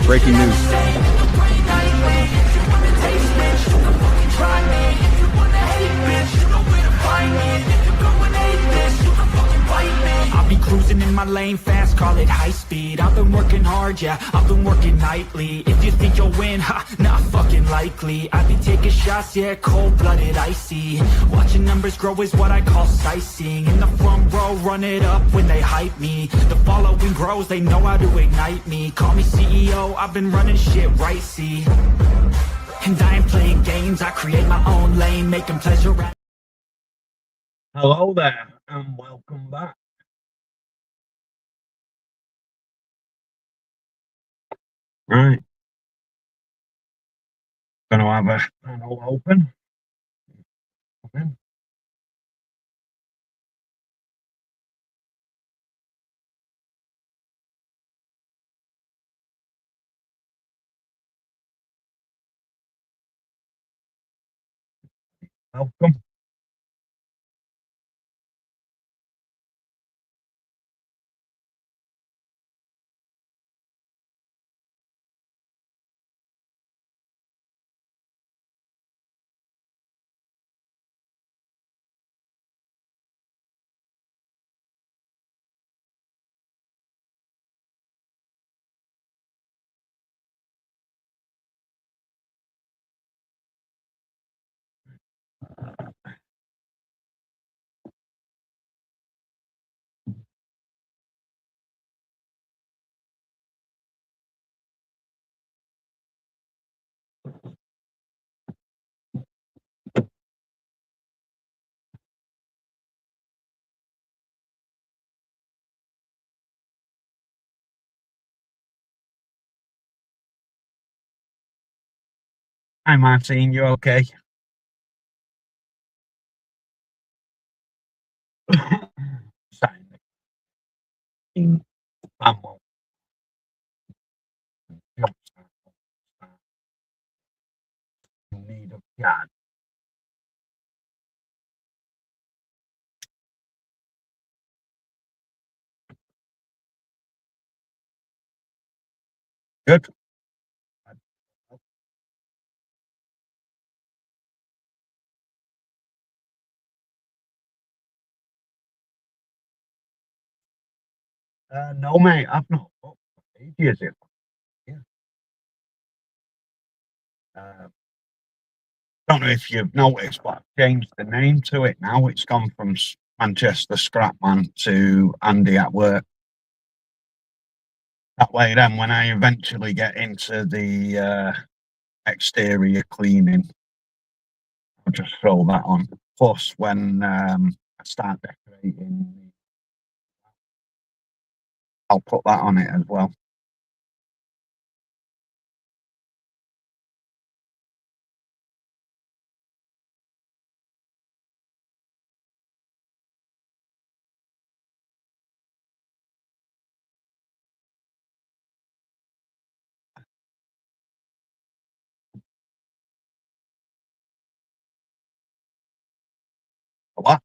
Breaking news. I'll be cruising in my lane fast, call it high speed. I've been working hard, yeah, I've been working nightly. If you think you'll win, ha, not fucking likely. I be taking shots, yeah, cold-blooded, icy. Watching numbers grow is what I call sightseeing. In the front row, run it up when they hype me. The following grows, they know how to ignite me. Call me CEO, I've been running shit right, see. And I ain't playing games, I create my own lane, making pleasure. Hello there, and welcome back. Right. Going to have a panel open. Come in. Welcome. Hi, Martin. You okay? Need of God. Good. No, mate, I've not. Oh, ages ago. Yeah. Don't know if you've noticed, but I've changed the name to it now. It's gone from Manchester Scrapman to Andy at Work. That way, then, when I eventually get into the exterior cleaning, I'll just throw that on. Plus, when I start decorating, I'll put that on it as well. What?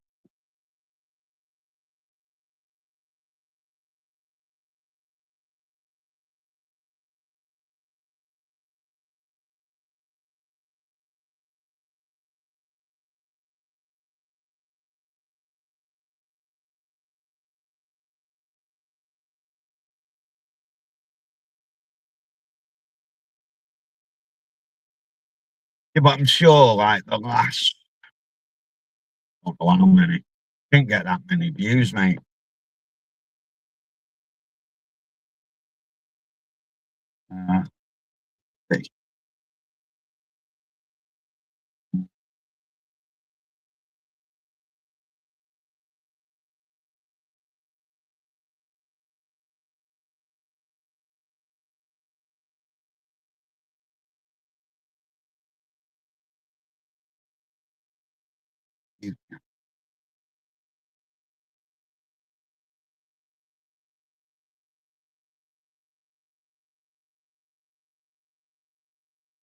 Yeah, but I'm sure, like, the last, I don't know how many, didn't get that many views, mate. See.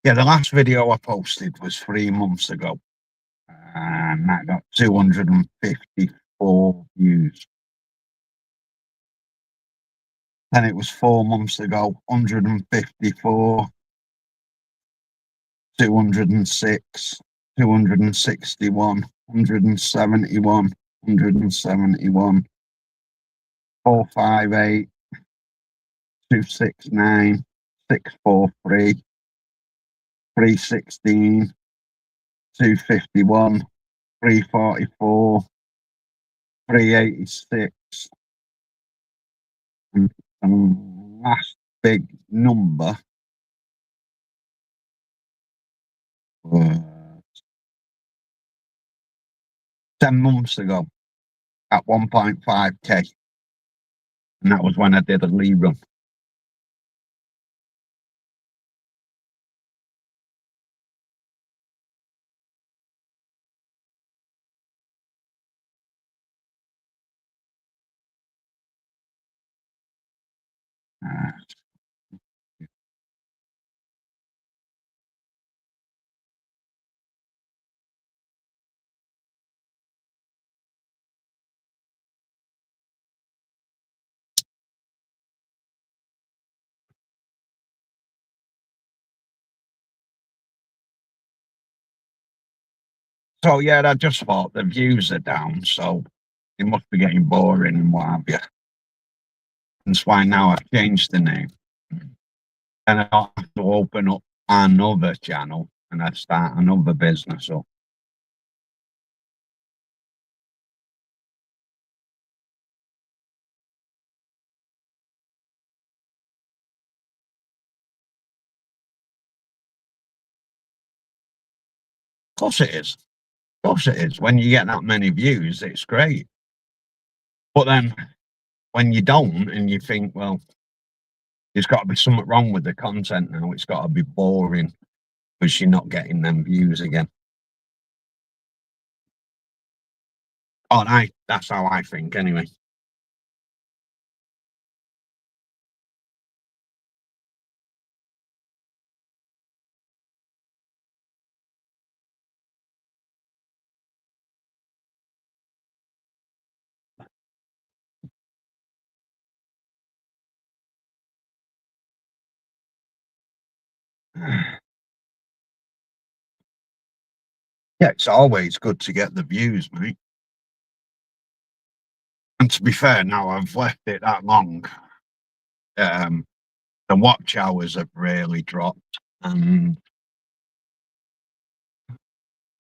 Yeah, the last video I posted was 3 months ago, and that got 254 views. Then it was 4 months ago, 154, 206, 261, 171, 171, 458, 269, 643, 316, 251, 344, 386, and last big number was 10 months ago at 1.5k, and that was when I did a Lee run. So yeah, I just thought the views are down, so it must be getting boring and what have you. That's why now I've changed the name. And I don't have to open up another channel and I start another business up. Of course it is. Of course it is. When you get that many views, it's great. But then when you don't and you think, well, there's got to be something wrong with the content now. It's got to be boring because you're not getting them views again. Oh, that's how I think anyway. Yeah, it's always good to get the views, mate. And to be fair, now I've left it that long. The watch hours have really dropped, and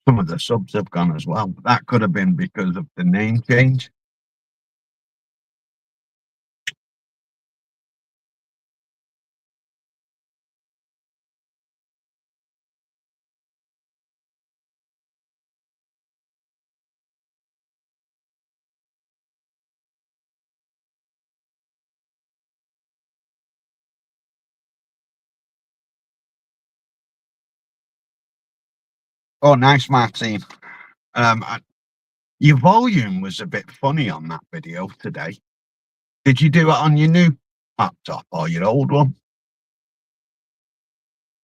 some of the subs have gone as well. That could have been because of the name change. Oh, nice, Martin. Your volume was a bit funny on that video today. Did you do it on your new laptop or your old one?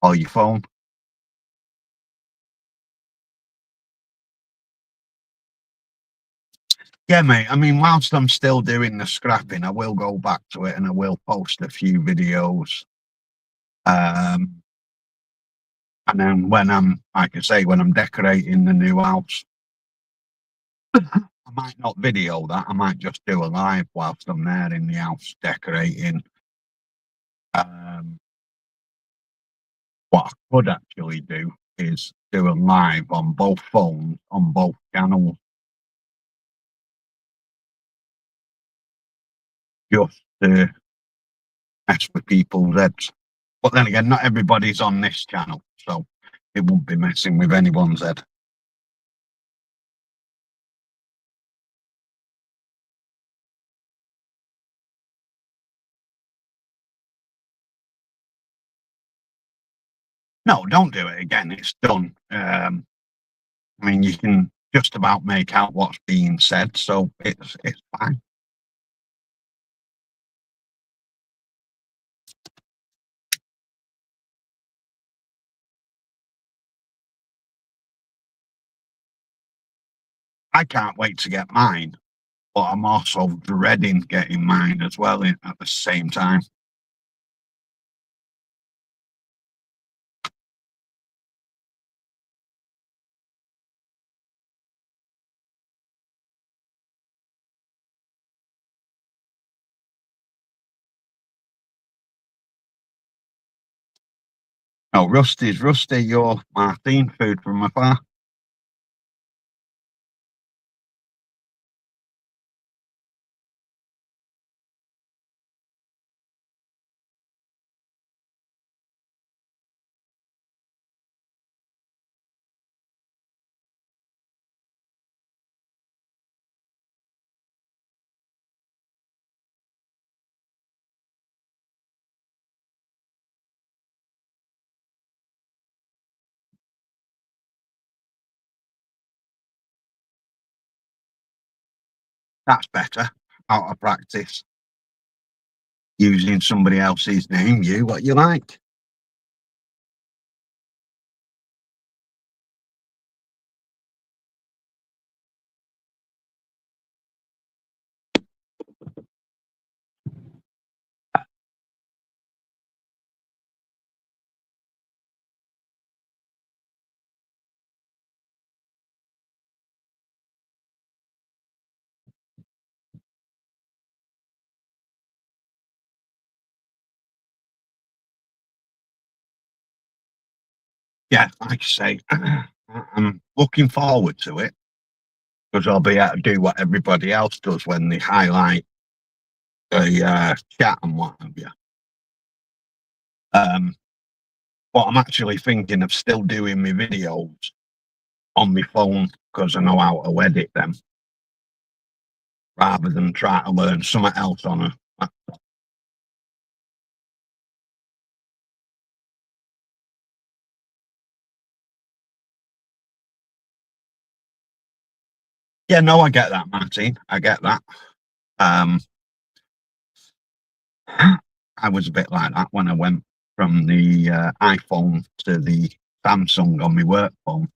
Or your phone? Yeah, mate. I mean, whilst I'm still doing the scrapping, I will go back to it and I will post a few videos. And then when I'm, like I say, when I'm decorating the new house, I might not video that. I might just do a live whilst I'm there in the house decorating. What I could actually do is do a live on both phones, on both channels, just to mess with people's heads. But then again, not everybody's on this channel, so it won't be messing with anyone's head. No, don't do it again. It's done. I mean, you can just about make out what's being said, so it's fine. I can't wait to get mine, but I'm also dreading getting mine as well at the same time. Oh, Rusty, your Martine food from afar. That's better. Out of practice. Using somebody else's name, you what you like. Yeah, like I say, I'm looking forward to it because I'll be able to do what everybody else does when they highlight the chat and what have you. But I'm actually thinking of still doing my videos on my phone because I know how to edit them rather than try to learn something else on a laptop. Yeah, no, I get that, Martin. I get that. I was a bit like that when I went from the iPhone to the Samsung on my work phone,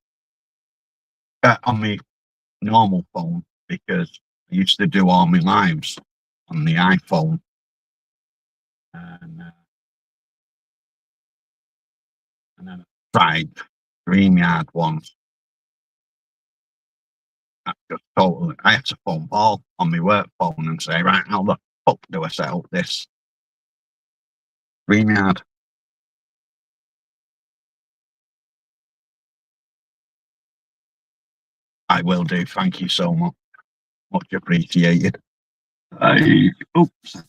on my normal phone, because I used to do all my lives on the iPhone. And then I tried StreamYard once. I just totally, I had to phone Paul on my work phone and say, right, how the fuck do I set up this StreamYard? I will do. Thank you so much. Much appreciated. Oops.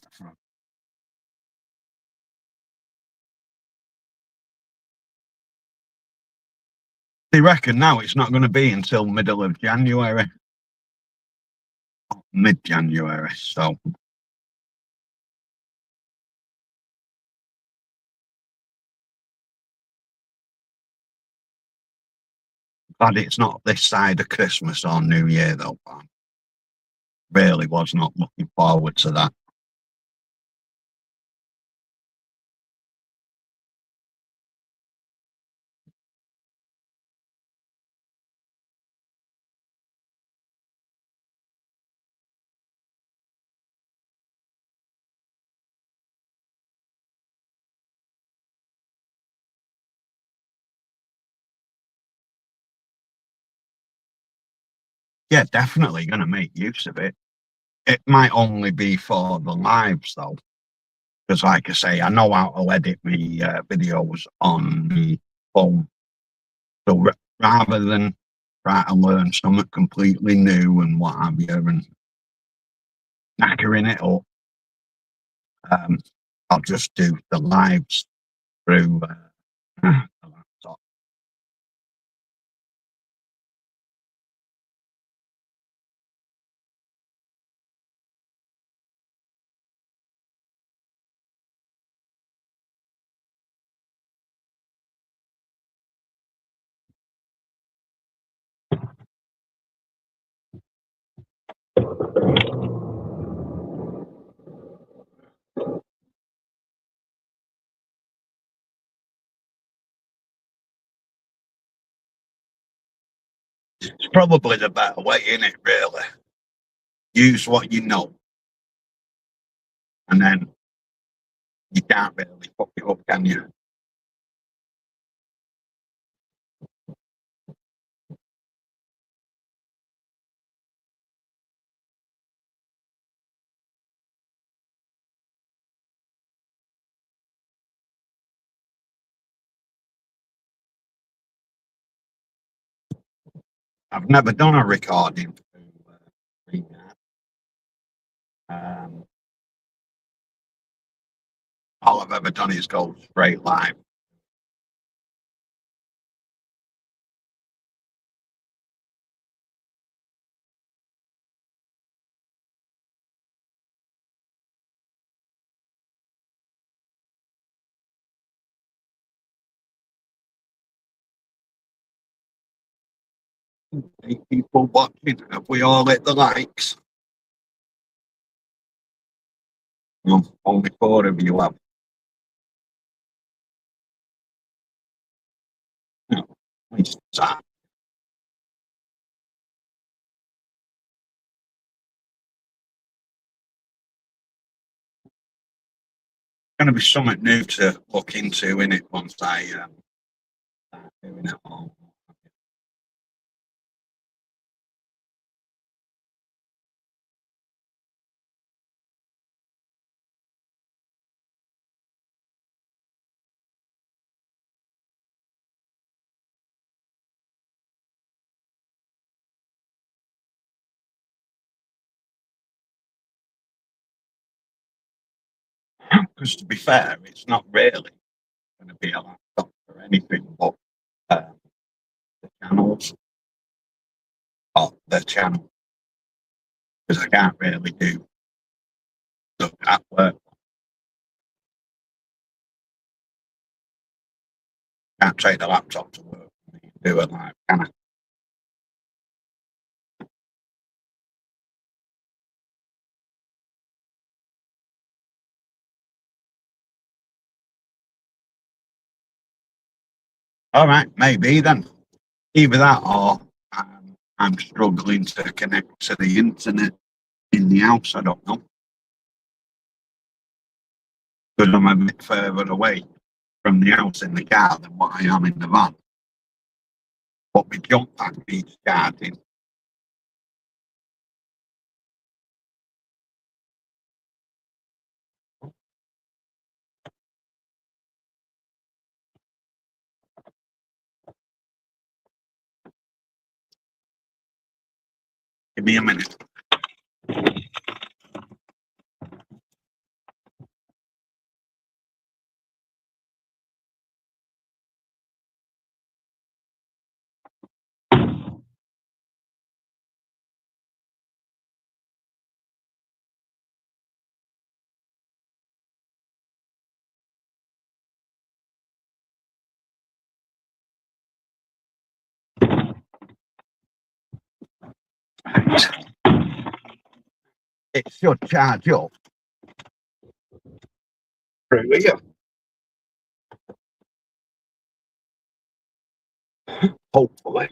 They reckon now it's not going to be until middle of January, mid-January. So glad it's not this side of Christmas or New Year though. I really was not looking forward to that. Yeah, definitely going to make use of it. It might only be for the lives though, because like I say, I know how to edit my videos on the phone. So rather than try to learn something completely new and what have you and knackering it up, I'll just do the lives through the laptop. It's probably the better way, isn't it, really? use what you know, and then you can't really fuck it up, can you? I've never done a recording through Reverb. All I've ever done is go straight live. Hey, people watching, have we all hit the likes? No, only 4 of you have. No, at least that. Going to be something new to look into in it once I start doing it all. Because to be fair, it's not really going to be a laptop or anything but the channels or the channel. Because I can't really do stuff at work. Can't take the laptop to work and do it live, can I? All right, maybe then. Either that or I'm struggling to connect to the internet in the house. I don't know. Because I'm a bit further away from the house in the car than what I am in the van. But my jump pack needs charging. Give me a minute. It should charge up through here. Hopefully.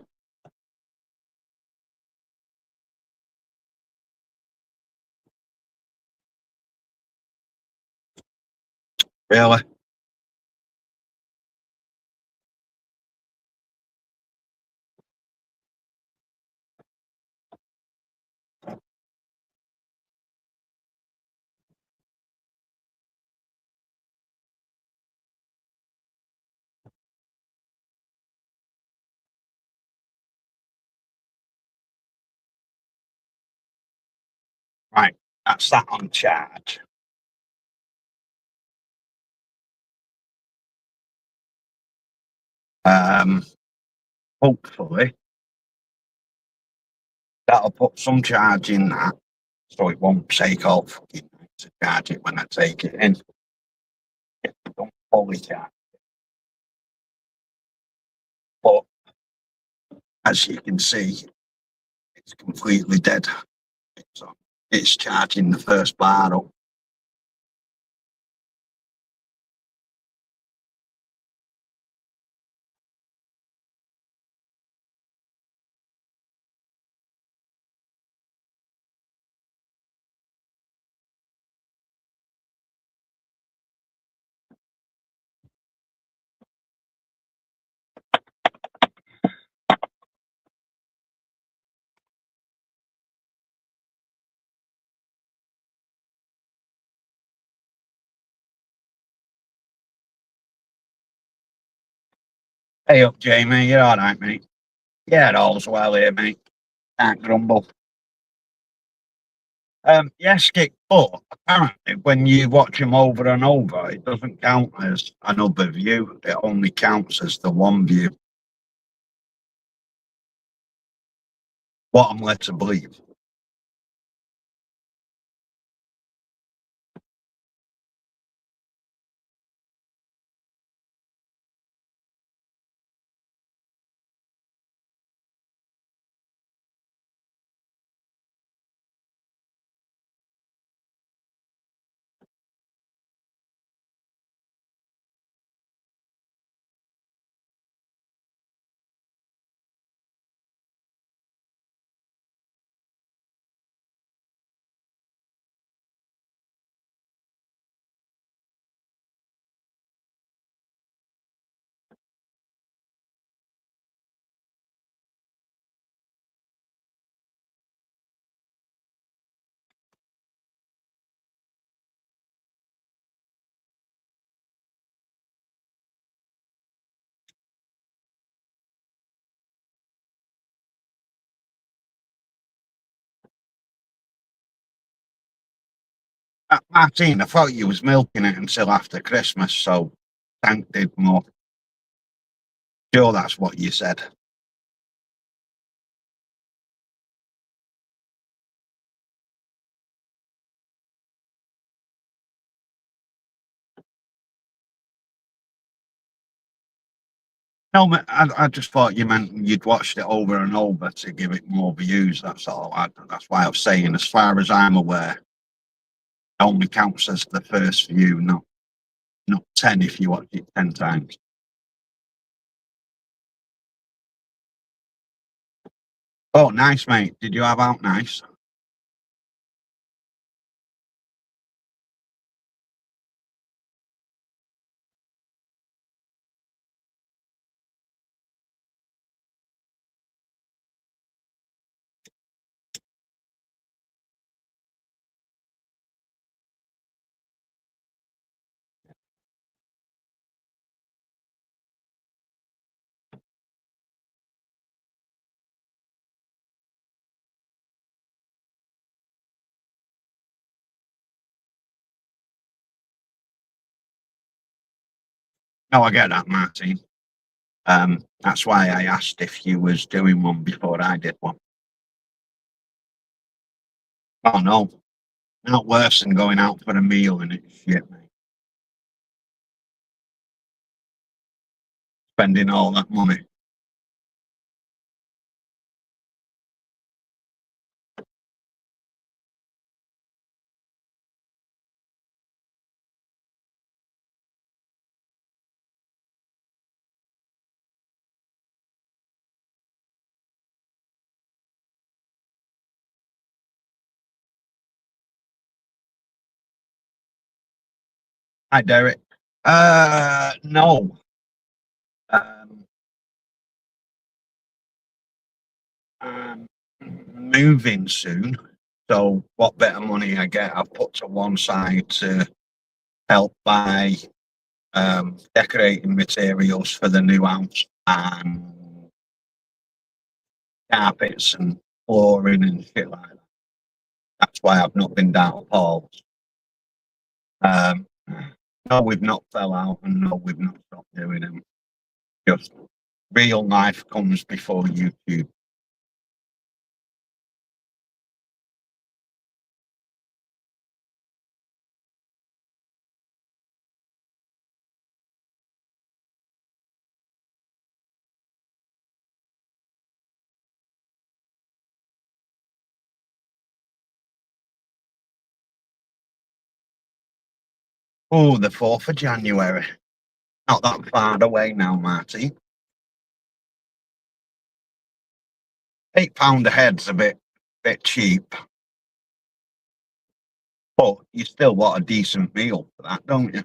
Really? Right. That's that on charge. Hopefully that'll put some charge in that so it won't take all fucking night to charge it when I take it in. It don't fully charge. But as you can see, it's completely dead. It's charging the first bar up. Hey up, Jamie. You're all right, mate. Yeah, all's well here, mate. Can't grumble. Yes, Skip, but apparently when you watch them over and over, it doesn't count as another view. It only counts as the one view. What I'm led to believe. Martin, I thought you was milking it until after Christmas, so Tank did more. Sure, that's what you said. No, I just thought you meant you'd watched it over and over to give it more views. That's all. That's why I was saying, as far as I'm aware, it only counts as the first view, not 10 if you watch it 10 times. Oh, nice, mate. Did you have out nice? No, I get that, Martin. That's why I asked if you was doing one before I did one. Oh no, not worse than going out for a meal and it's shit, mate. Spending all that money. Hi, Derek. No. Um, I'm moving soon. So what bit of money I get, I've put to one side to help buy decorating materials for the new house and carpets and flooring and shit like that. That's why I've not been down to Paul's. Um, no, we've not fell out, and no, we've not stopped doing them. Just real life comes before YouTube. Oh, the 4th of January. Not that far away now, Marty. £8 a head's a bit cheap, but you still want a decent meal for that, don't you?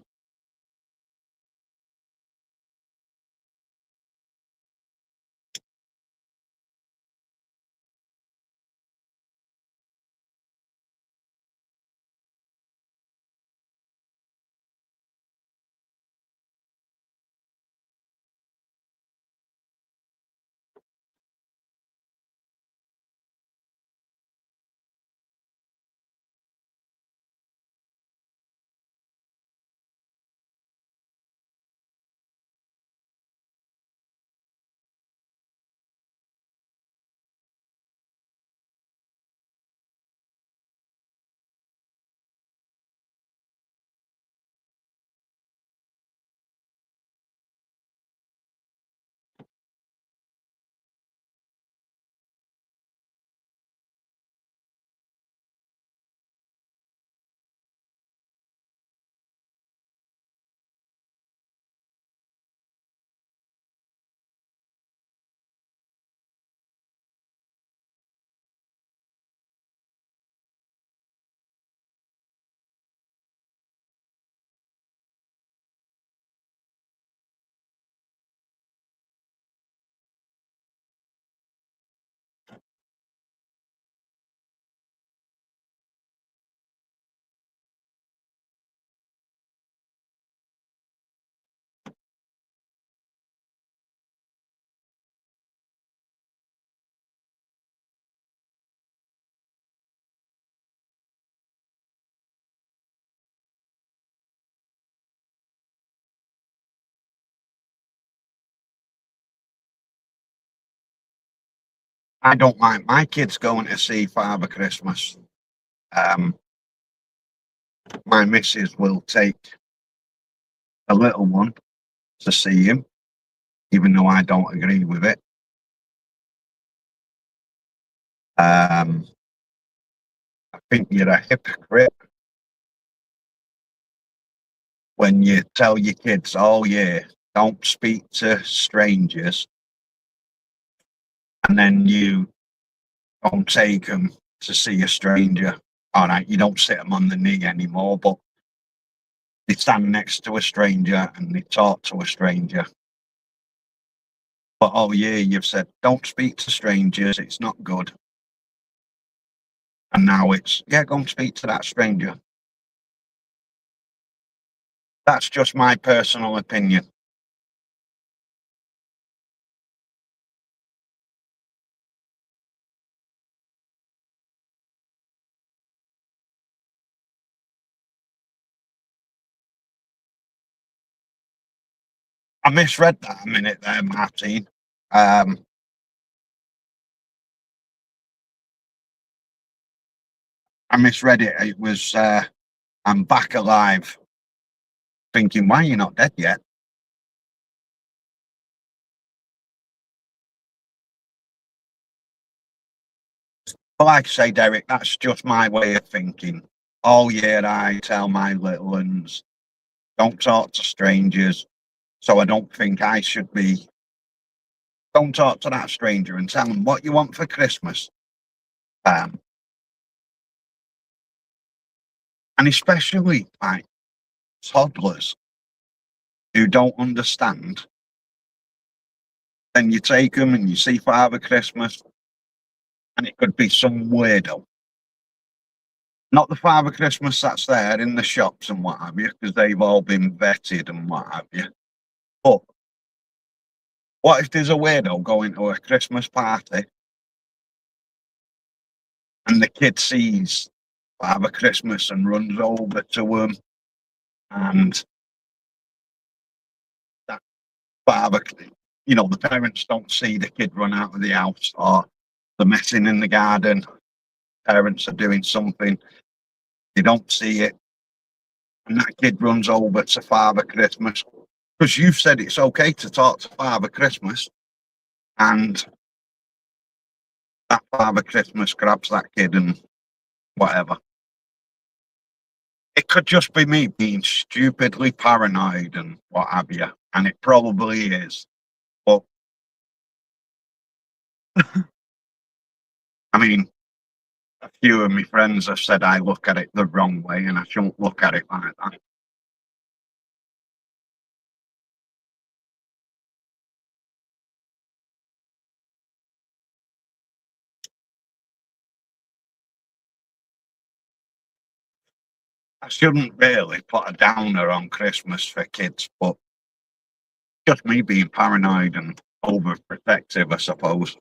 I don't mind my kids going to see Father Christmas. Um, my missus will take a little one to see him, even though I don't agree with it. Um, I think you're a hypocrite when you tell your kids, "Oh yeah, don't speak to strangers," and then you don't take them to see a stranger. All right, you don't sit them on the knee anymore, but they stand next to a stranger and they talk to a stranger. But oh yeah, you've said don't speak to strangers, it's not good. And now it's yeah, go and speak to that stranger. That's just my personal opinion. I misread that a minute there, Martin. Um, I misread it. It was I'm back alive, thinking, why are you not dead yet? But like I say, Derek, that's just my way of thinking. Oh yeah, I tell my little ones, don't talk to strangers. So I don't think I should be. Don't talk to that stranger and tell them what you want for Christmas. Um, and especially like toddlers who don't understand. Then you take them and you see Father Christmas, and it could be some weirdo. Not the Father Christmas that's there in the shops and what have you, because they've all been vetted and what have you. But what if there's a weirdo going to a Christmas party and the kid sees Father Christmas and runs over to him, and that father, the parents don't see the kid run out of the house, or they're messing in the garden, parents are doing something, they don't see it, and that kid runs over to Father Christmas because you've said it's okay to talk to Father Christmas, and that Father Christmas grabs that kid and whatever. It could just be me being stupidly paranoid and what have you, and it probably is. But I mean, a few of my friends have said I look at it the wrong way, and I shouldn't look at it like that. I shouldn't really put a downer on Christmas for kids, but just me being paranoid and overprotective, I suppose.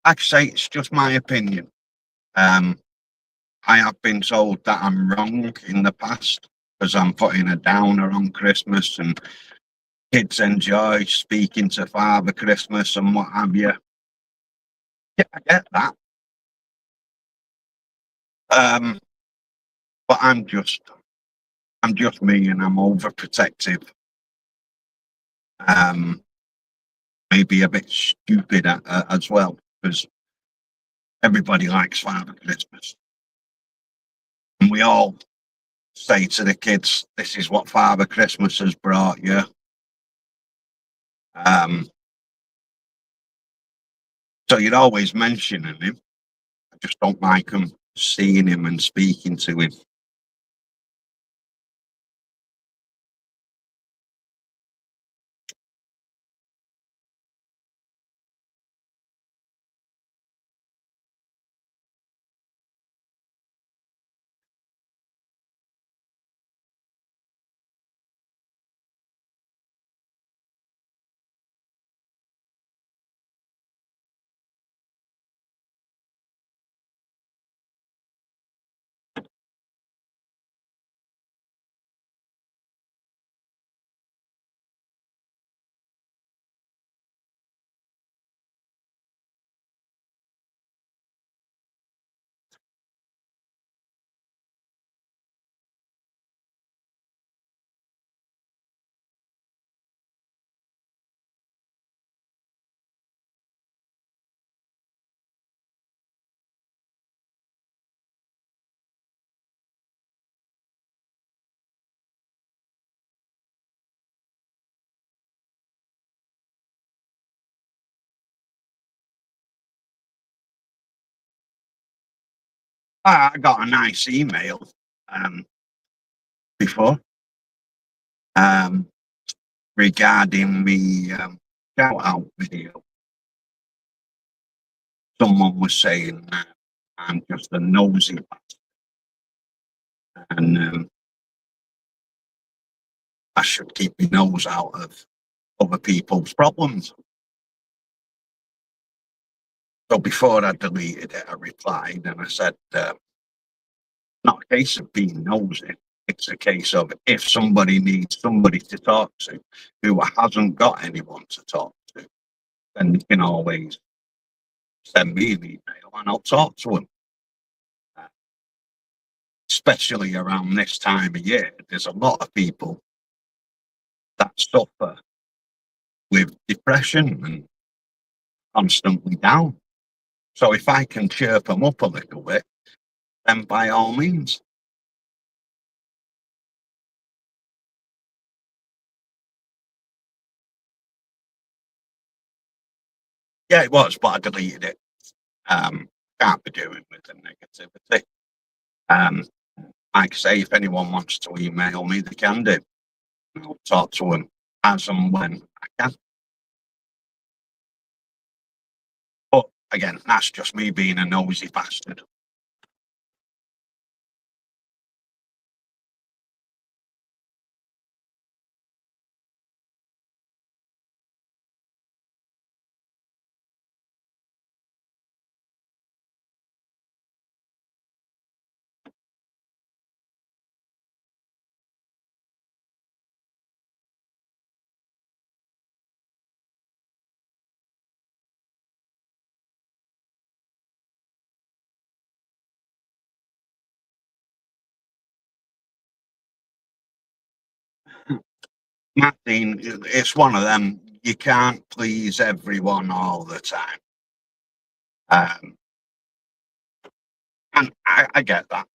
Like I say, it's just my opinion. Um, I have been told that I'm wrong in the past because I'm putting a downer on Christmas and kids enjoy speaking to Father Christmas and what have you. Yeah, I get that. Um, but I'm just me and I'm overprotective. Um, maybe a bit stupid as well because everybody likes Father Christmas. And we all say to the kids, this is what Father Christmas has brought you. Um, so you're always mentioning him. I just don't like them seeing him and speaking to him. I got a nice email before um, regarding the shout out video. Someone was saying that I'm just a nosy bastard and I should keep my nose out of other people's problems. So before I deleted it, I replied and I said, not a case of being nosy. It's a case of if somebody needs somebody to talk to who hasn't got anyone to talk to, then you can always send me an email and I'll talk to them. Especially around this time of year, there's a lot of people that suffer with depression and constantly down. So if I can chirp them up a little bit, then by all means. Yeah, it was, but I deleted it. Can't be doing with the negativity. Like I say, if anyone wants to email me, they can do. I'll talk to them as and when I can. But again, that's just me being a nosy bastard. Martin, it's one of them. You can't please everyone all the time. And I get that.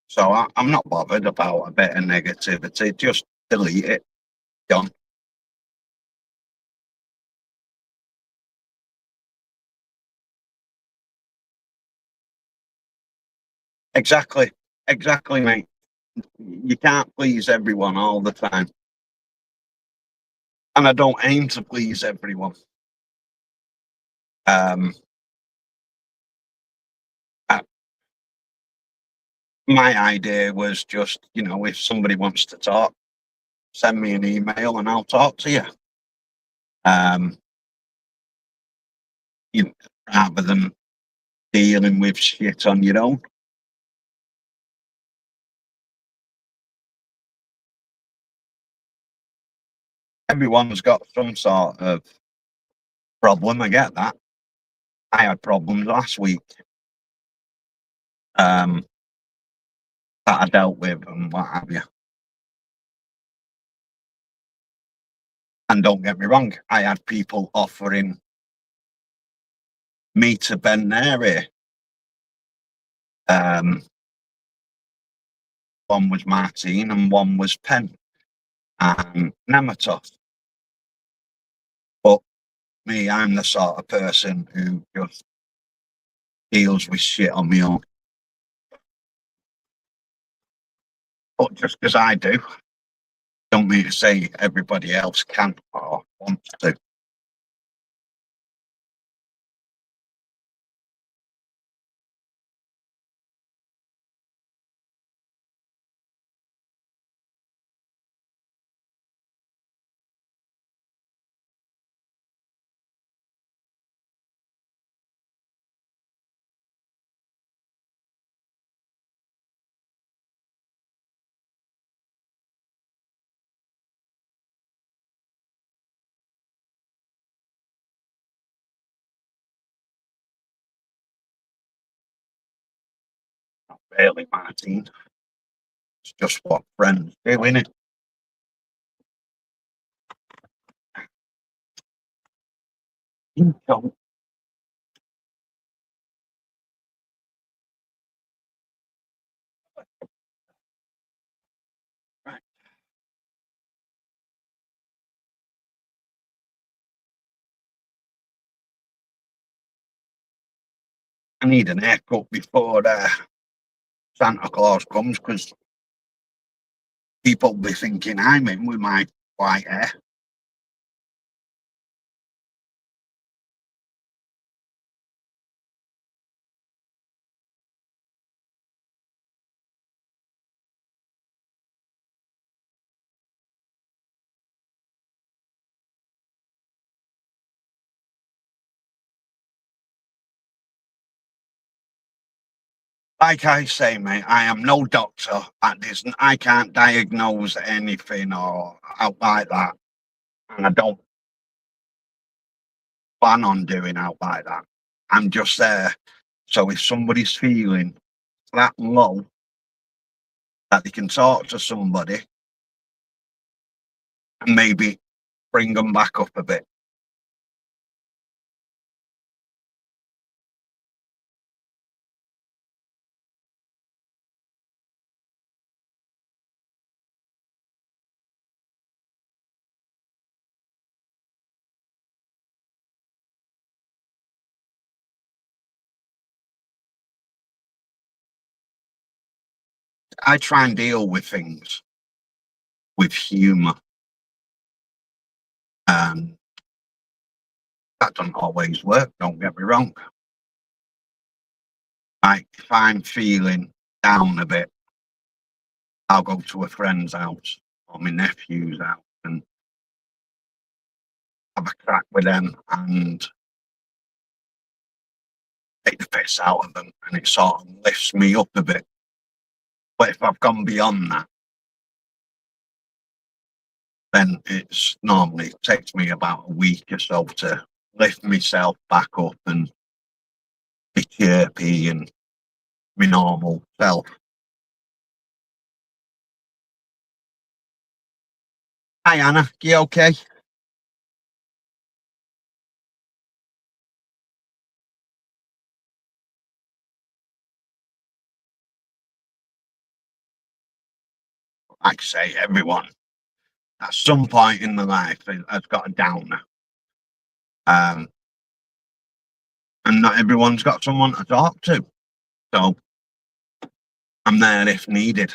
So I'm not bothered about a bit of negativity. Just delete it. Done. Exactly. Exactly, mate. You can't please everyone all the time. And I don't aim to please everyone. Um, uh, my idea was just, if somebody wants to talk, send me an email and I'll talk to you. Um, you rather than dealing with shit on your own. Everyone's got some sort of problem. I get that. I had problems last week that I dealt with and what have you. And don't get me wrong, I had people offering me to bend their ear. One was Martine and one was Penn and Nematov. But me, I'm the sort of person who just deals with shit on my own. But just because I do, don't mean to say everybody else can or wants to. Not really, Martine. It's just what friends do, innit? You don't. Right. I need an haircut before Santa Claus comes, because people be thinking I'm in with my white hair. Like I say, mate, I am no doctor. I can't diagnose anything or out like that, and I don't plan on doing out like that. I'm just there. So if somebody's feeling that low that they can talk to somebody and maybe bring them back up a bit. I try and deal with things with humour. And that doesn't always work, don't get me wrong. Like, if I'm feeling down a bit, I'll go to a friend's house or my nephew's house and have a crack with them and take the piss out of them, and it sort of lifts me up a bit. But if I've gone beyond that, then it's normally takes me about a week or so to lift myself back up and be chirpy and my normal self. Hi Anna, you okay? Like I say, everyone at some point in their life has got a downer. Um, and not everyone's got someone to talk to. So I'm there if needed.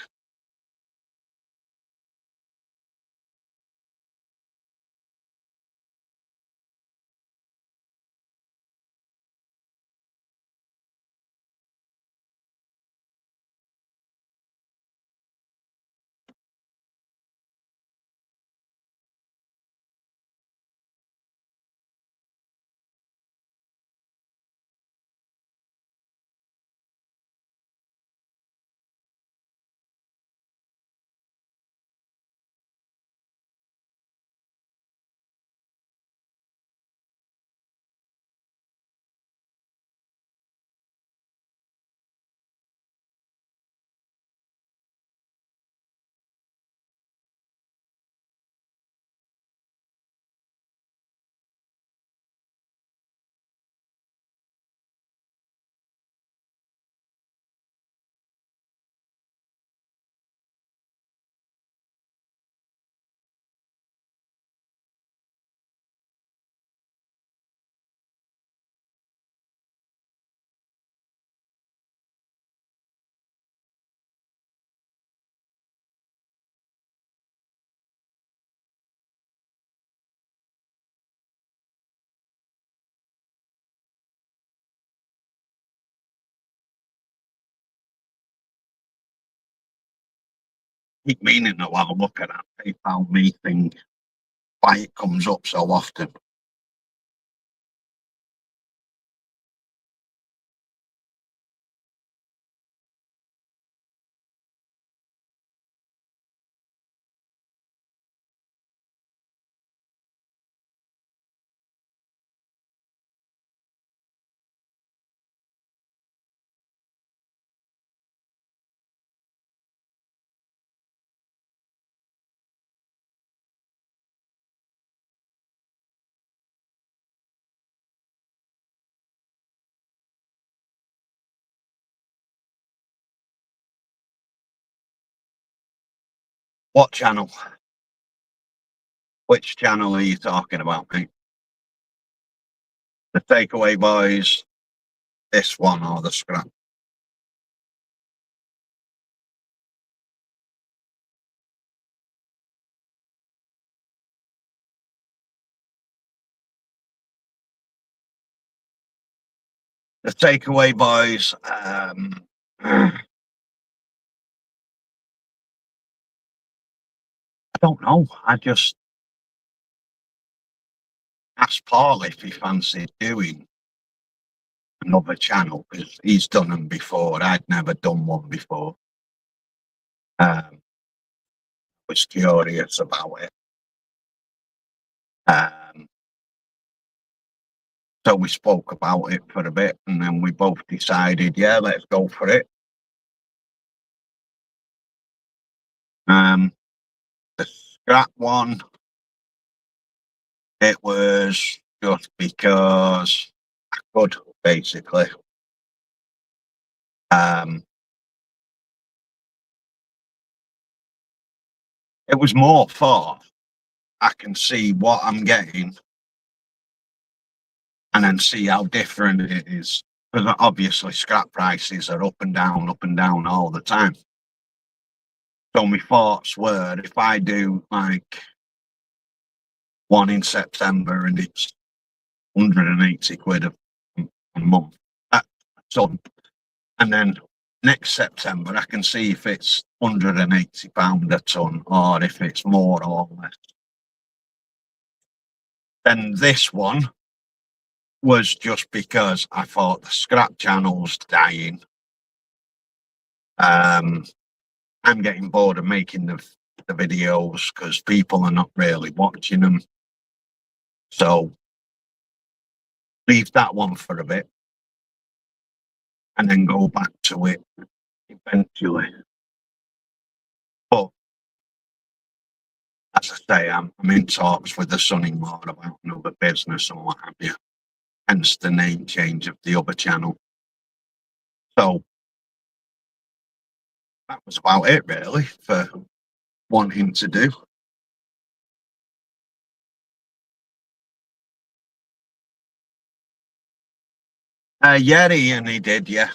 Keep meaning to have a look at that PayPal me thing. Why it comes up so often. What channel? Which channel are you talking about, mate? The Takeaway Boys, this one, or the Scrap? The Takeaway Boys. I don't know. I just asked Paul if he fancied doing another channel because he's done them before. I'd never done one before. Was curious about it. So we spoke about it for a bit, and then we both decided, yeah, let's go for it. The scrap one, it was just because I could, basically. It was more for I can see what I'm getting and then see how different it is. Because obviously scrap prices are up and down all the time. So my thoughts were, if I do like one in September and it's 180 quid a month, that's done. And then next September, I can see if it's £180 a ton or if it's more or less. Then this one was just because I thought the scrap channel's dying. I'm getting bored of making the videos because people are not really watching them. So leave that one for a bit and then go back to it eventually. But as I say, I'm in talks with the son-in-law about another business and what have you. Hence the name change of the other channel. So that was about it really for wanting to do. Yeah, he did, yeah.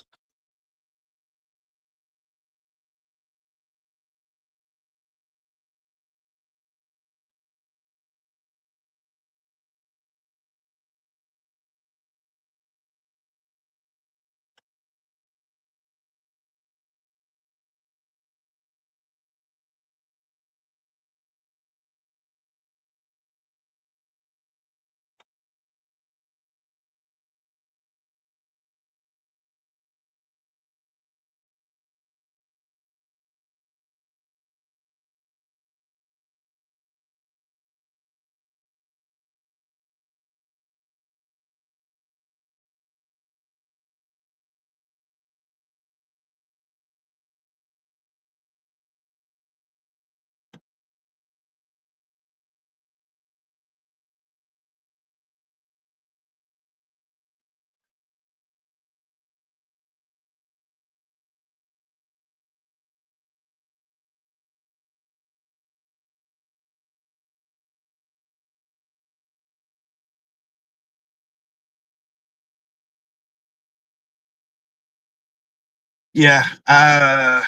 Yeah, I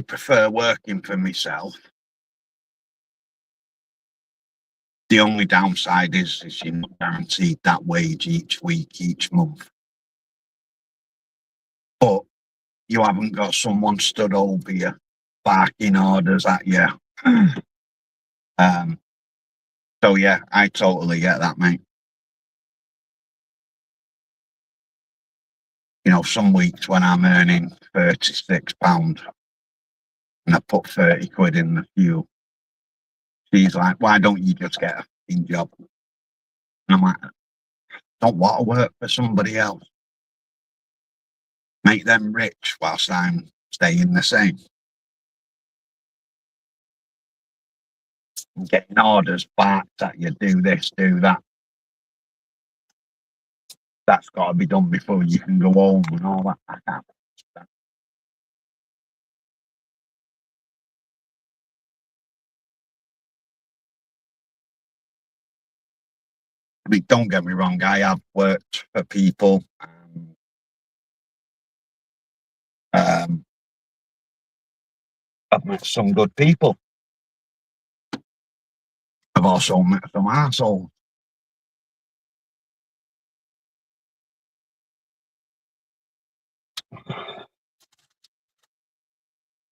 prefer working for myself. The only downside is you're not guaranteed that wage each week, each month. But you haven't got someone stood over you, barking orders at you. So yeah, I totally get that, mate. You know, some weeks when I'm earning £36 and I put 30 quid in the fuel, she's like, why don't you just get a fucking job? And I'm like, don't want to work for somebody else. Make them rich whilst I'm staying the same. And getting orders barked at you, do this, do that. That's got to be done before you can go home and all that. I can't. I mean, don't get me wrong, I have worked for people. I've met some good people. I've also met some assholes.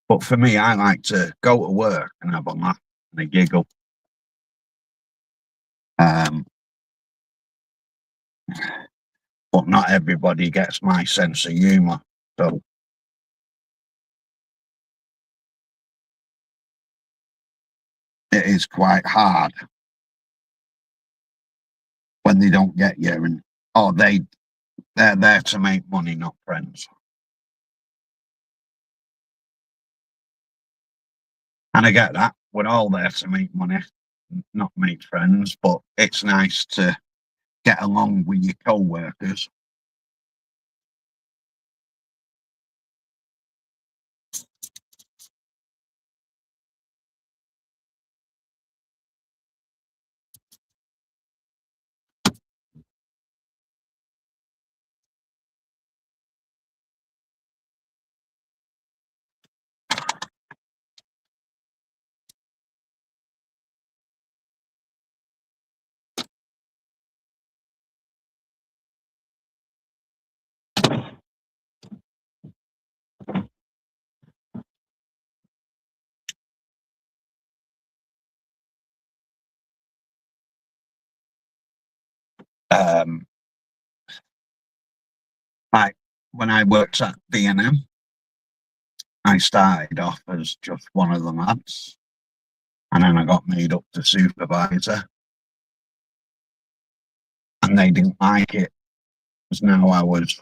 But for me, I like to go to work and have a laugh and a giggle. But not everybody gets my sense of humour. So it is quite hard when they don't get you and they're there to make money, not friends. And I get that. We're all there to make money, not make friends, but it's nice to get along with your co-workers. Like when I worked at B&M, I started off as just one of the lads, and then I got made up to supervisor, and they didn't like it because now I was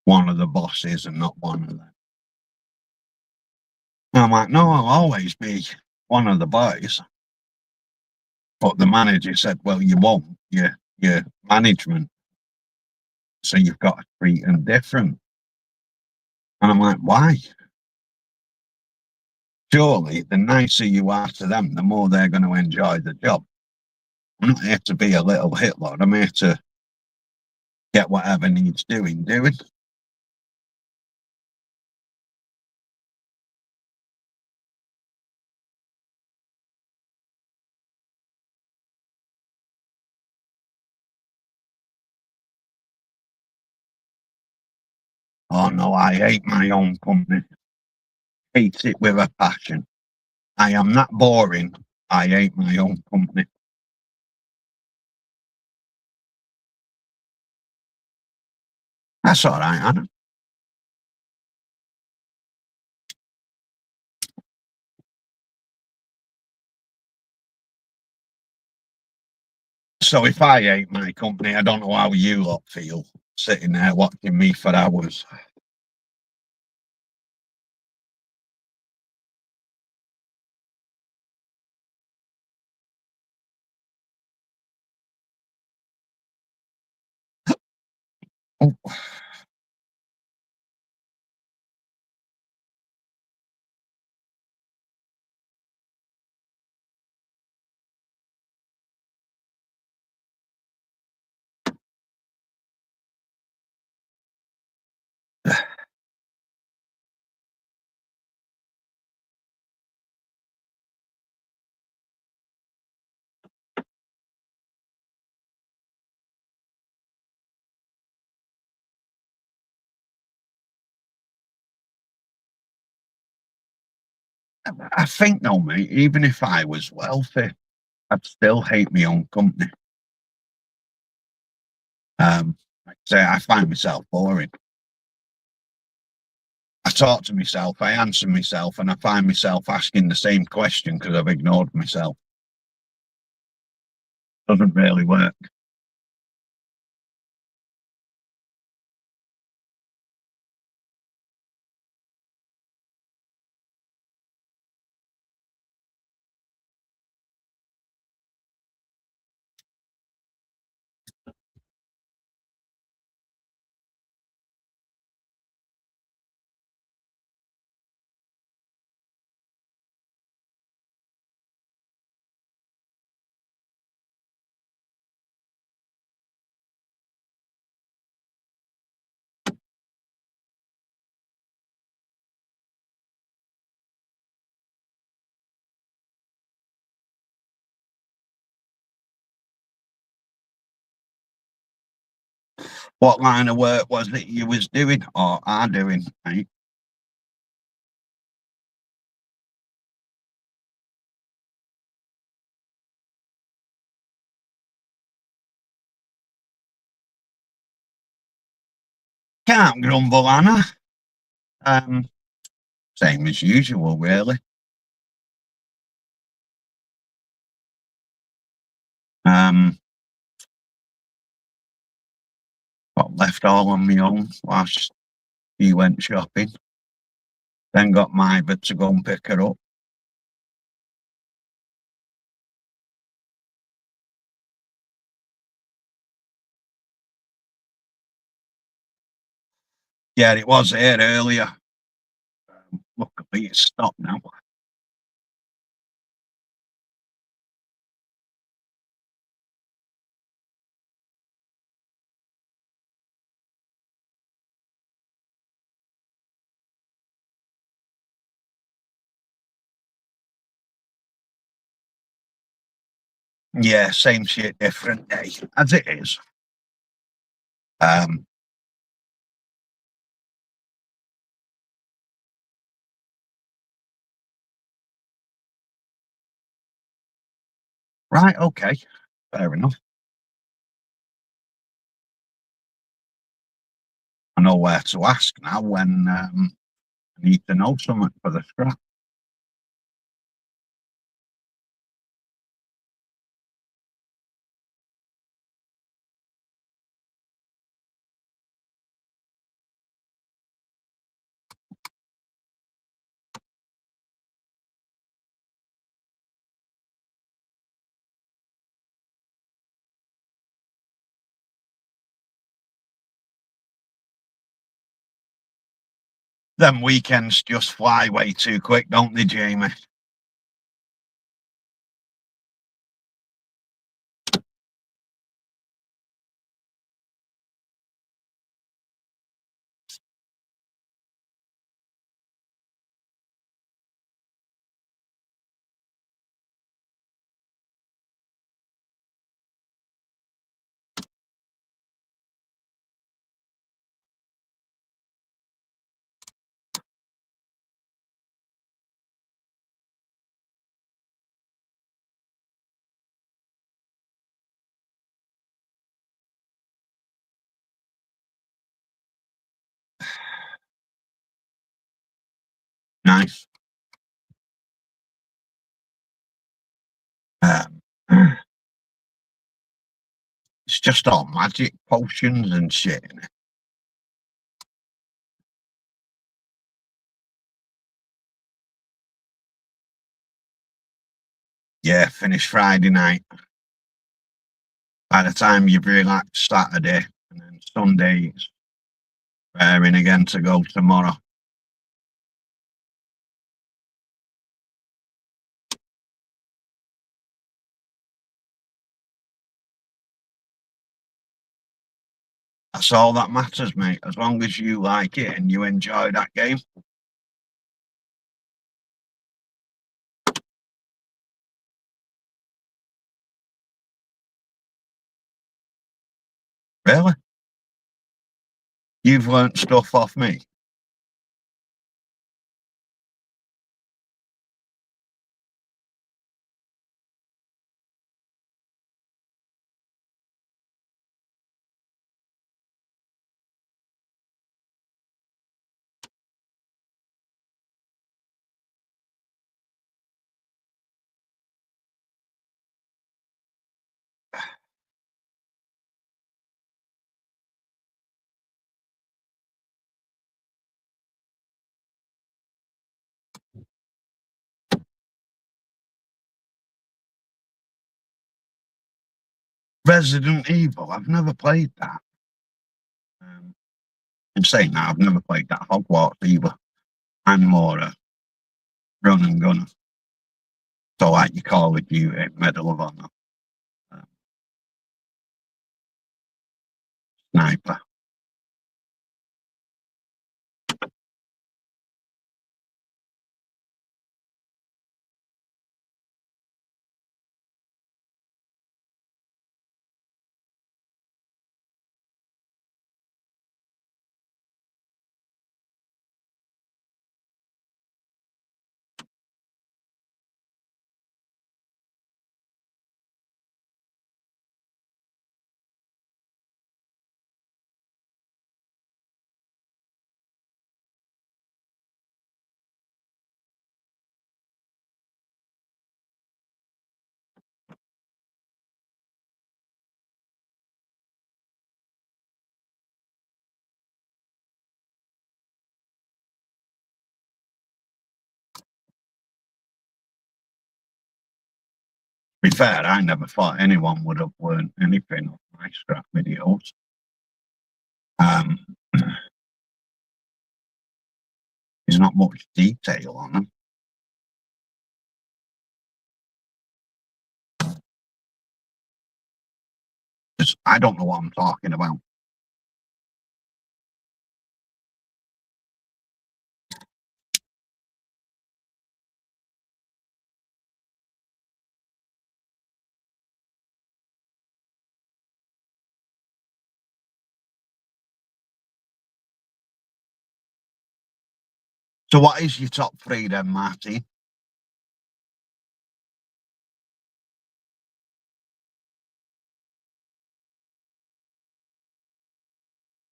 one of the bosses and not one of them. And I'm like, no, I'll always be one of the boys. But the manager said, well, you won't. You're management. So you've got to treat them different. And I'm like, why? Surely the nicer you are to them, the more they're going to enjoy the job. I'm not here to be a little Hitler. I'm here to get whatever needs doing. Oh no, I hate my own company. Hate it with a passion. I am that boring. I hate my own company. That's all right, Anna. So if I hate my company, I don't know how you lot feel sitting there watching me for hours. Oh, I think though, mate, even if I was wealthy, I'd still hate my own company. Like I say, I find myself boring. I talk to myself, I answer myself, and I find myself asking the same question because I've ignored myself. Doesn't really work. What line of work was it you was doing or are doing, mate? Can't grumble, Anna. Um, Same as usual, really. Got left all on my own whilst he went shopping. Then got Myba to go and pick her up. Yeah, it was here earlier. Luckily, it's stopped now. Yeah, same shit, different day, as it is. Um, right, okay, fair enough. I know where to ask now when I need to know something for the scrap. Them weekends just fly way too quick, don't they, Jamie? Nice. Um, it's just all magic potions and shit. Innit? Yeah, finish Friday night. By the time you've relaxed Saturday, and then Sunday, it's raring again to go tomorrow. That's all that matters, mate. As long as you like it and you enjoy that game. Really? You've learnt stuff off me. Resident Evil. I've never played that. In saying that, I've never played that Hogwarts either. I'm more a run and gunner. So like your Call of Duty, Medal of Honor, um, Sniper. be fair, I never thought anyone would have learned anything off my scrap videos. There's not much detail on them. Just, I don't know what I'm talking about. So what is your top three then, Marty?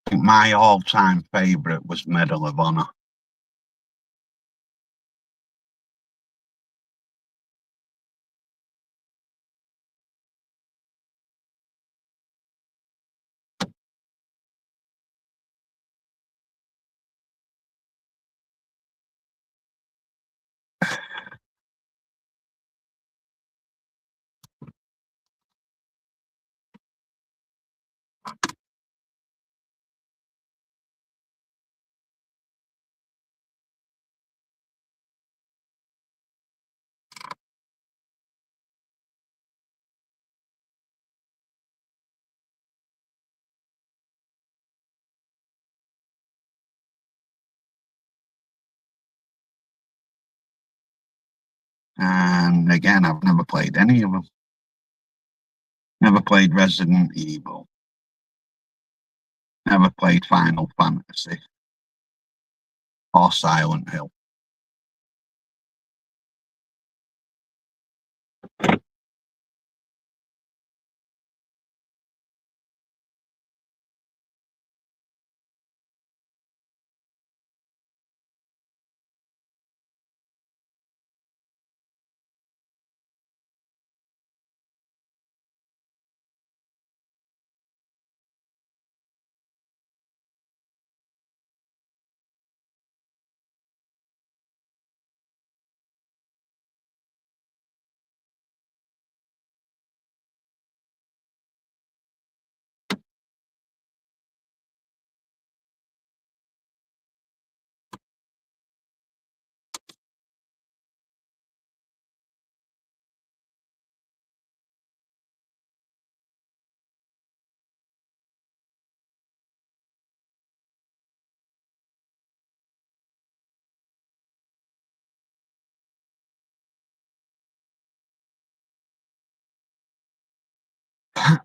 I think my all-time favourite was Medal of Honor. And again, I've never played any of them. Never played Resident Evil. Never played Final Fantasy. Or Silent Hill.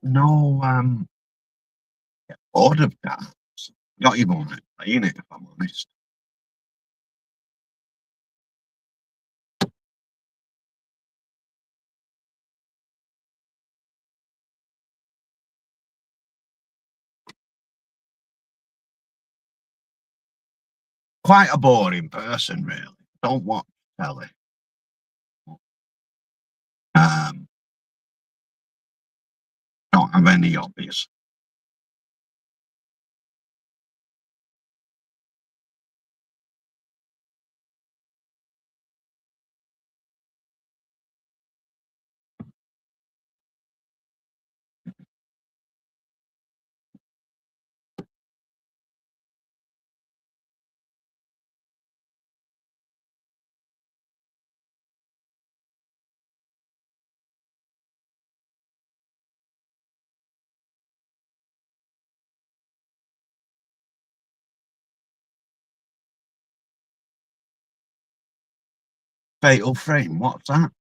No, bored of that. Not even want to playing it, if I'm honest. Quite a boring person, really. Don't watch telly. Don't have any hobbies. Fatal Frame, what's that?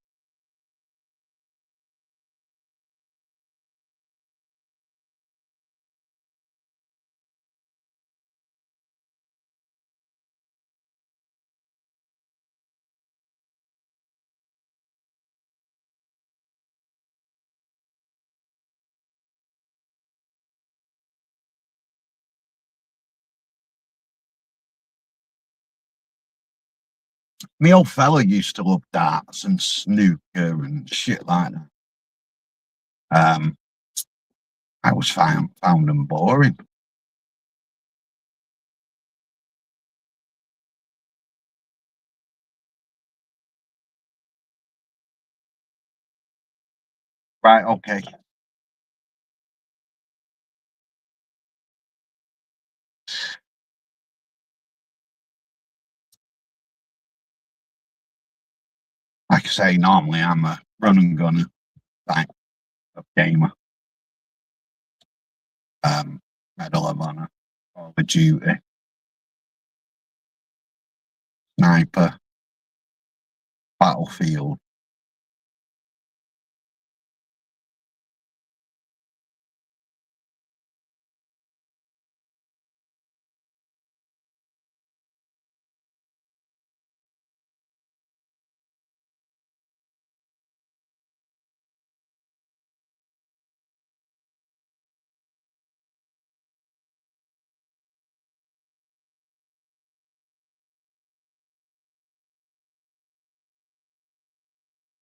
My old fella used to love darts and snooker and shit like that. I always found them boring. Right, okay. Like I say, normally I'm a run and gun type of gamer. Medal of Honor, Call of Duty, Sniper, Battlefield.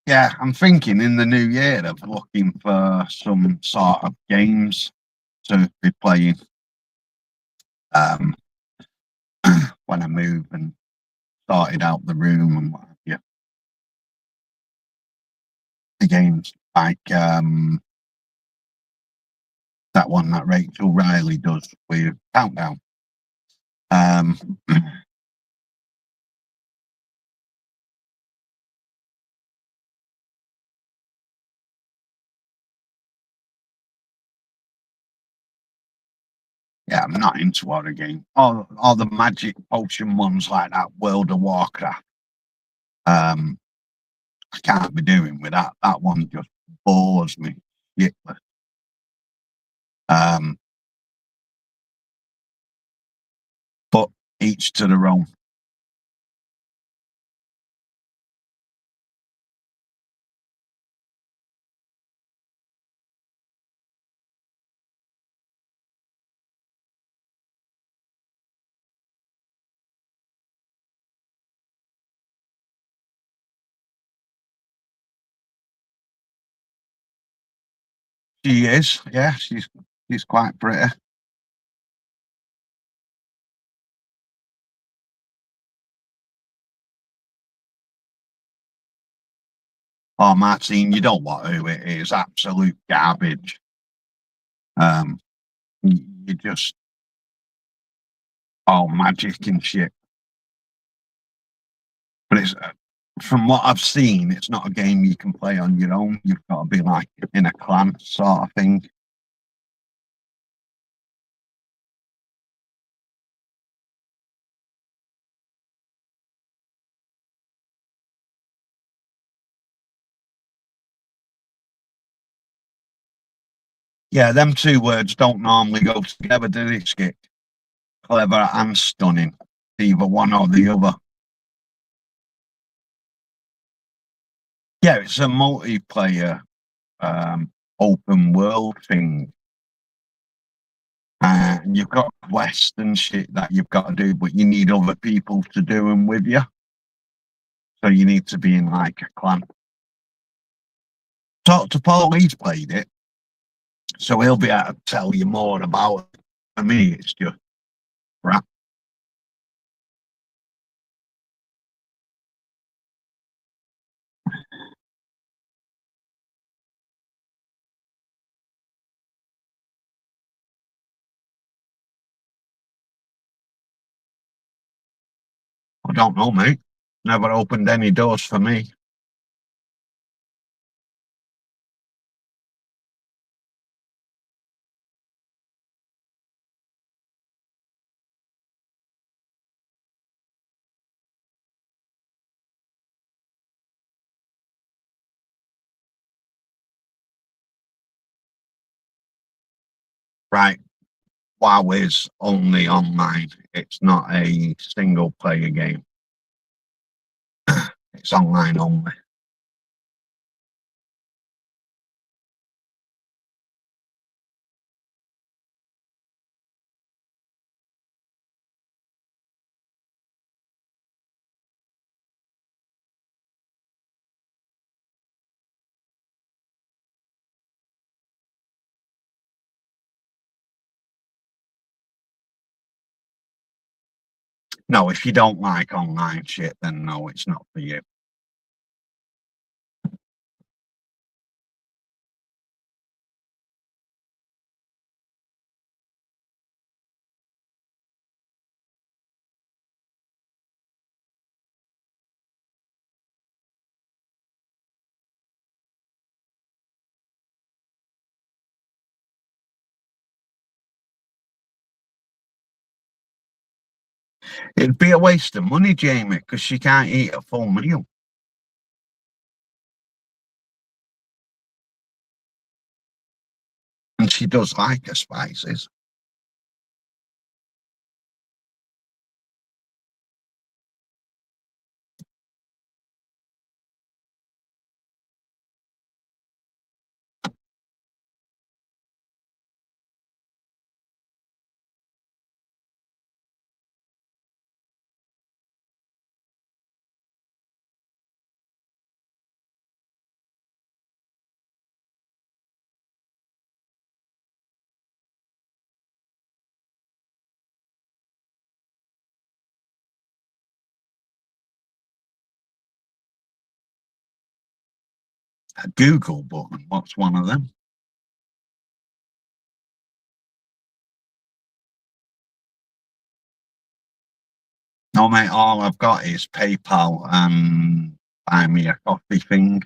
Yeah, I'm thinking in the new year of looking for some sort of games to be playing um, when I move and sorted out the room and what have you. The games like that one that Rachel Riley does with Countdown. Um, yeah, I'm not into horror game. All the magic potion ones like that, World of Warcraft. I can't be doing with that. That one just bores me shitless. But each to their own. She is, yeah, she's quite pretty. Oh, Martine, you don't want who it is. Absolute garbage. You just all magic and shit. But it's from what I've seen, it's not a game you can play on your own. You've got to be like in a clan sort of thing. Yeah, them two words don't normally go together, do they, Skip? Clever and stunning. Either one or the other. Yeah, it's a multiplayer open world thing. And you've got quests and shit that you've got to do, but you need other people to do them with you. So you need to be in like a clan. Talk to Paul, he's played it. So he'll be able to tell you more about it. For me, it's just crap. I don't know, mate. Never opened any doors for me. Right. WoW is only online. It's not a single player game. It's online only. No, if you don't like online shit, then no, it's not for you. It'd be a waste of money, Jamie, because she can't eat a full meal. And she does like her spices. A Google button, what's one of them? No, mate, all I've got is PayPal and buy me a coffee thing.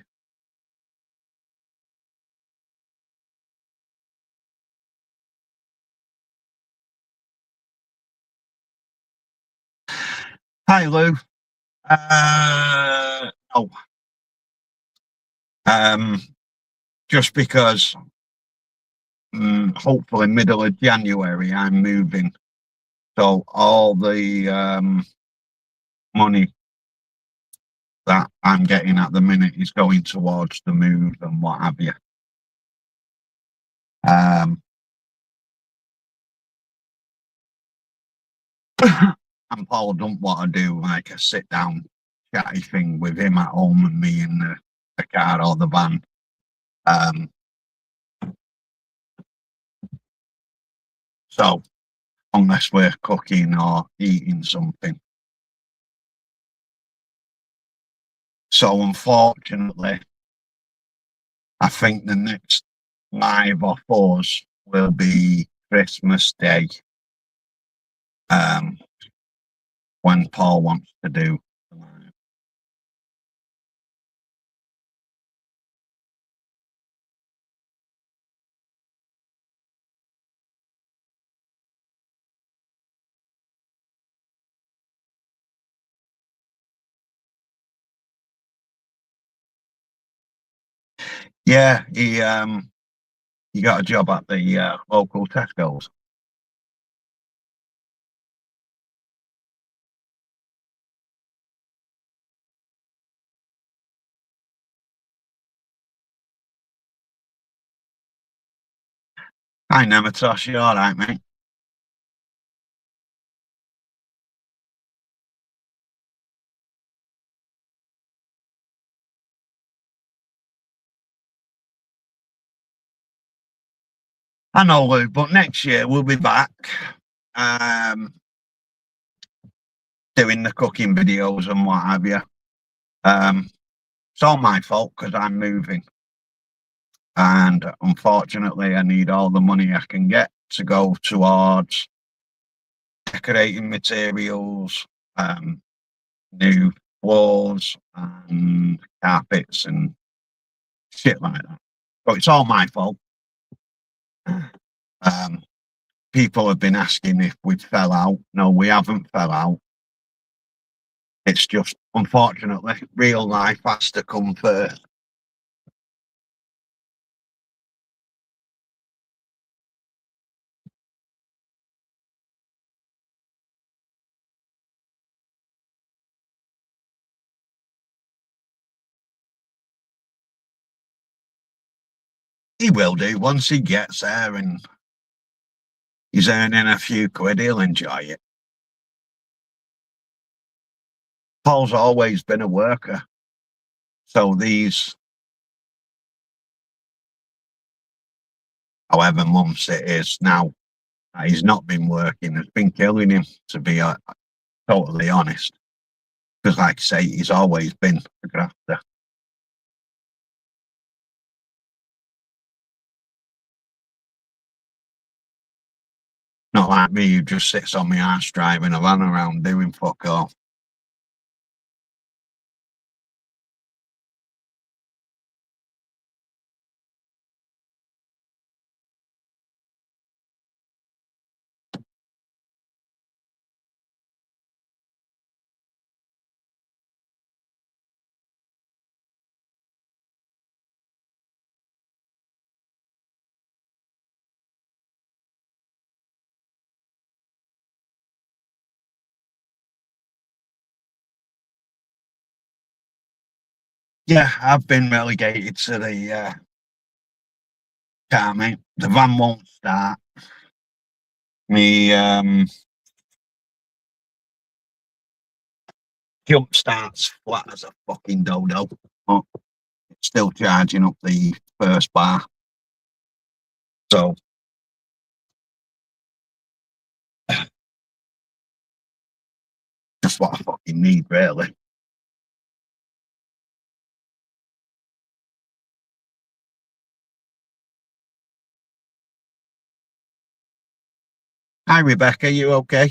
Hi, Lou. No. Just because hopefully middle of January I'm moving. So all the money that I'm getting at the minute is going towards the move and what have you. And Paul don't want to do like a sit down chatty thing with him at home and me in the car or the van. So unless we're cooking or eating something. So unfortunately, I think the next live off us will be Christmas Day. When Paul wants to do the live. Yeah, he got a job at the local Tesco's. Hi, Nematosh, you all right, mate? I know, Lou, but next year we'll be back doing the cooking videos and what have you. It's all my fault because I'm moving. And unfortunately, I need all the money I can get to go towards decorating materials, new floors and carpets and shit like that. But it's all my fault. People have been asking if we fell out. No, we haven't fell out. It's just, unfortunately, real life has to come first. He will do once he gets there and he's earning a few quid, he'll enjoy it. Paul's always been a worker. So these, however months it is now, he's not been working, has been killing him, to be totally honest. Because like I say, he's always been a grafter. Not like me who just sits on my ass driving a van around doing fuck all. Yeah, I've been relegated to the car, mate. The van won't start. Me jump starts flat as a fucking dodo. But it's still charging up the first bar. So that's what I fucking need, really. Hi, Rebecca. You okay?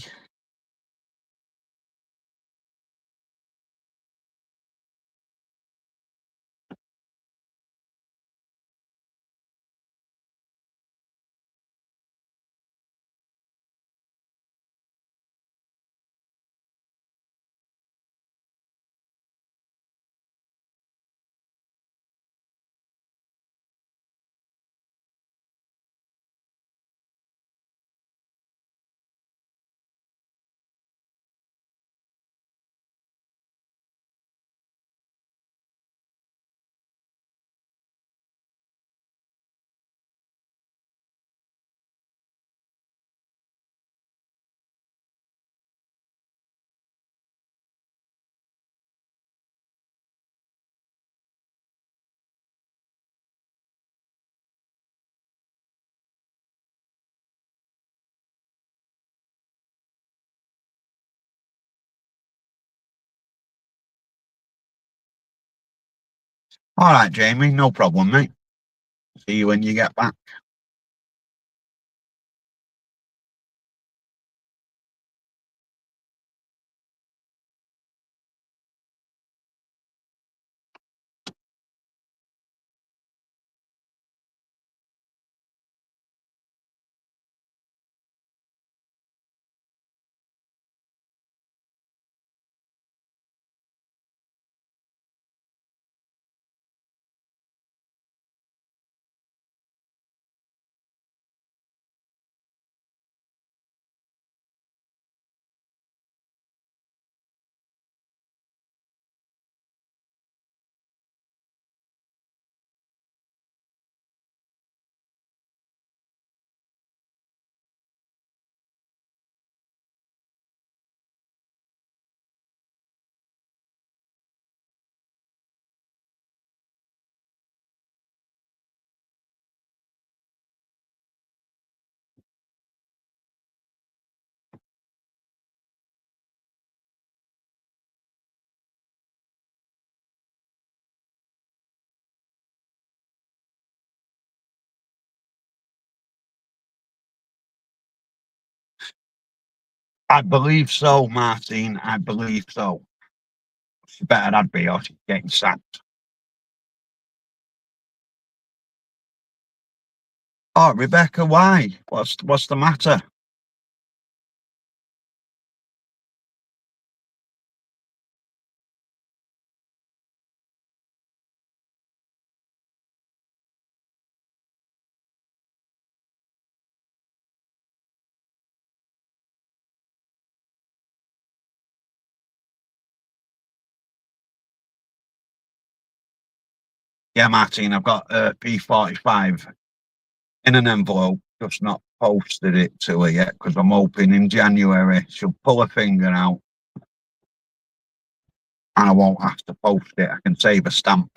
All right, Jamie. No problem, mate. See you when you get back. I believe so, Martin. I believe so. She better I'd be, or she's getting sacked. Oh, Rebecca, why? What's the matter? Yeah, Martin, I've got P45 in an envelope, just not posted it to her yet because I'm hoping in January she'll pull her finger out and I won't have to post it. I can save a stamp.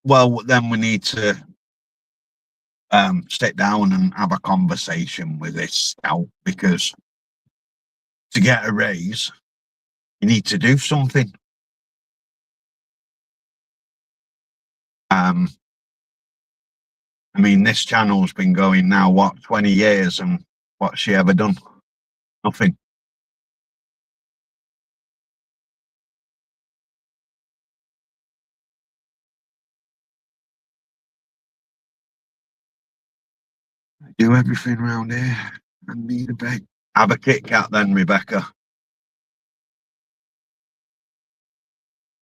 Well, then we need to sit down and have a conversation with this scout because to get a raise, you need to do something. I mean, this channel's been going now, what, 20 years, and what's she ever done? Nothing. I do everything around here and need a bit. Have a Kit Kat then, Rebecca.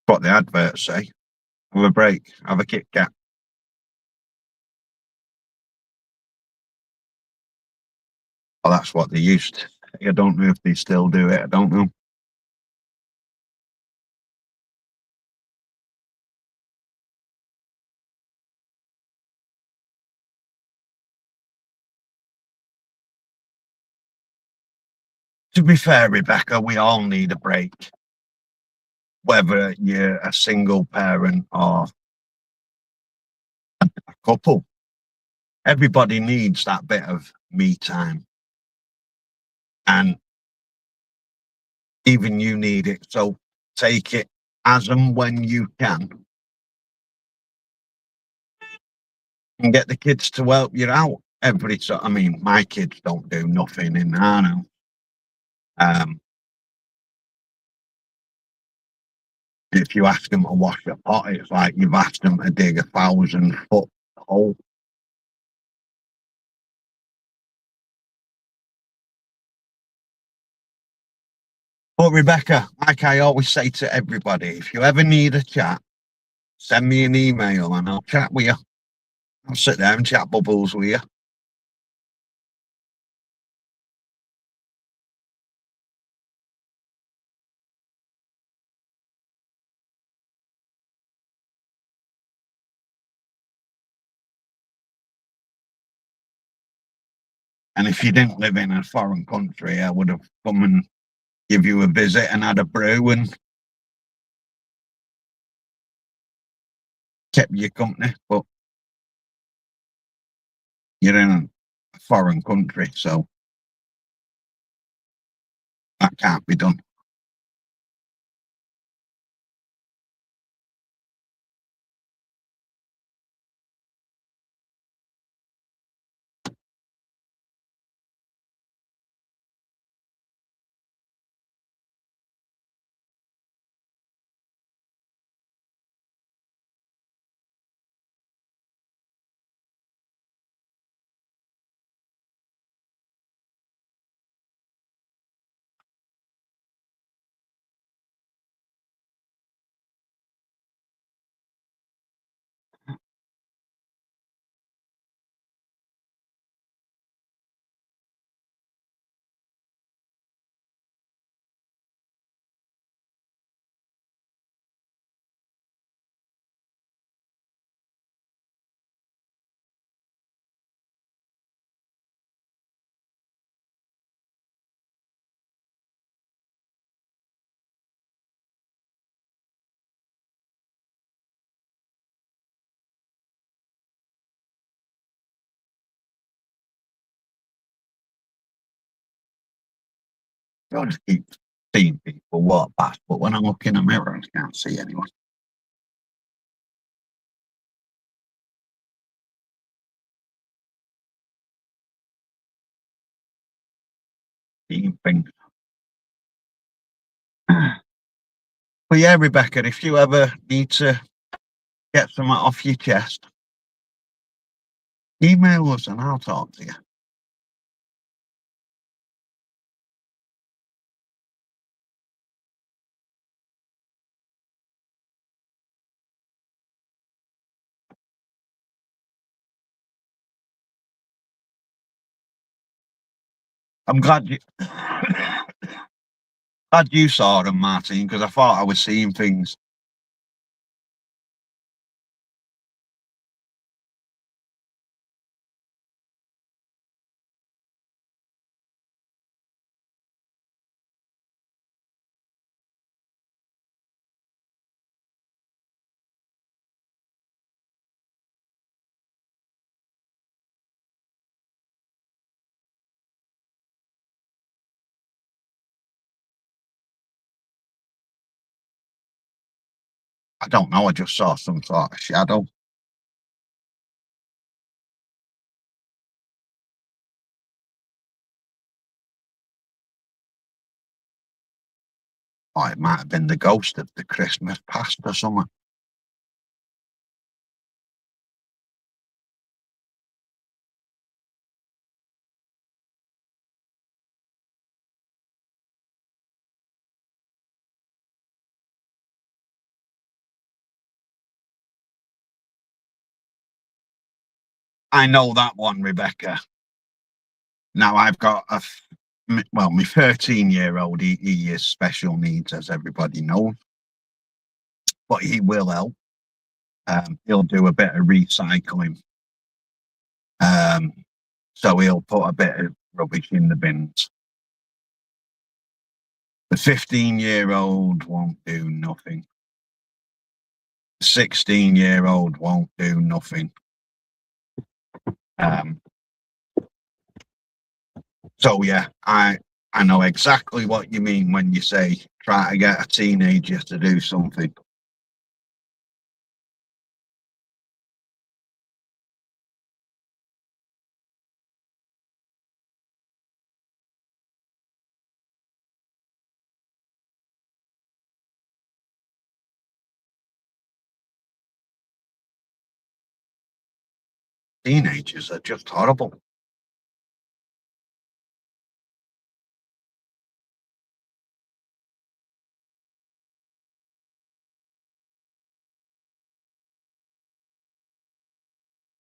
What the adverts say. Have a break. Have a Kit Kat. Well, that's what they used to. I don't know if they still do it. I don't know. To be fair, Rebecca, we all need a break. Whether you're a single parent or a couple, everybody needs that bit of me time. And even you need it. So take it as and when you can and get the kids to help you out I mean, my kids don't do nothing in our house. Um, if you ask them to wash a pot, it's like you've asked them to dig 1,000-foot hole. But Rebecca, like I always say to everybody, if you ever need a chat, send me an email and I'll chat with you. I'll sit there and chat bubbles with you. And if you didn't live in a foreign country, I would have come and give you a visit and had a brew and kept you company. But you're in a foreign country, so that can't be done. I just keep seeing people walk past, but when I look in the mirror, I can't see anyone. Seeing things. But yeah, Rebecca, if you ever need to get something off your chest, email us and I'll talk to you. I'm glad you glad you saw them, Martin, because I thought I was seeing things. I don't know, I just saw some sort of shadow. Or it might have been the ghost of the Christmas past or something. I know that one, Rebecca. Now I've got well, my 13-year-old, he is special needs, as everybody knows, but he will help. He'll do a bit of recycling. So he'll put a bit of rubbish in the bins. The 15-year-old won't do nothing. The 16-year-old won't do nothing. So yeah, I know exactly what you mean when you say try to get a teenager to do something. Teenagers are just horrible.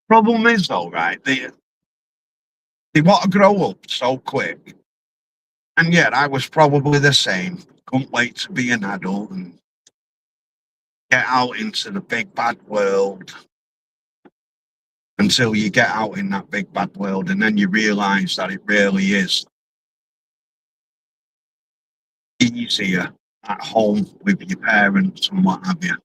Problem is though, right? They want to grow up so quick. And yet I was probably the same. Couldn't wait to be an adult and get out into the big bad world, until you get out in that big bad world and then you realise that it really is easier at home with your parents and what have you.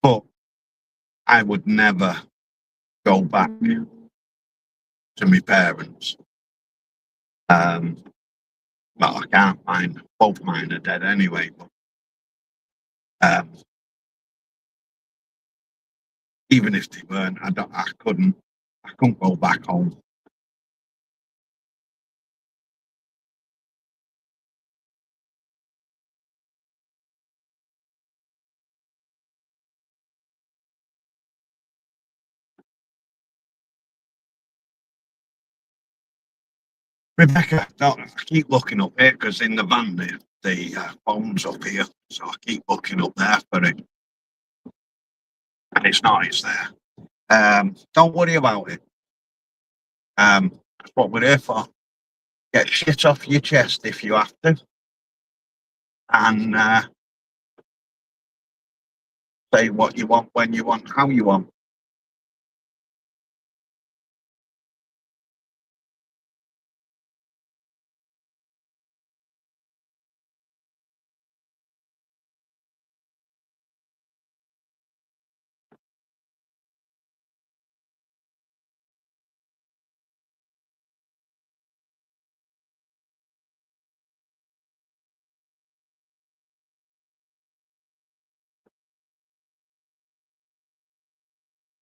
But I would never go back to my parents. Well, I can't find, both mine are dead anyway, but even if they weren't, I couldn't go back home. Rebecca, no, I keep looking up here because in the van the phone's up here, so I keep looking up there for it, and it's not. It's there. Don't worry about it. That's what we're here for. Get shit off your chest if you have to, and say what you want, when you want, how you want.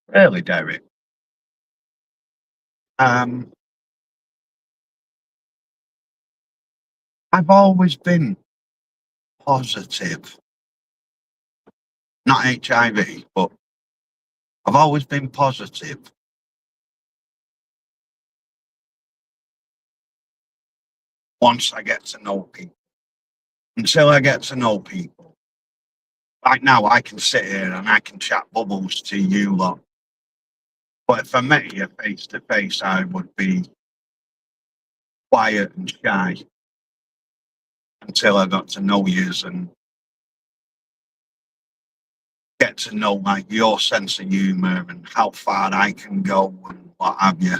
Really, Derek. I've always been positive. Not HIV, but I've always been positive. Once I get to know people. Until I get to know people. Like now, I can sit here and I can chat bubbles to you lot. But if I met you face to face, I would be quiet and shy until I got to know yous and get to know like your sense of humour and how far I can go and what have you.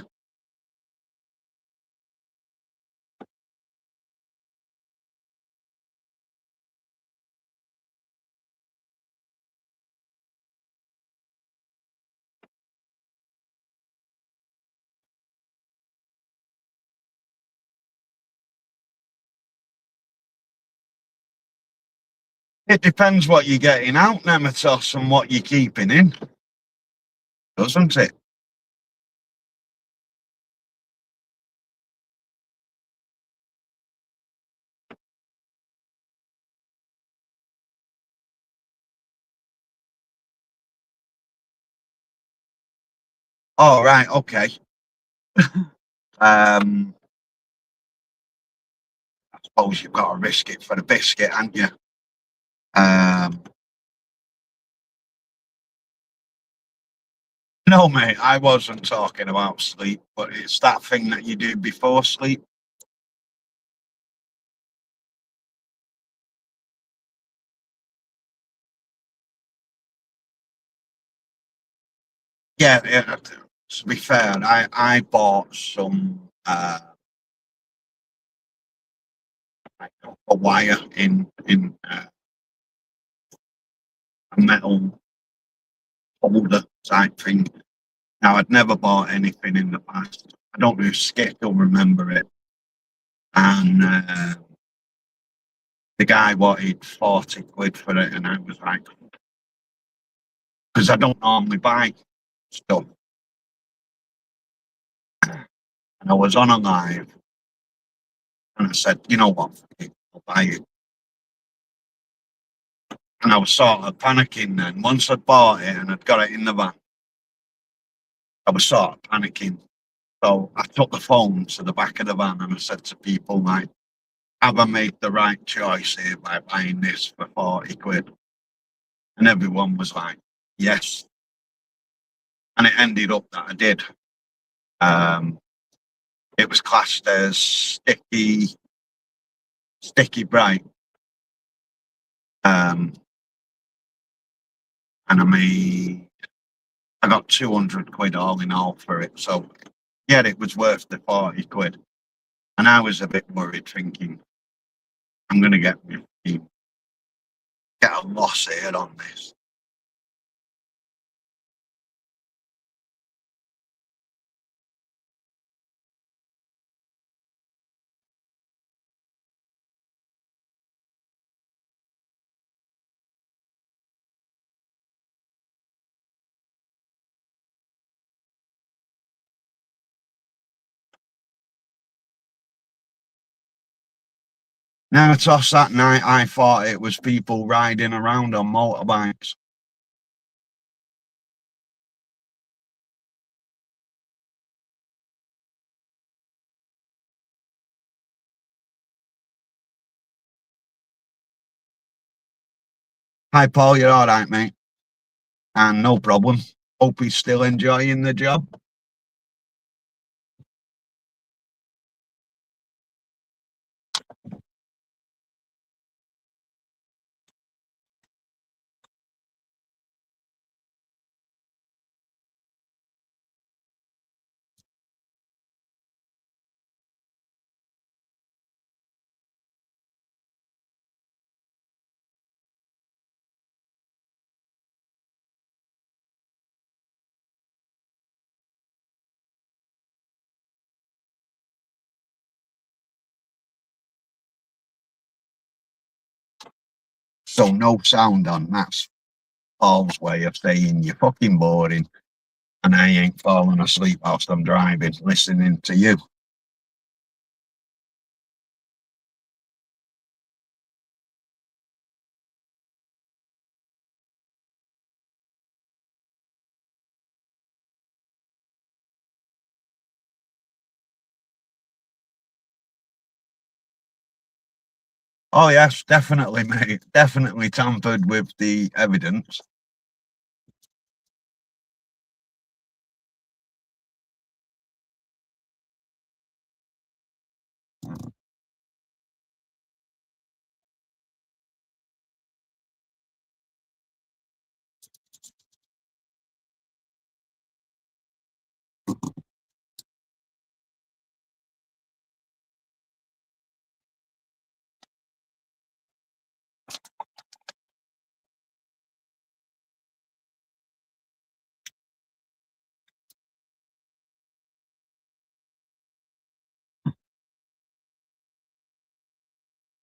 It depends what you're getting out, Nematos, and what you're keeping in, doesn't it? Oh, right, okay. I suppose you've got to risk it for the biscuit, haven't you? No, mate, I wasn't talking about sleep, but it's that thing that you do before sleep. Yeah, yeah, to be fair, I bought some like a wire in a metal holder type thing. Now, I'd never bought anything in the past. I don't know if Skip will remember it. And the guy wanted 40 quid for it, and I was like, because I don't normally buy stuff. And I was on a live, and I said, you know what, I'll buy it. And I was sort of panicking then. Once I'd bought it and I'd got it in the van, I was sort of panicking. So I took the phone to the back of the van and I said to people, like, have I made the right choice here by buying this for 40 quid? And everyone was like, yes. And it ended up that I did. It was classed as sticky bright. And I got 200 quid all in all for it. So yeah, it was worth the 40 quid. And I was a bit worried, thinking, I'm going to get a loss here on this. Now, toss that night, I thought it was people riding around on motorbikes. Hi, Paul, you're all right, mate? And no problem. Hope he's still enjoying the job. So no sound on. That's Paul's way of saying you're fucking boring and I ain't falling asleep whilst I'm driving, listening to you. Oh yes, definitely, mate. Definitely tampered with the evidence.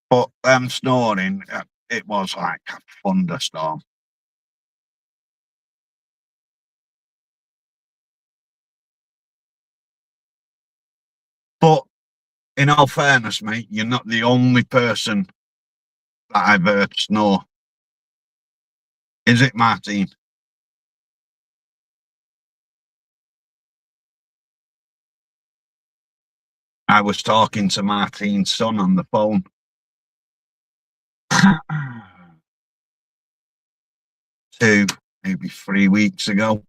But snoring, it was like a thunderstorm. But in all fairness, mate, you're not the only person that I've heard snore. Is it, Martin? I was talking to Martin's son on the phone. 2, maybe 3 weeks ago.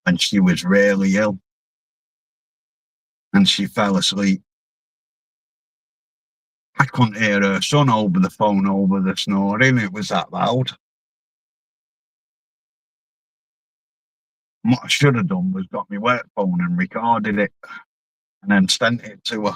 and she was really ill. And she fell asleep. I couldn't hear her son over the phone over the snoring. It was that loud. What I should have done was got my work phone and recorded it and then sent it to her.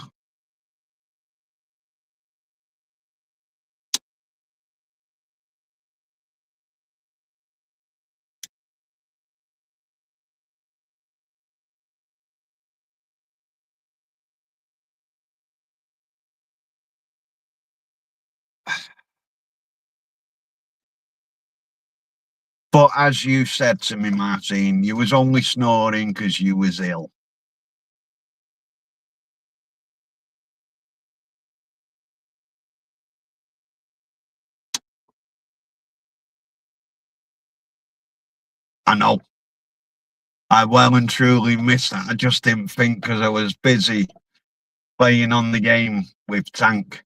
But as you said to me, Martin, you was only snoring because you was ill. I know. I well and truly missed that. I just didn't think because I was busy playing on the game with Tank.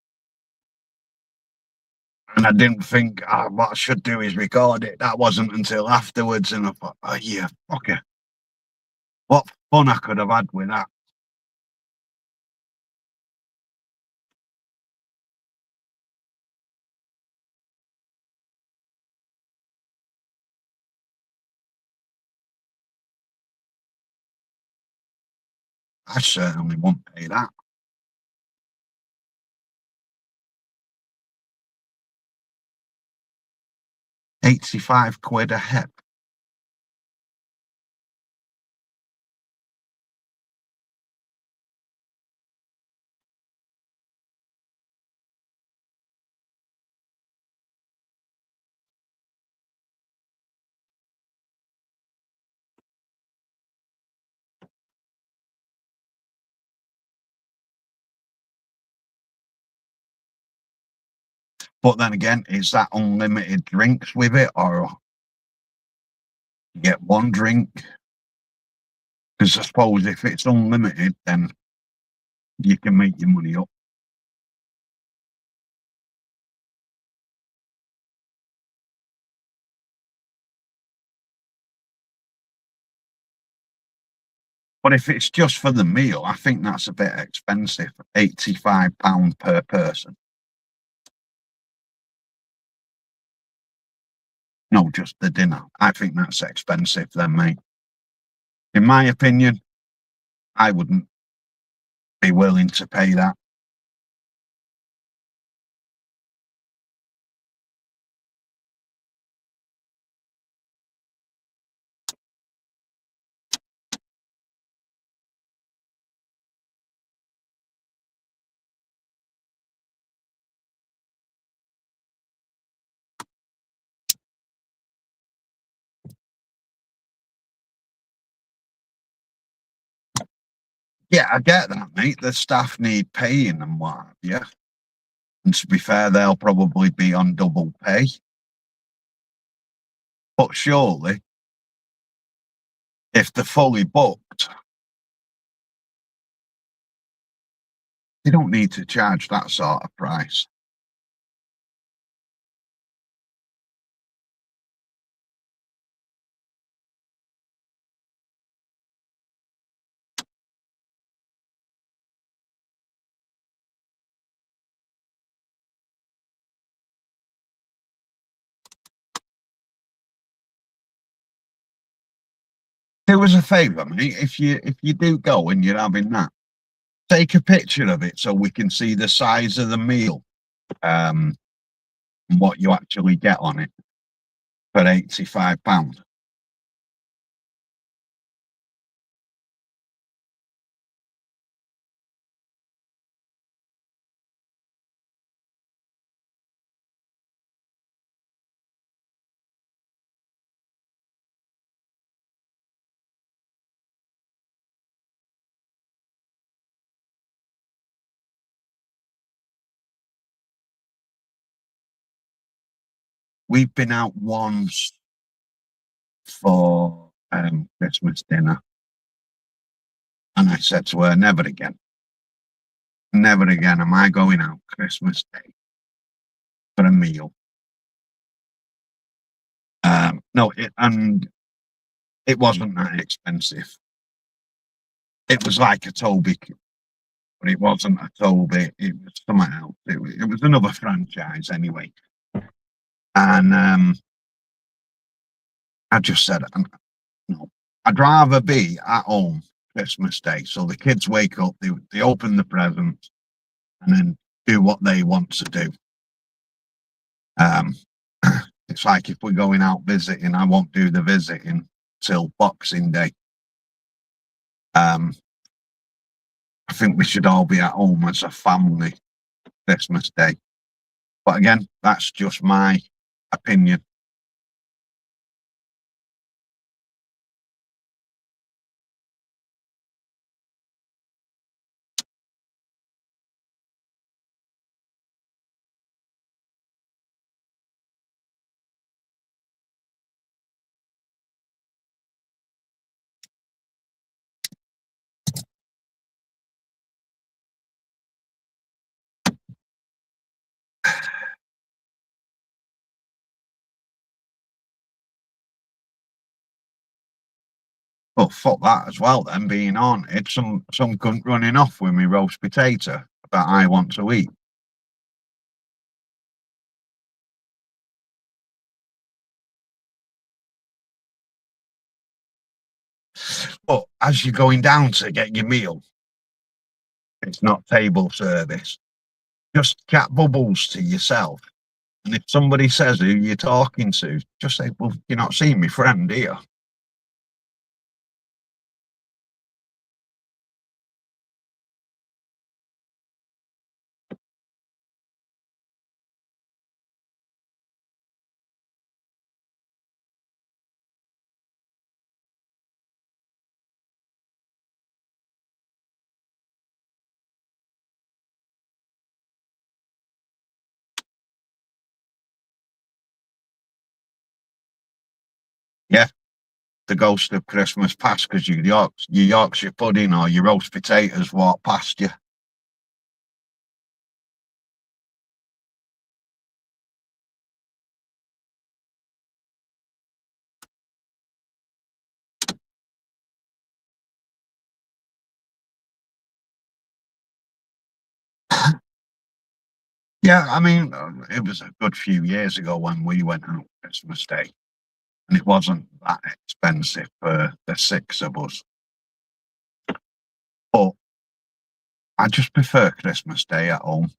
And I didn't think what I should do is record it. That wasn't until afterwards. And I thought, oh, yeah, okay. What fun I could have had with that. I certainly won't pay that. £85 a head. But then again, is that unlimited drinks with it, or you get one drink? Because I suppose if it's unlimited, then you can make your money up. But if it's just for the meal, I think that's a bit expensive. £85 per person. No, just the dinner. I think that's expensive then, mate. In my opinion, I wouldn't be willing to pay that. Yeah, I get that, mate. The staff need paying and what have you. And to be fair, they'll probably be on double pay. But surely, if they're fully booked, they don't need to charge that sort of price. Do us a favour, mate. If you do go and you're having that, take a picture of it so we can see the size of the meal, and what you actually get on it for £85. We've been out once for Christmas dinner, and I said to her, never again. Never again am I going out Christmas Day for a meal. No, and It wasn't that expensive. It was like a Toby, but it wasn't a Toby. It was something else. It was another franchise anyway. And I just said, no, I'd rather be at home Christmas Day. So the kids wake up, they open the presents, and then do what they want to do. It's like if we're going out visiting, I won't do the visiting till Boxing Day. I think we should all be at home as a family Christmas Day. But again, that's just my opinion. Oh, fuck that as well then, being haunted. Some cunt running off with me roast potato that I want to eat. But as you're going down to get your meal, it's not table service. Just cat bubbles to yourself. And if somebody says who you're talking to, just say, well, you're not seeing my friend here. Yeah, the ghost of Christmas past because your Yorkshire pudding or your roast potatoes walk past you. Yeah, I mean, it was a good few years ago when we went out Christmas Day, and it wasn't that expensive for the six of us. But I just prefer Christmas Day at home.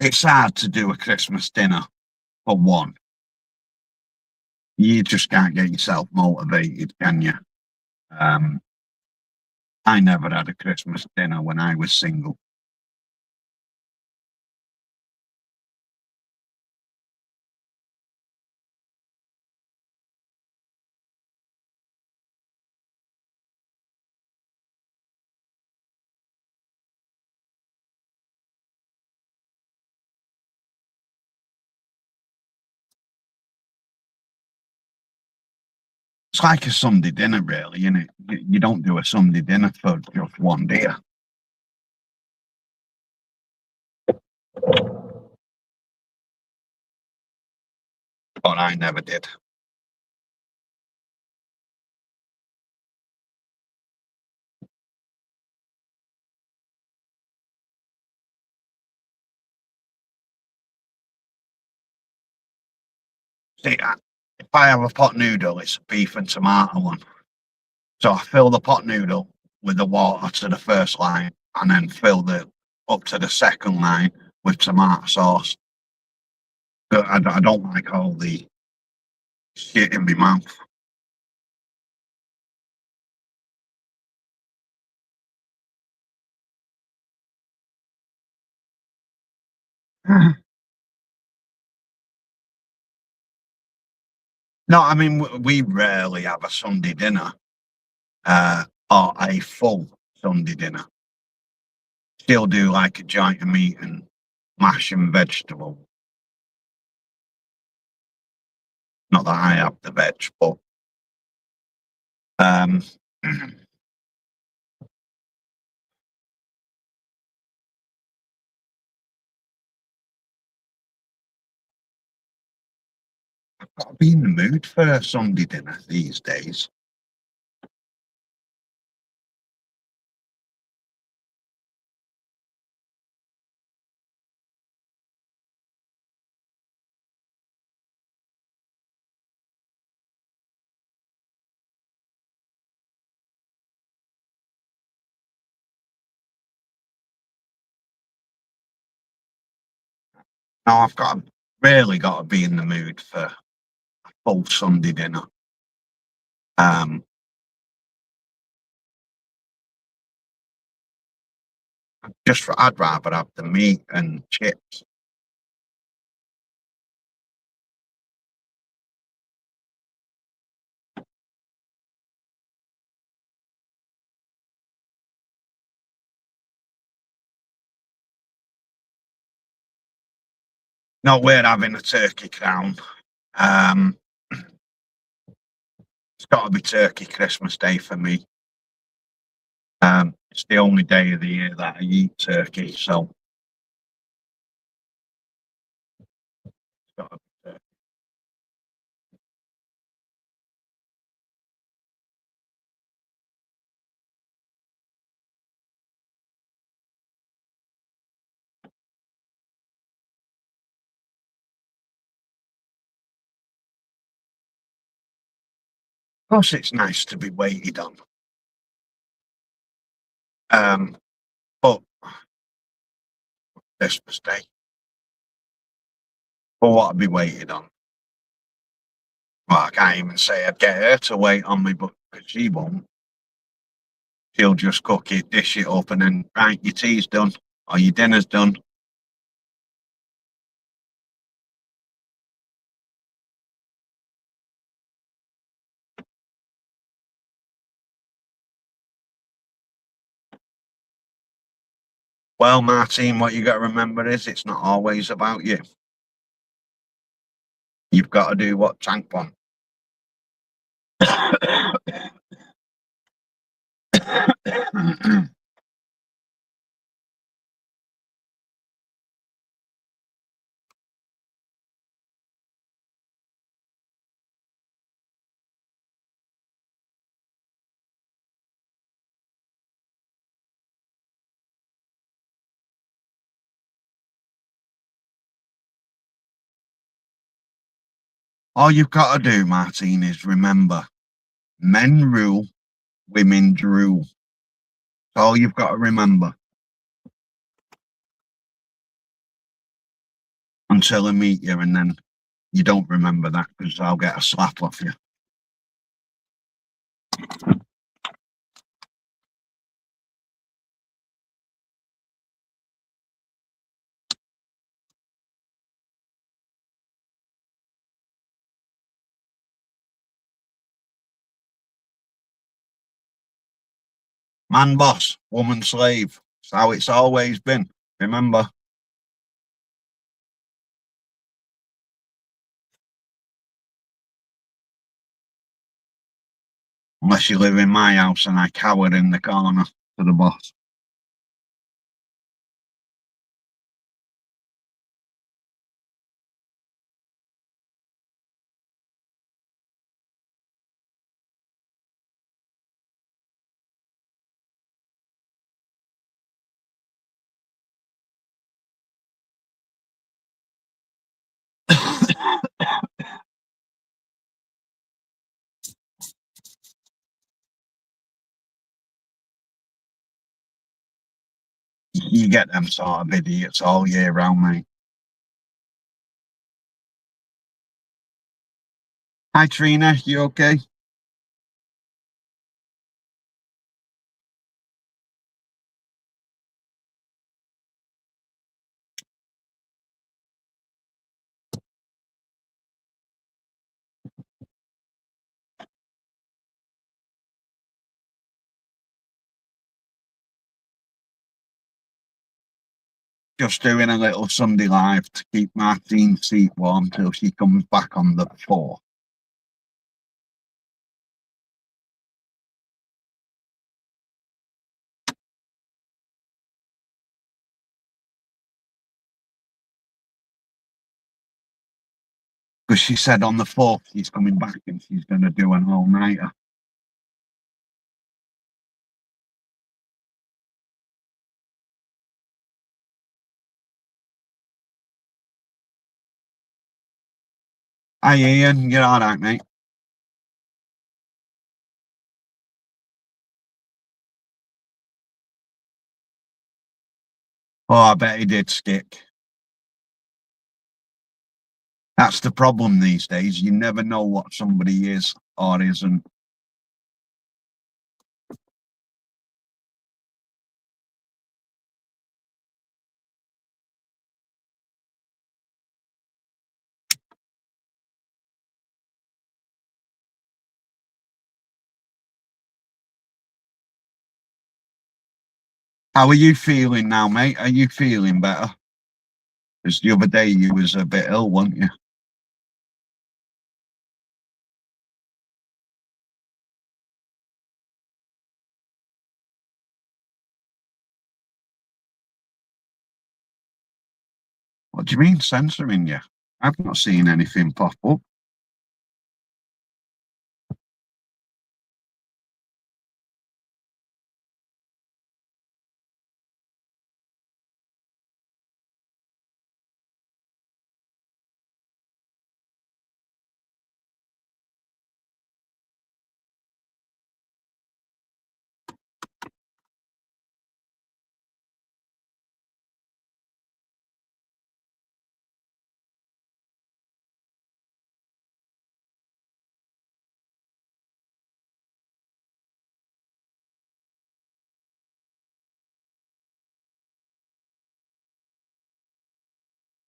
It's hard to do a Christmas dinner for one. You just can't get yourself motivated, can you? I never had a Christmas dinner when I was single. It's like a Sunday dinner, really, isn't it? You don't do a Sunday dinner for just one day. But I never did. See, if I have a pot noodle, it's a beef and tomato one. So I fill the pot noodle with the water to the first line, and then fill the up to the second line with tomato sauce. But I don't like all the shit in my mouth. No, I mean we rarely have a Sunday dinner, or a full Sunday dinner. Still do like a joint of meat and mash and vegetable. Not that I have the veg, but um, I've got to be in the mood for a Sunday dinner these days. Now really got to be in the mood for a full Sunday dinner. Um, I'd rather have the meat and chips. No, we're having a turkey crown. Um, it's got to be turkey Christmas Day for me. It's the only day of the year that I eat turkey, so it's got to be turkey. Of course, it's nice to be waited on. But Christmas Day, for what I'd be waited on. Well, I can't even say I'd get her to wait on me, but she won't. She'll just cook it, dish it up, and then right, your tea's done or your dinner's done. Well, Martine, what you got to remember is it's not always about you. You've got to do what Tank wants. All you've got to do, Martine, is remember men rule, women drool. That's all you've got to remember. Until I meet you, and then you don't remember that because I'll get a slap off you. Man boss, woman slave. It's how it's always been. Remember. Unless you live in my house and I cower in the corner to the boss. You get them sort of idiots all year round, mate. Hi, Trina. You okay? Just doing a little Sunday live to keep Martine's seat warm till she comes back on the 4th. Because she said on the 4th she's coming back and she's going to do an all-nighter. Hi, Ian. You're all right, mate? Oh, I bet he did stick. That's the problem these days. You never know what somebody is or isn't. How are you feeling now, mate? Are you feeling better? Because the other day you was a bit ill, weren't you? What do you mean censoring you? I've not seen anything pop up.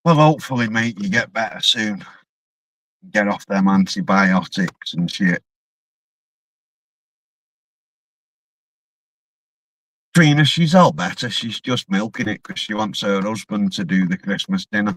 Well, hopefully, mate, you get better soon. Get off them antibiotics and shit. Trina, she's all better. She's just milking it because she wants her husband to do the Christmas dinner.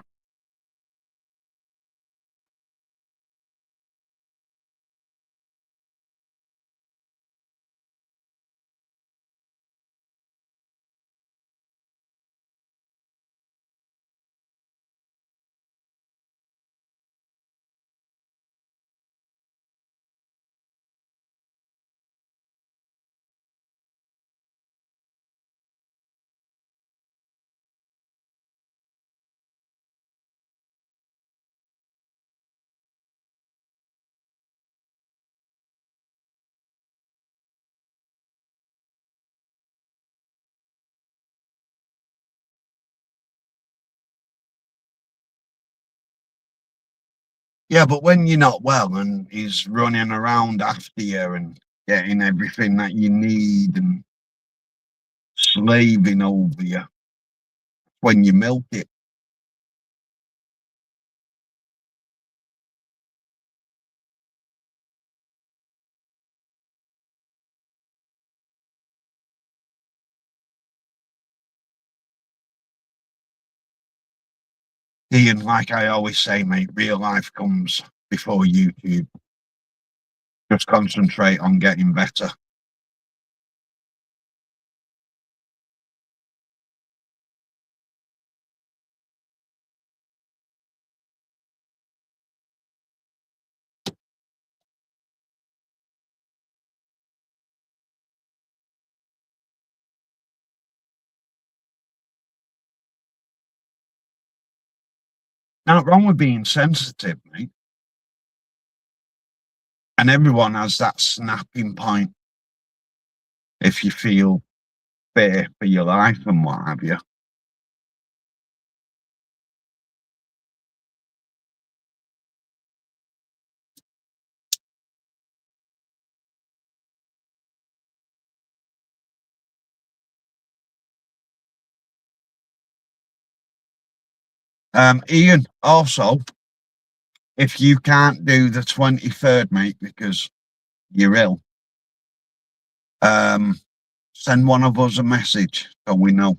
Yeah, but when you're not well and he's running around after you and getting everything that you need and slaving over you, when you milk it. Ian, like I always say, mate, real life comes before YouTube. Just concentrate on getting better. Not wrong with being sensitive, mate. And everyone has that snapping point. If you feel fear for your life and what have you. Ian, also, if you can't do the 23rd, mate, because you're ill, send one of us a message so we know.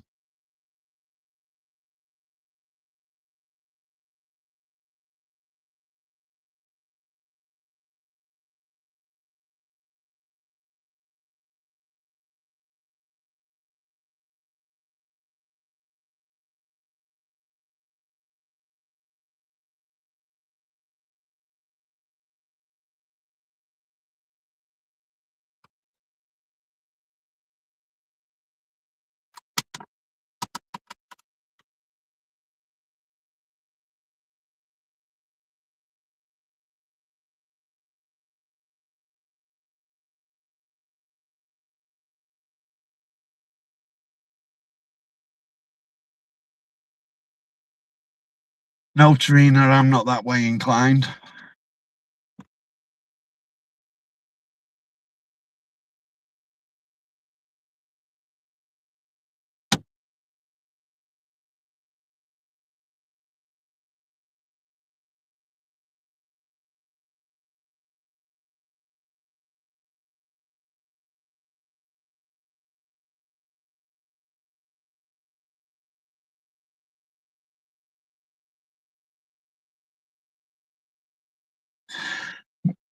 No, Trina, I'm not that way inclined.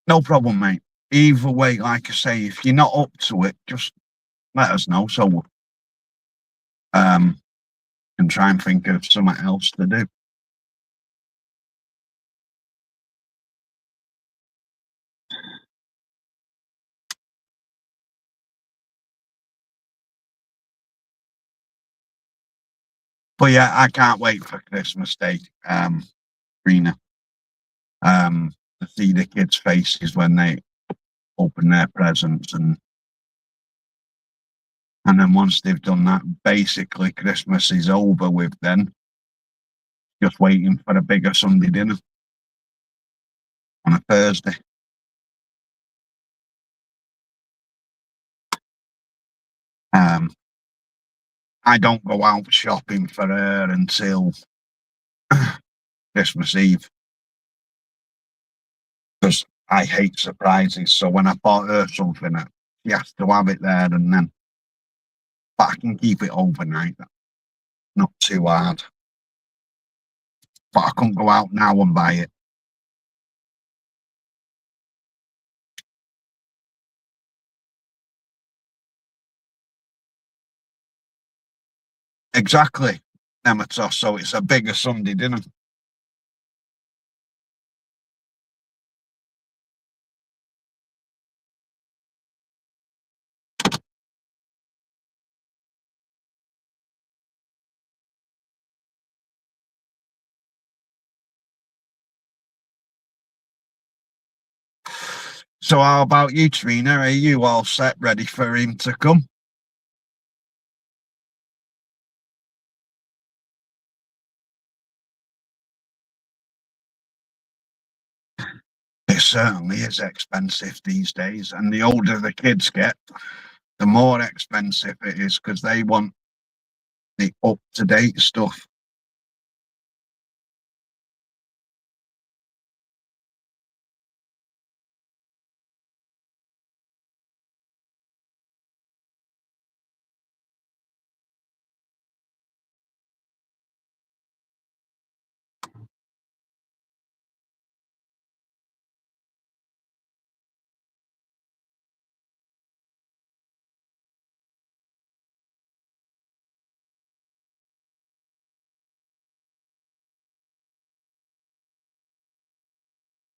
No problem, mate. Either way, like I say, if you're not up to it, just let us know so can try and think of something else to do. But yeah, I can't wait for Christmas Day, Rena. To see the kids' faces when they open their presents and then once they've done that, basically Christmas is over with then. Just waiting for a bigger Sunday dinner on a Thursday. I don't go out shopping for her until Christmas Eve because I hate surprises. So when I bought her something, she has to have it there and then. But I can keep it overnight. Not too hard. But I couldn't go out now and buy it. Exactly, Nematos. So it's a bigger Sunday dinner. So how about you, Trina? Are you all set, ready for him to come? It certainly is expensive these days, and the older the kids get, the more expensive it is because they want the up-to-date stuff.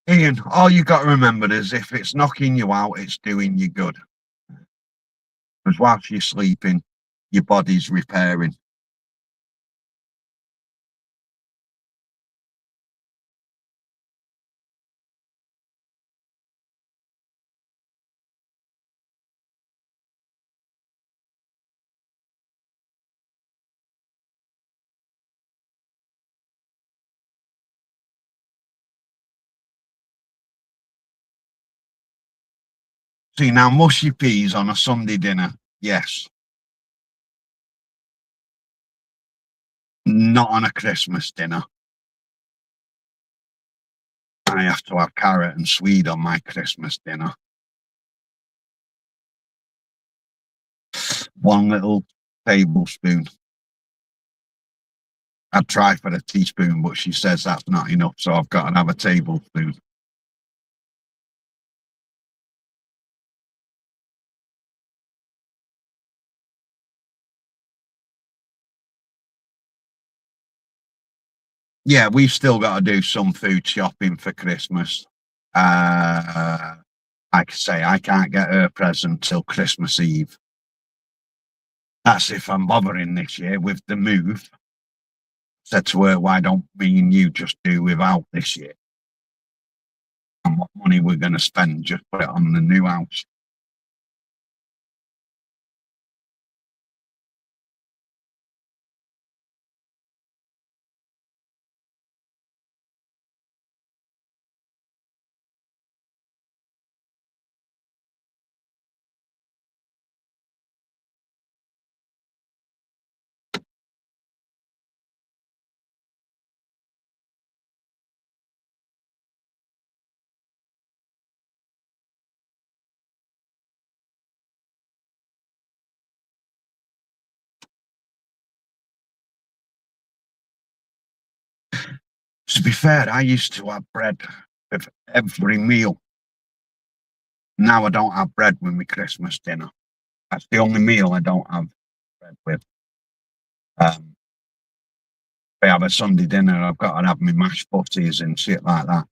Ian, all you got to remember is if it's knocking you out, it's doing you good. Because whilst you're sleeping, your body's repairing. See, now, mushy peas on a Sunday dinner, yes. Not on a Christmas dinner. I have to have carrot and swede on my Christmas dinner. One little tablespoon. I'd try for a teaspoon, but she says that's not enough, so I've got to have a tablespoon. Yeah, we've still got to do some food shopping for Christmas. Like I say, I can't get her present till Christmas Eve. That's if I'm bothering this year with the move. Said to her, why don't me and you just do without this year? And what money we're going to spend, just put it on the new house. To be fair, I used to have bread with every meal. Now I don't have bread with my Christmas dinner. That's the only meal I don't have bread with. If I have a Sunday dinner, I've got to have my mashed potatoes and shit like that.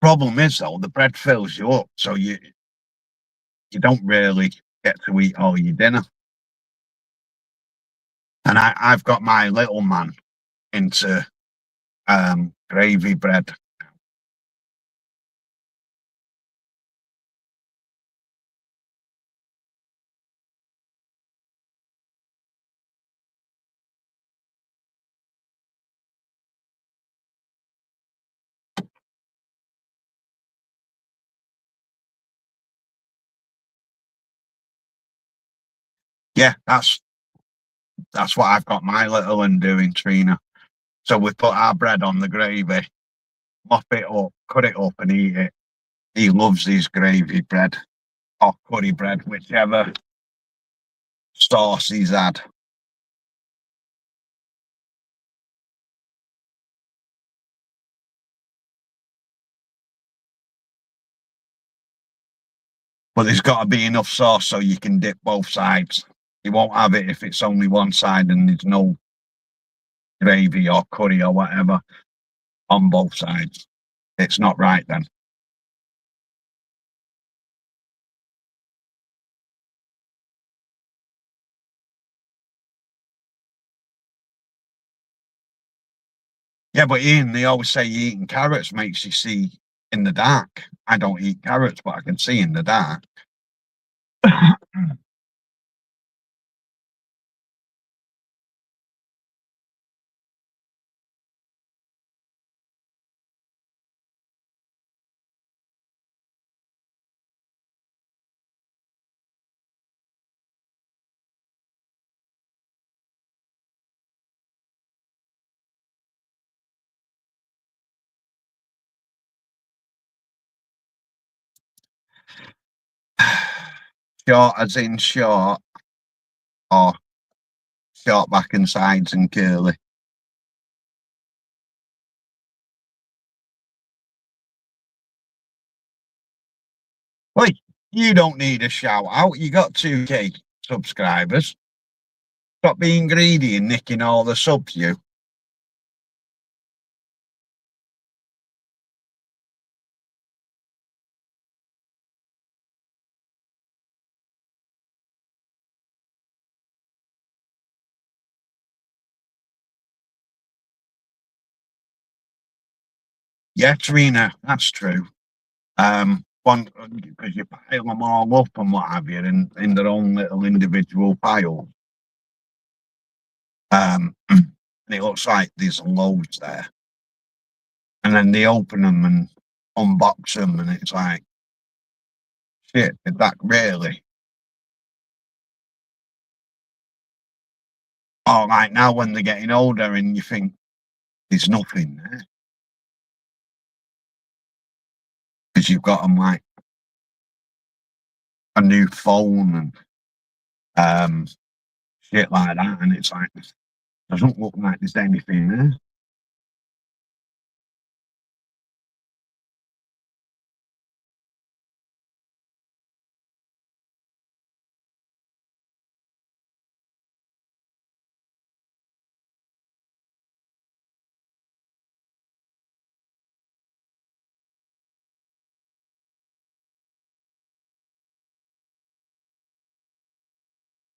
Problem is though, the bread fills you up, so you don't really get to eat all your dinner. And I've got my little man into gravy bread. Yeah, that's what I've got my little one doing, Trina. So we put our bread on the gravy, mop it up, cut it up, and eat it. He loves his gravy bread or curry bread, whichever sauce he's had. But there's got to be enough sauce so you can dip both sides. You won't have it if it's only one side and there's no gravy or curry or whatever on both sides. It's not right then. Yeah, but Ian, they always say eating carrots makes you see in the dark. I don't eat carrots, but I can see in the dark. Short as in short, or short back and sides and curly? Wait, you don't need a shout out. You got 2K subscribers. Stop being greedy and nicking all the subs, you. Yeah, Trina, that's true. One because you pile them all up and what have you in their own little individual pile. And it looks like there's loads there. And then they open them and unbox them, and it's like, shit, did that really? Oh, like now when they're getting older and you think there's nothing there because you've got them like a new phone and shit like that, and it's like, doesn't look like there's anything there.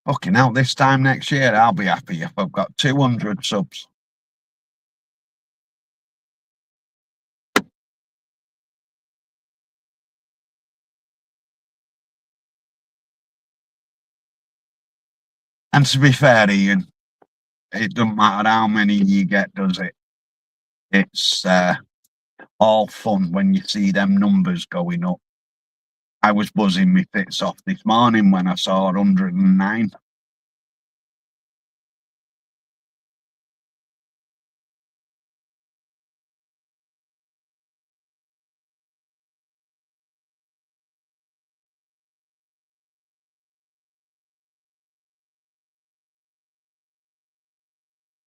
Fucking hell, this time next year, I'll be happy if I've got 200 subs. And to be fair, Ian, it doesn't matter how many you get, does it? It's all fun when you see them numbers going up. I was buzzing my tits off this morning when I saw 109.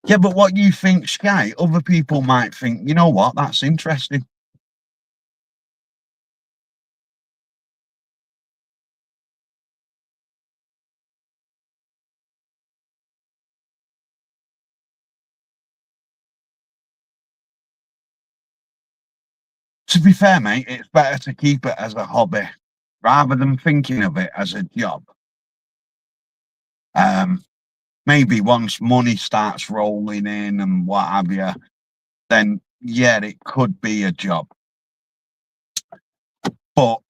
Yeah, but what you think, Sky, other people might think, you know what, that's interesting. To be fair, mate, it's better to keep it as a hobby rather than thinking of it as a job. Maybe once money starts rolling in and what have you, then yeah, it could be a job. But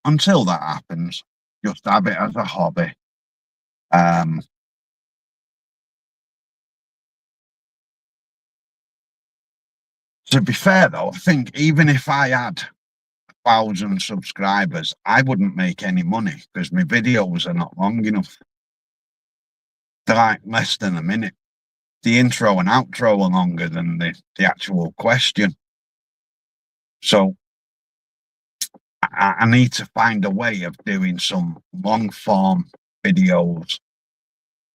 until that happens, just have it as a hobby. To be fair though, I think even if I had 1,000 subscribers, I wouldn't make any money because my videos are not long enough. They're like less than a minute. The intro and outro are longer than the actual question. So I need to find a way of doing some long form videos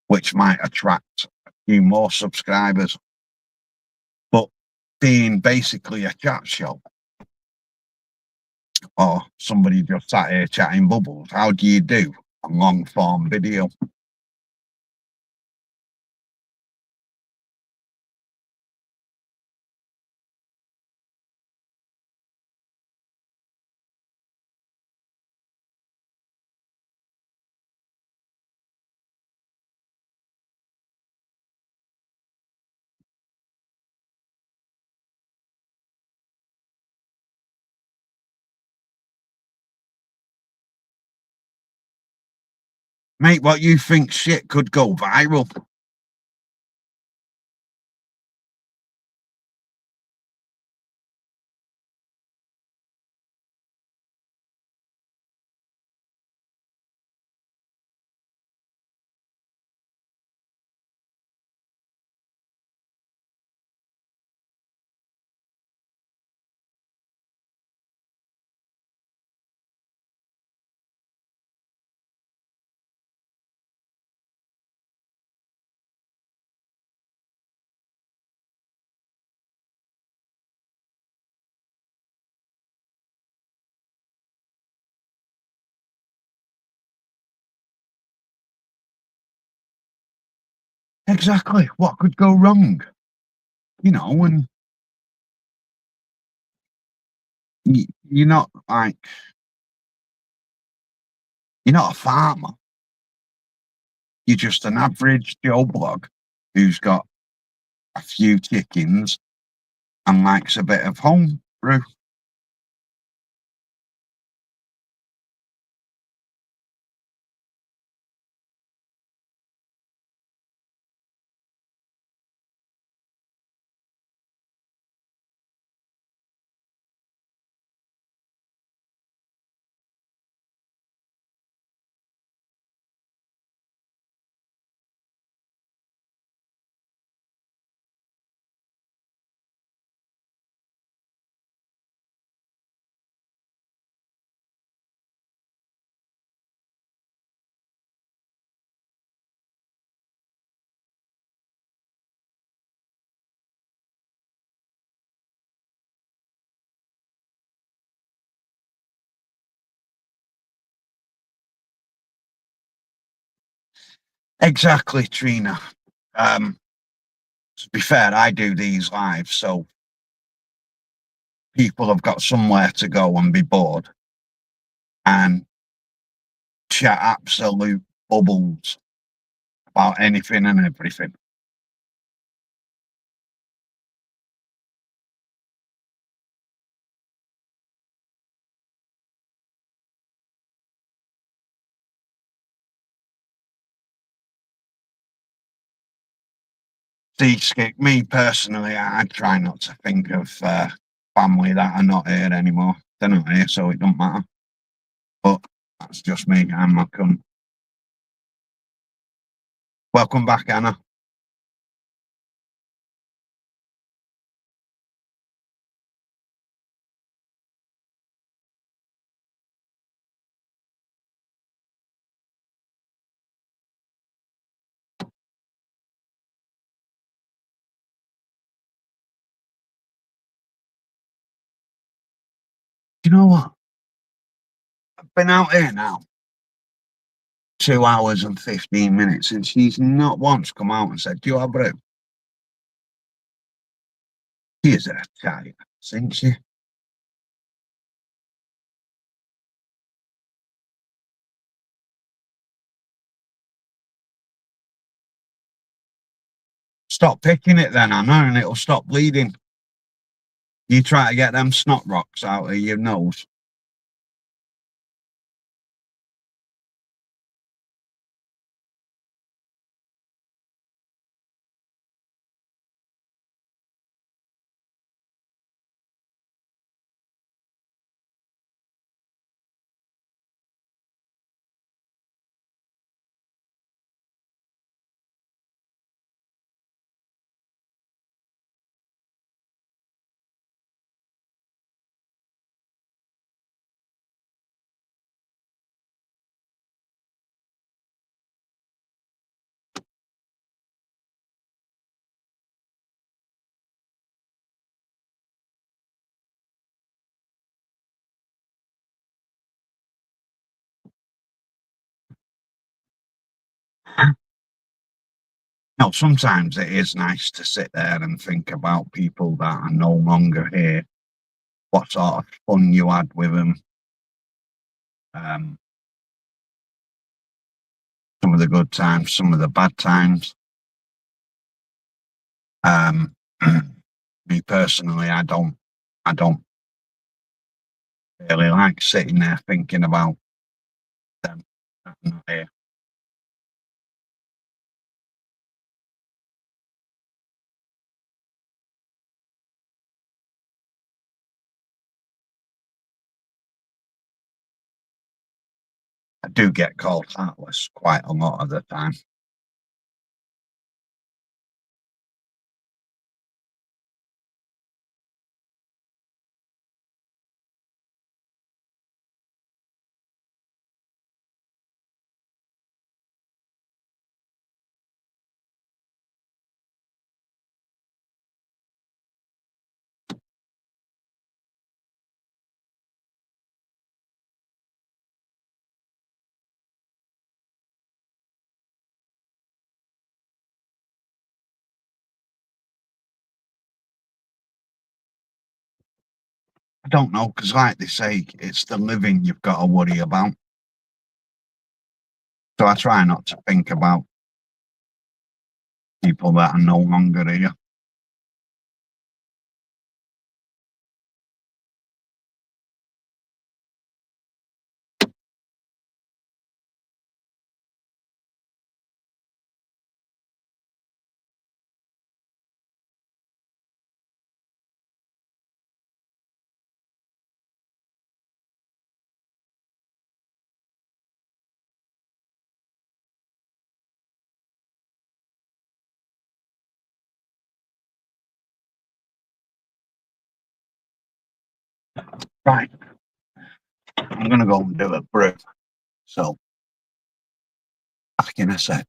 which might attract a few more subscribers. But being basically a chat show or somebody just sat here chatting bubbles, how do you do a long form video? Mate, what you think shit could go viral? Exactly. What could go wrong? You know, and you're not like you're not a farmer. You're just an average Joe Blog who's got a few chickens and likes a bit of home brew. Exactly, Trina. To be fair, I do these live, so people have got somewhere to go and be bored and chat absolute bubbles about anything and everything. See, Skip, me personally, I try not to think of family that are not here anymore. They're not here, so it don't matter. But that's just me. I'm not cunt. Welcome back, Anna. Do you know what? I've been out here now 2 hours and 15 minutes, and she's not once come out and said, "Do you have brew?" She is a child, isn't she? Stop picking it then, Anna, and it'll stop bleeding. You try to get them snot rocks out of your nose. No, sometimes it is nice to sit there and think about people that are no longer here, what sort of fun you had with them, um, some of the good times, some of the bad times. Um, me personally, I don't really like sitting there thinking about them. That are not here. I do get called heartless quite a lot of the time. I don't know, because like they say, it's the living you've got to worry about. So I try not to think about people that are no longer here. Right. I'm going to go and do a brew. So, back in a sec.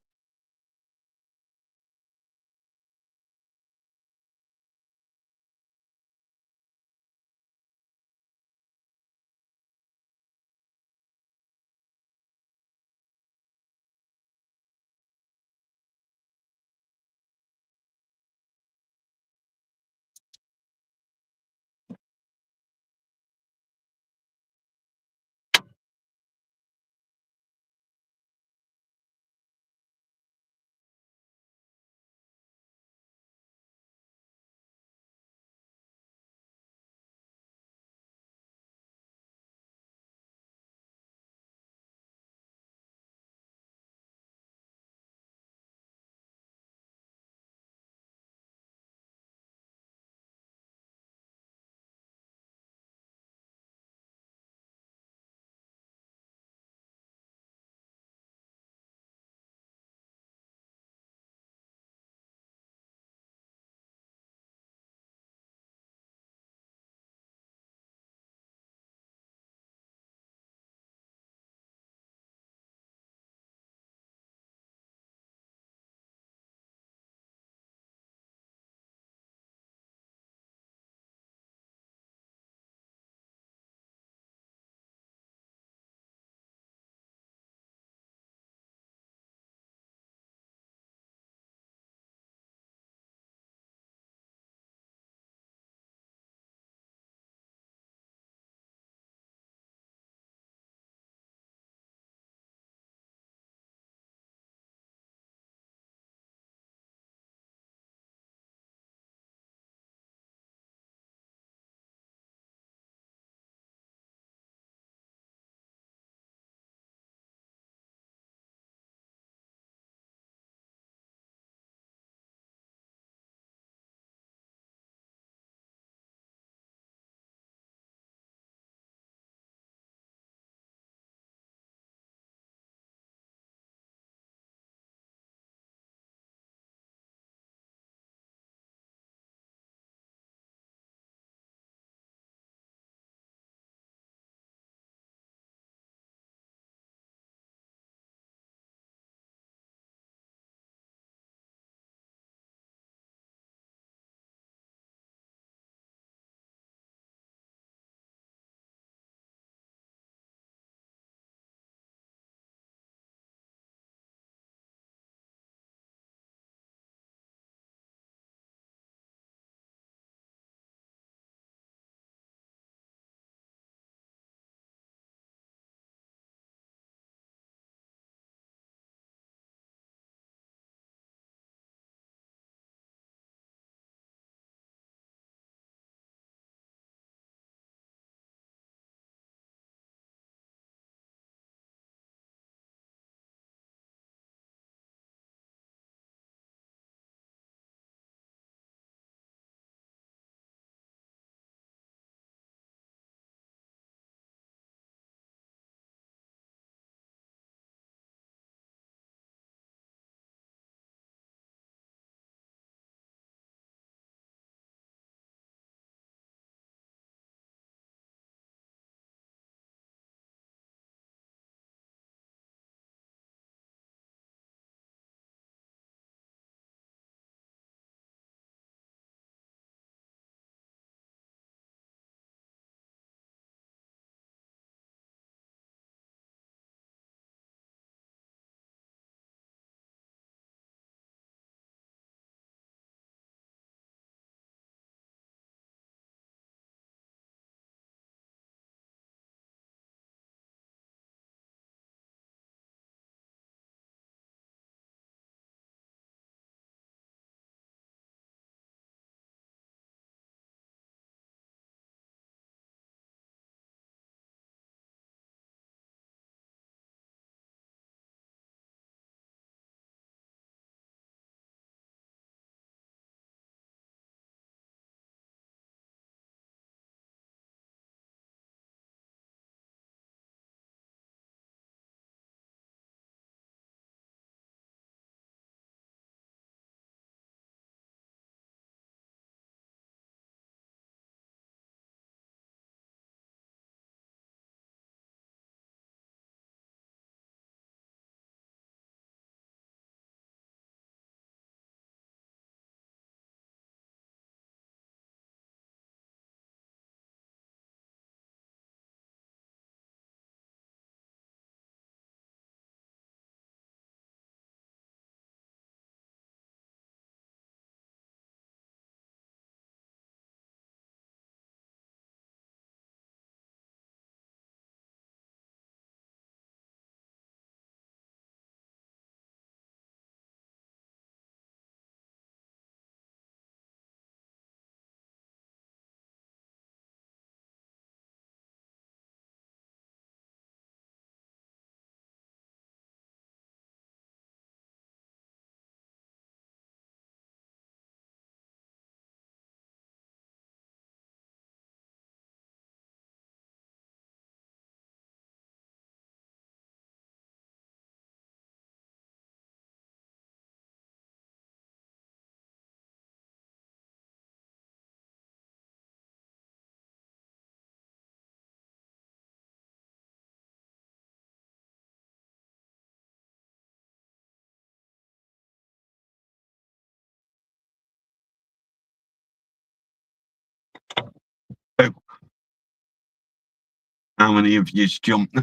How many of you's jumped?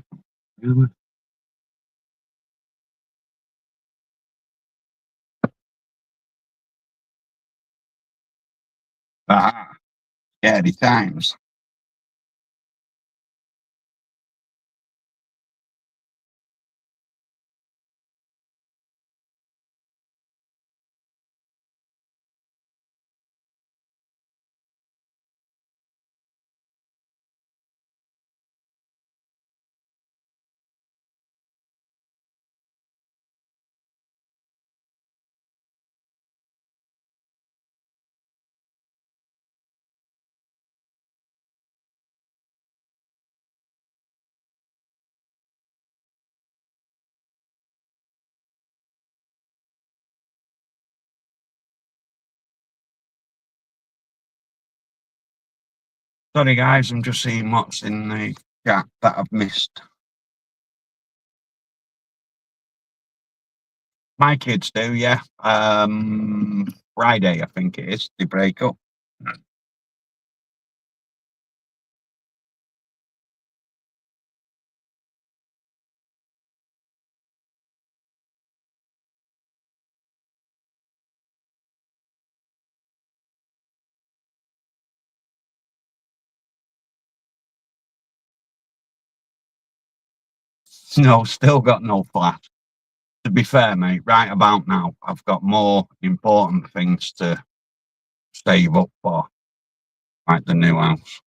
Really? Ah, scary times. Sorry, guys, I'm just seeing what's in the chat that I've missed. My kids do, yeah. Friday, I think it is. They break up. No, still got no flat. To be fair, mate, right about now, I've got more important things to save up for, like the new house.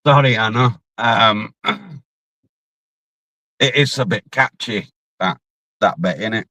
Sorry, Anna. It is a bit catchy, that bit, innit?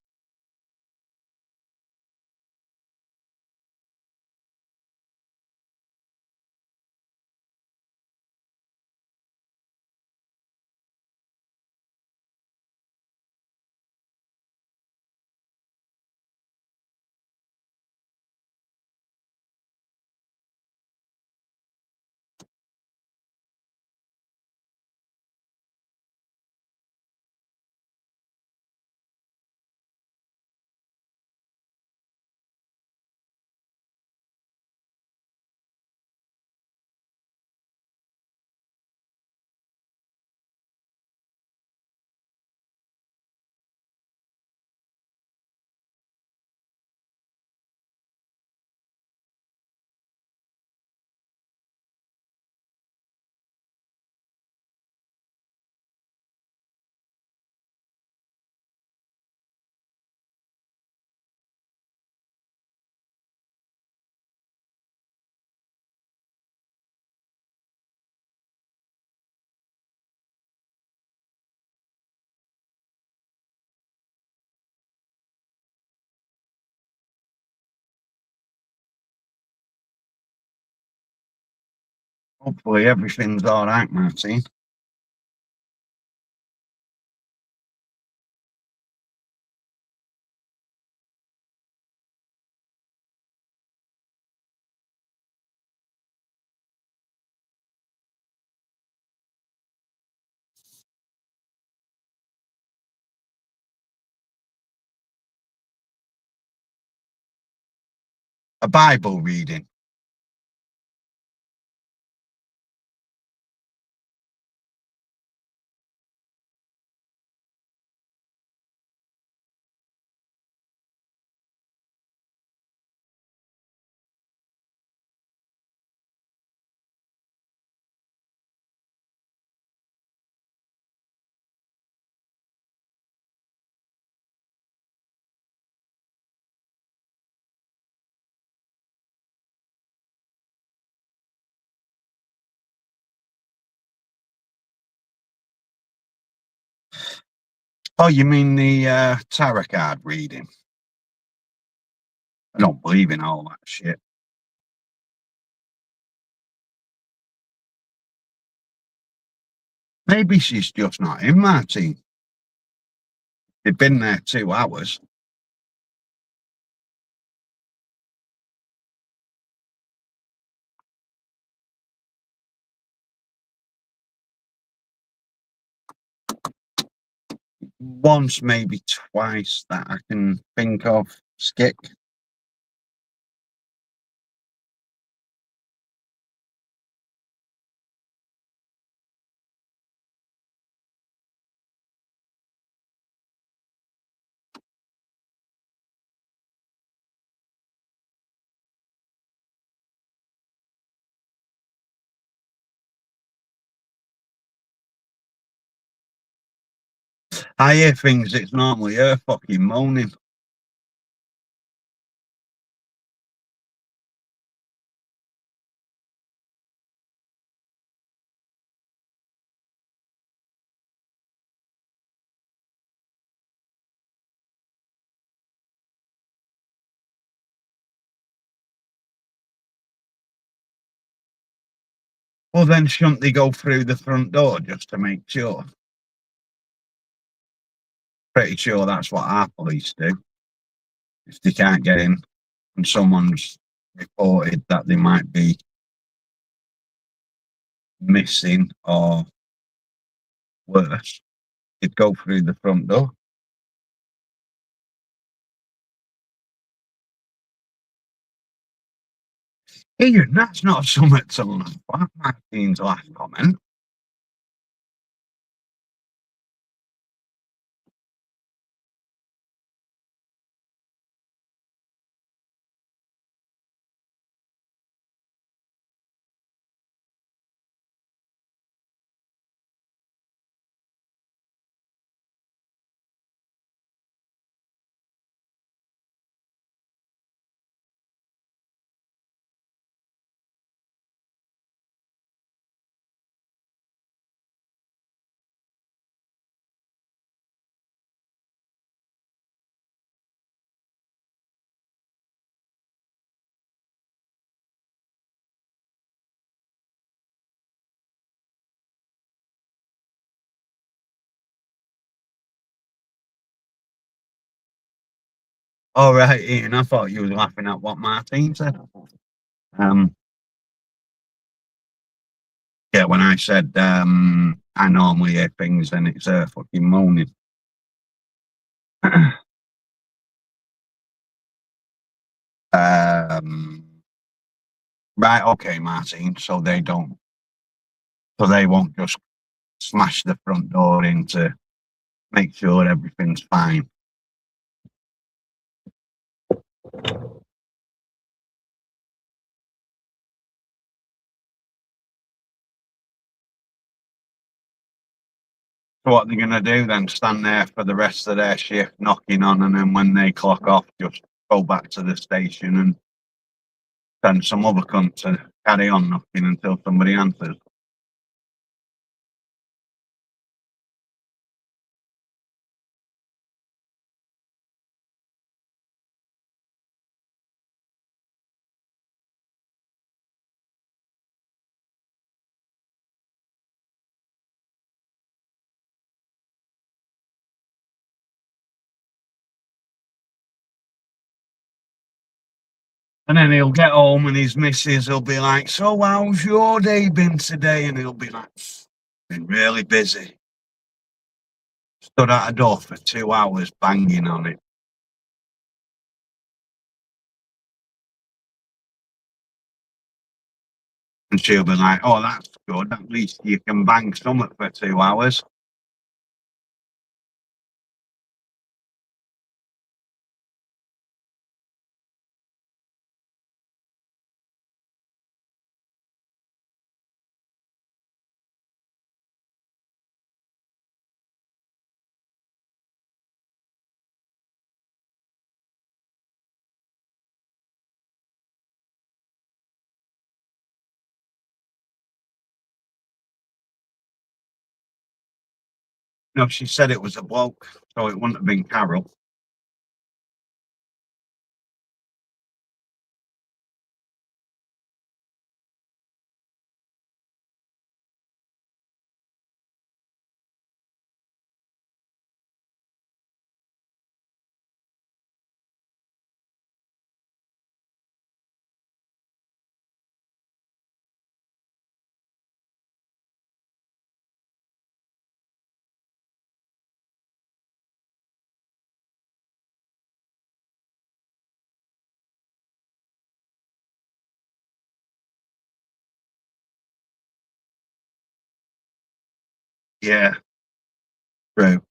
Hopefully everything's all right, Martin. A Bible reading. Oh, you mean the tarot card reading? I don't believe in all that shit. Maybe she's just not in, Martin. They've been there 2 hours. Once, maybe twice that I can think of. Skip. I hear things, it's normally her fucking moaning. Well, then shouldn't they go through the front door just to make sure? Pretty sure that's what our police do. If they can't get in and someone's reported that they might be missing or worse, they'd go through the front door. Ian, that's not something to laugh at, Martin's last comment. All right, Ian, I thought you were laughing at what Martin said. Yeah, when I said I normally hear things and it's fucking moaning. Right, okay, Martin. So they won't just smash the front door in to make sure everything's fine. So what they're gonna do then? Stand there for the rest of their shift, knocking on, and then when they clock off, just go back to the station and send some other cunt to carry on knocking until somebody answers. And then he'll get home and his missus will be like, "So how's your day been today?" And he'll be like, "Been really busy. Stood at a door for 2 hours banging on it." And she'll be like, "Oh, that's good. At least you can bang something for 2 hours." No, she said it was a bloke, so it wouldn't have been Carol. Yeah, true.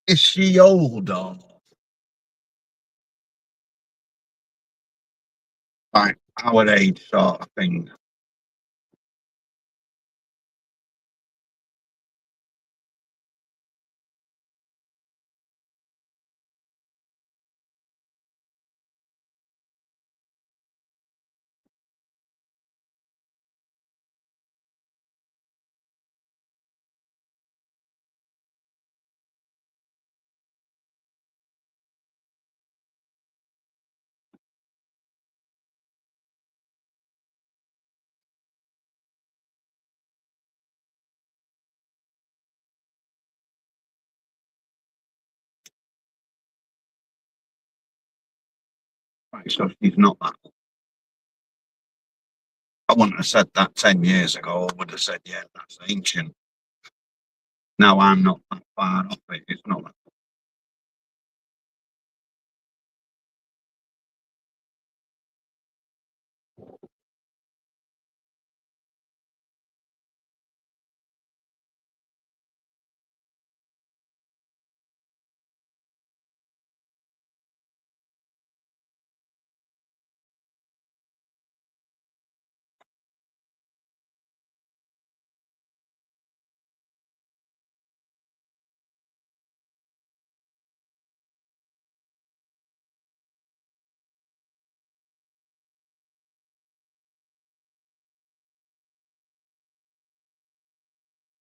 Is she old or like our age sort of thing? Right, so she's not that. I wouldn't have said that 10 years ago. I would have said, yeah, that's ancient. Now I'm not that far off it. It's not that.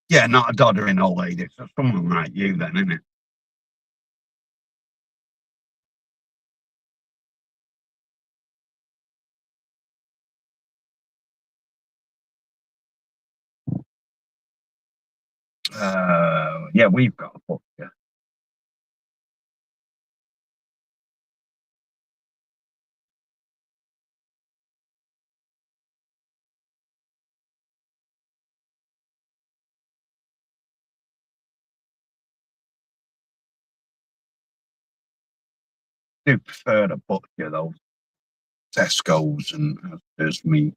Yeah, not a doddering old lady. So someone like you, then, isn't it? Yeah, we've got a book. Yeah, do prefer a butcher though. Tesco's and there's meat.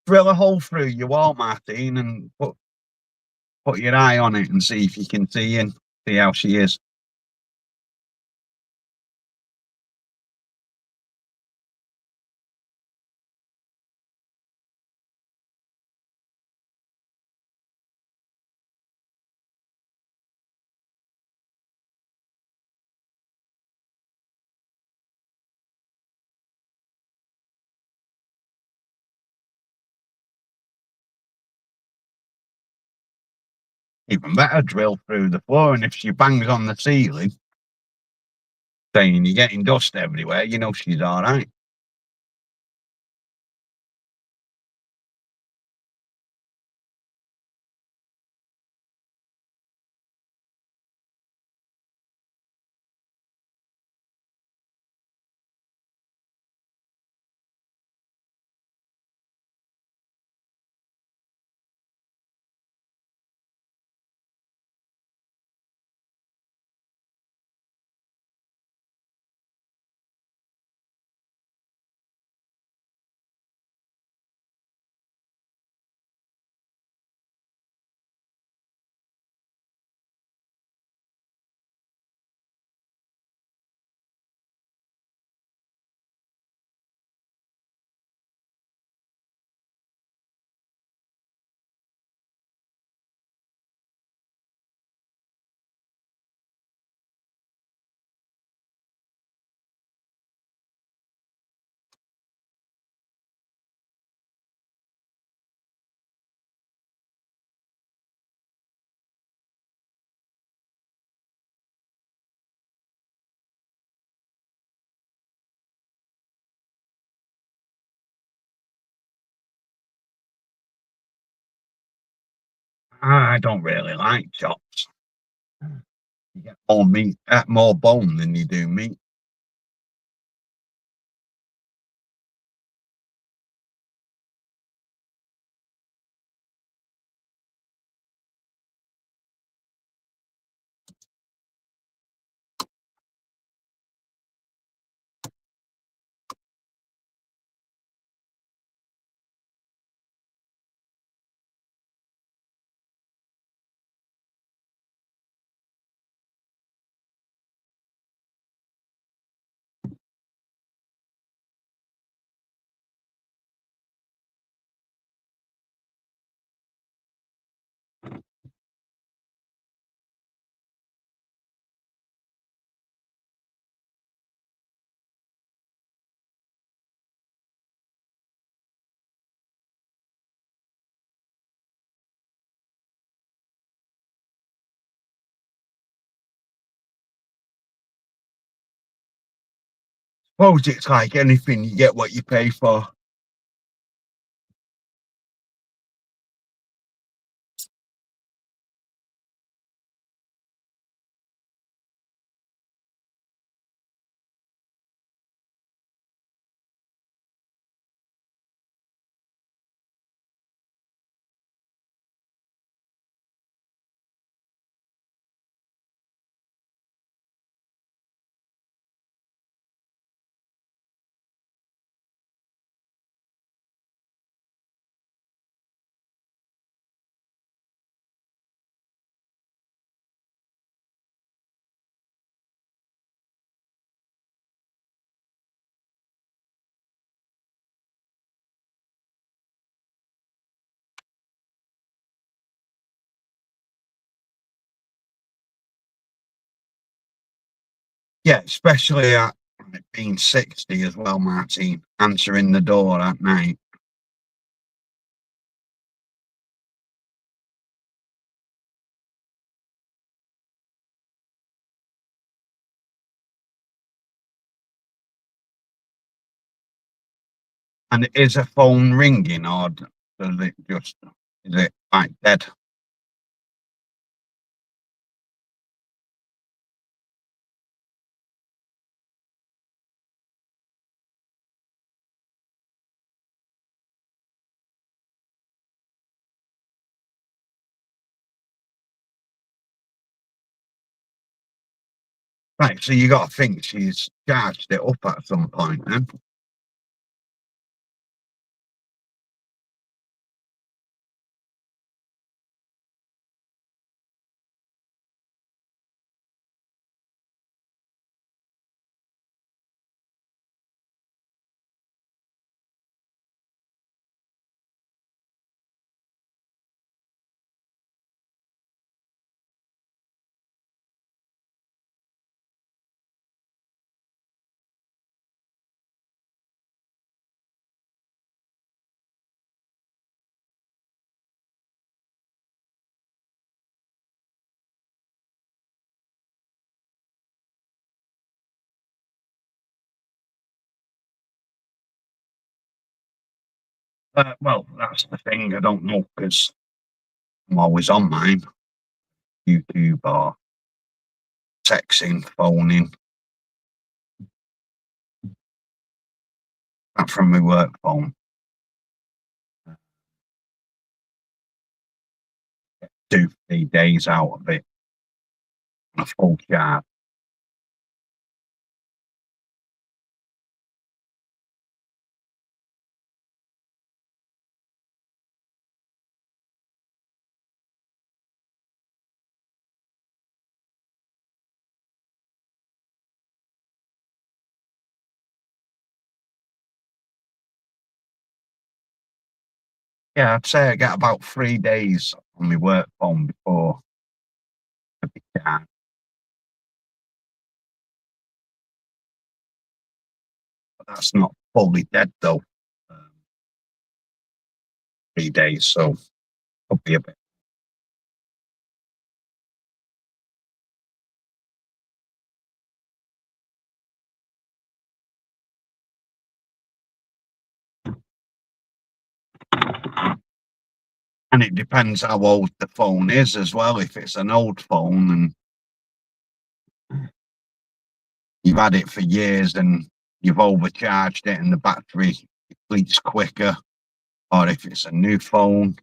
drill a hole through your wall, Martine, and put your eye on it and see if you can see in, see how she is. Even better, drill through the floor, and if she bangs on the ceiling, saying you're getting dust everywhere, you know she's all right. I don't really like chops. You get more meat, more bone than you do meat. Suppose it's like anything, you get what you pay for. Yeah, especially at it being 60 as well, Martine, answering the door at night. And is a phone ringing, or does it just, is it like dead? Right, so you got to think she's charged it up at some point then. Well, that's the thing. I don't know because I'm always on mine, YouTube or texting, phoning. Not from my work phone. 2, 3 days out of it on a full charge. Yeah, I'd say I get about 3 days on my work phone before I be charged. But that's not fully dead though. Um, 3 days, so could be a bit. And it depends how old the phone is as well. If it's an old phone and you've had it for years and you've overcharged it and the battery depletes quicker, or if it's a new phone.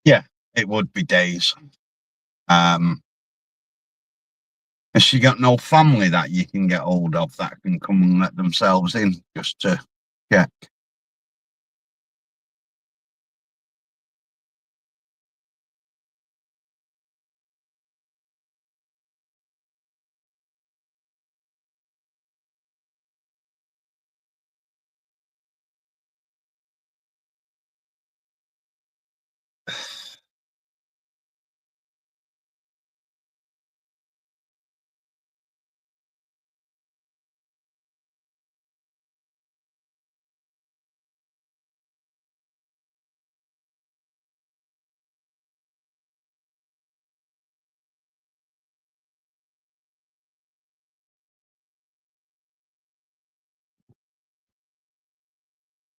Yeah, it would be days. Um, has she got no family that you can get hold of that can come and let themselves in just to check?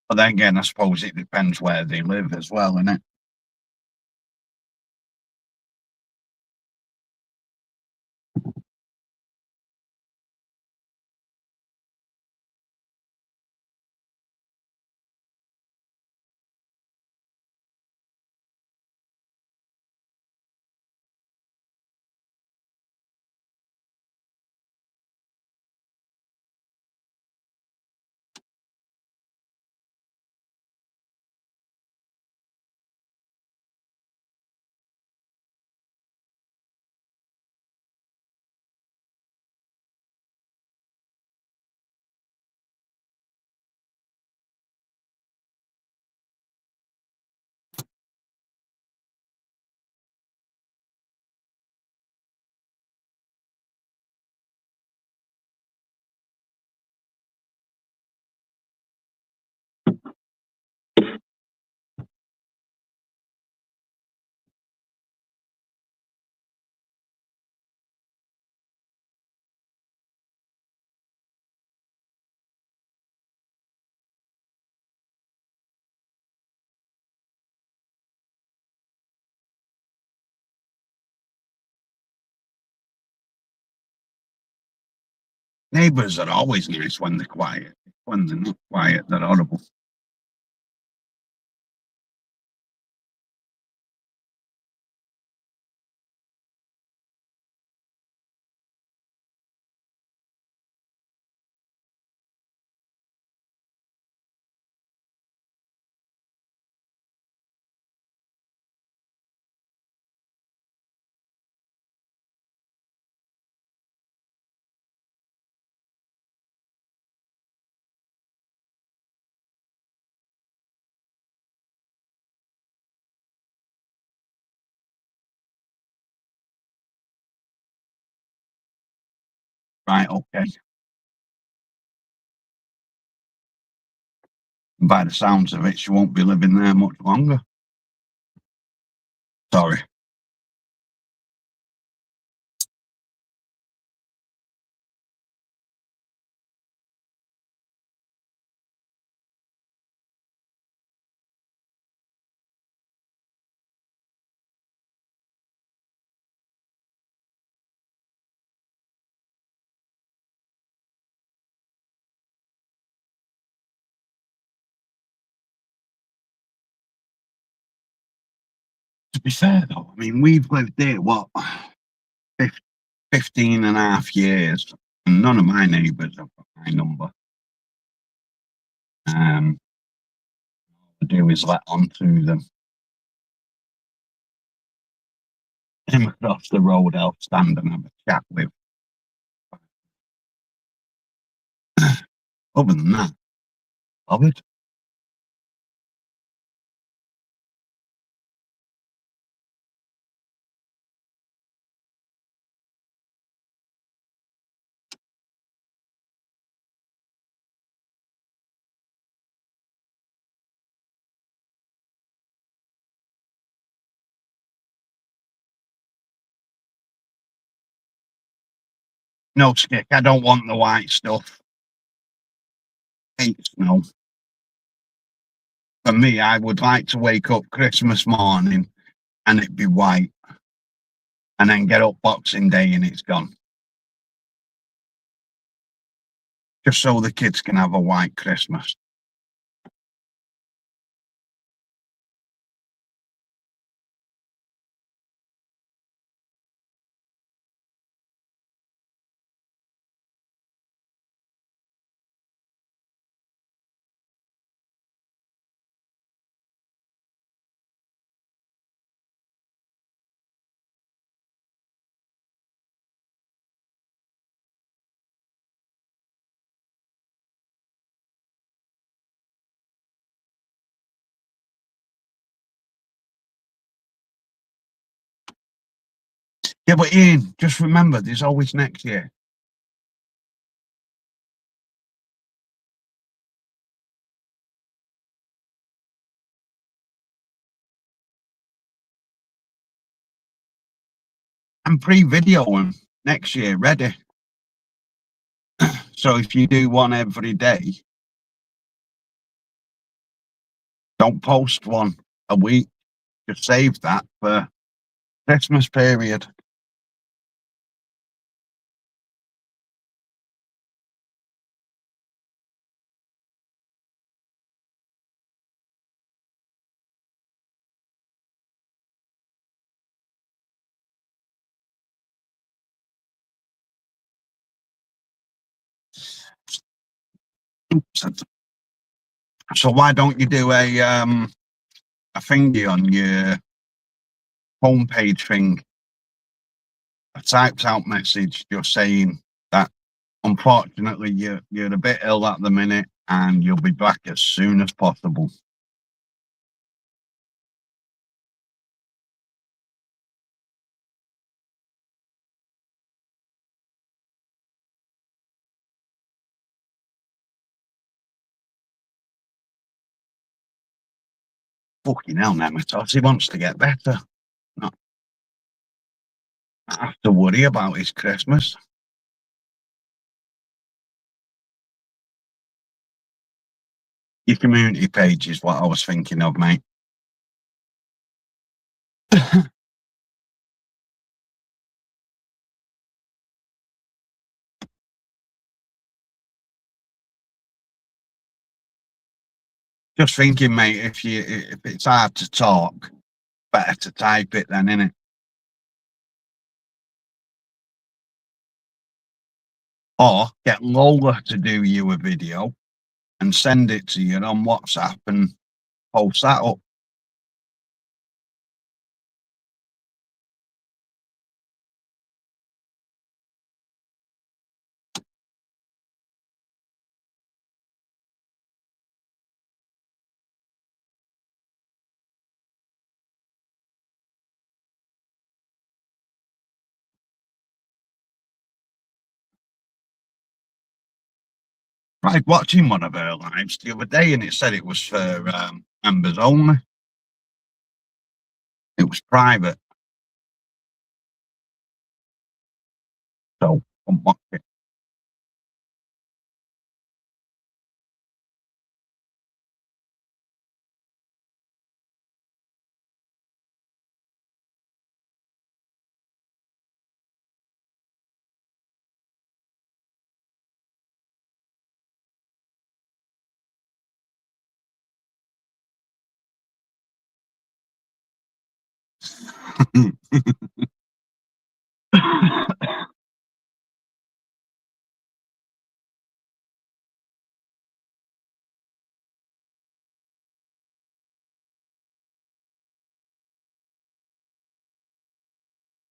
But then again, I suppose it depends where they live as well, innit? Neighbours are always nice when they're quiet. When they're not quiet, they're horrible. Right, okay. By the sounds of it, she won't be living there much longer. Sorry. To be fair, though, I mean, we've lived here, what, 15 and a half years, and none of my neighbours have got my number. All I do is let on to them. Him across the road, I'll stand and have a chat with. Other than that, bothered. No stick. I don't want the white stuff. Hate snow. For me, I would like to wake up Christmas morning and it be white, and then get up Boxing Day and it's gone. Just so the kids can have a white Christmas. Yeah, but Ian, just remember, there's always next year. I'm pre-videoing next year ready. So if you do one every day, don't post one a week. Just save that for Christmas period. So why don't you do a thingy on your homepage thing? A typed out message just saying that unfortunately you're a bit ill at the minute and you'll be back as soon as possible. Fucking hell, Nematos, he wants to get better. Not have to worry about his Christmas. Your community page is what I was thinking of, mate. Just thinking, mate, if it's hard to talk, better to type it then, innit? Or get Lola to do you a video and send it to you on WhatsApp and post that up. tried watching one of her lives the other day, and it said it was for members only. It was private, so couldn't watch it.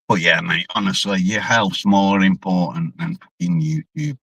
But yeah, mate, honestly, your health's more important than fucking YouTube.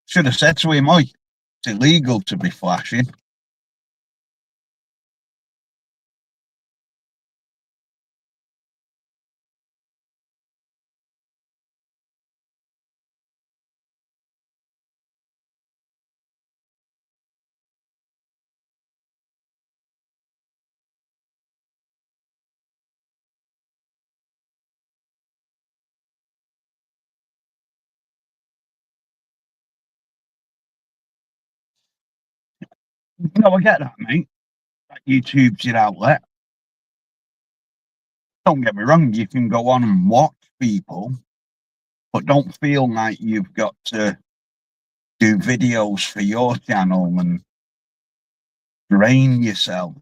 Should have said to him, "Oi, it's illegal to be flashing." No, I get that, mate. That YouTube's your outlet. Don't get me wrong, you can go on and watch people, but don't feel like you've got to do videos for your channel and drain yourself.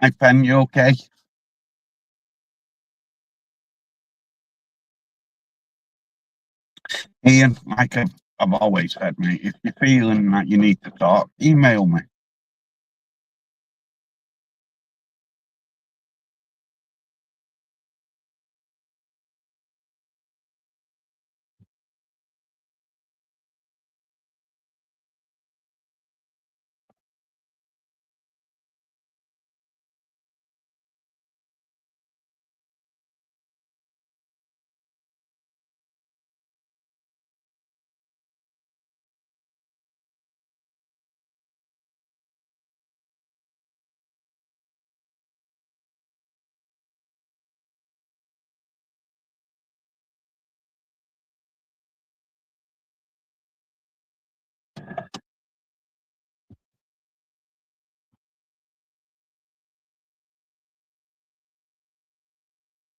Hey, Pen, you okay? Ian, like I've always said, mate, if you're feeling that you need to talk, email me.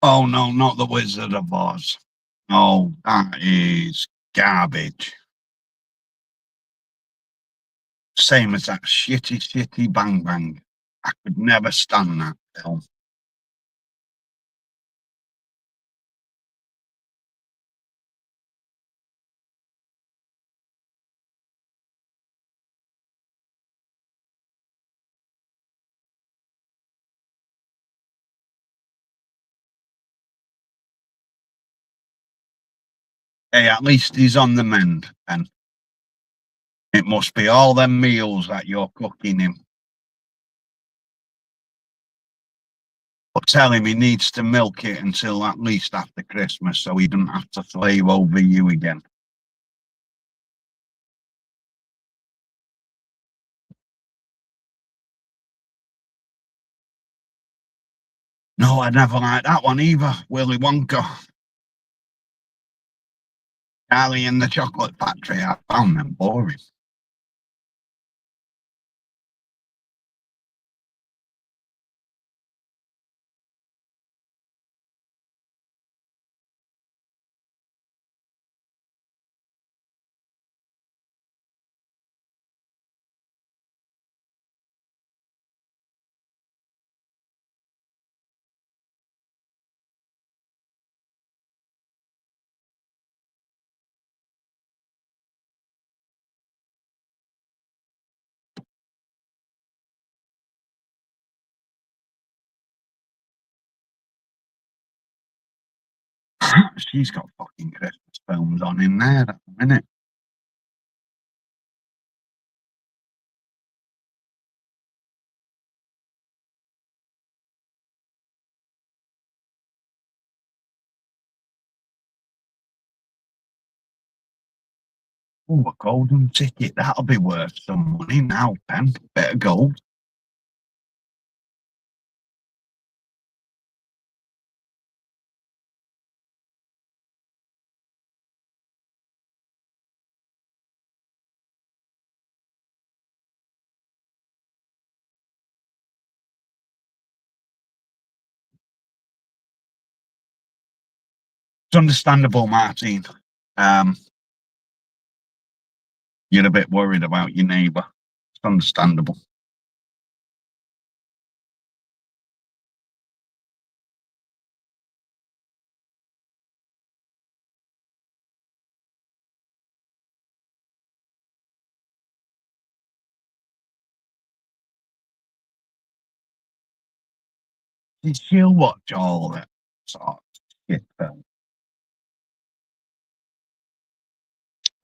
Oh no, not the Wizard of Oz. No, that is garbage. Same as that shitty Bang Bang. I could never stand that film. Hey, at least he's on the mend, and it must be all them meals that you're cooking him. But tell him he needs to milk it until at least after Christmas so he doesn't have to slave over you again. No, I never liked that one either. Willy Wonka. Charlie and the Chocolate Factory. I found them boring. She's got fucking Christmas films on in there at the minute. Oh, a golden ticket. That'll be worth some money now, Ben. Bit of gold. It's understandable, Martin. You're a bit worried about your neighbour. It's understandable. Did you watch all that sort of shit film?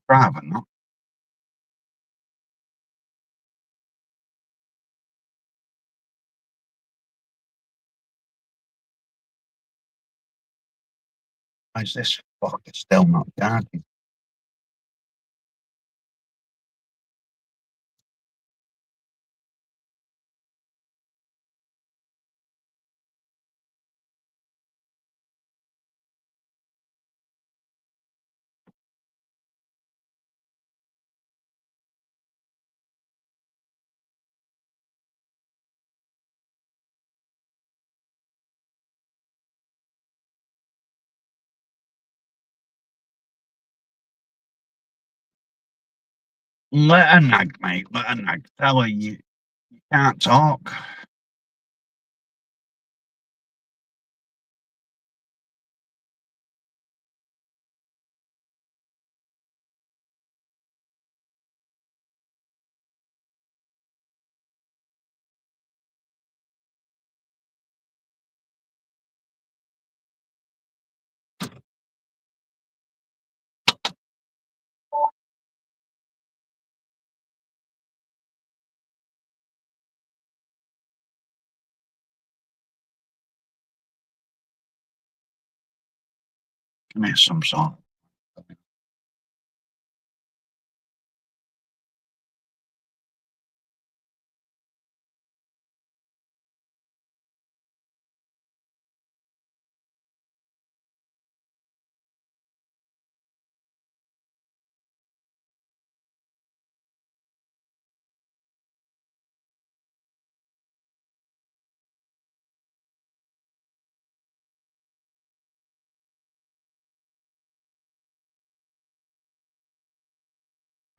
Rather not. Why is this fucker still not charging? Let her nag, mate. Let her nag. Tell her you can't talk. Give me some sort.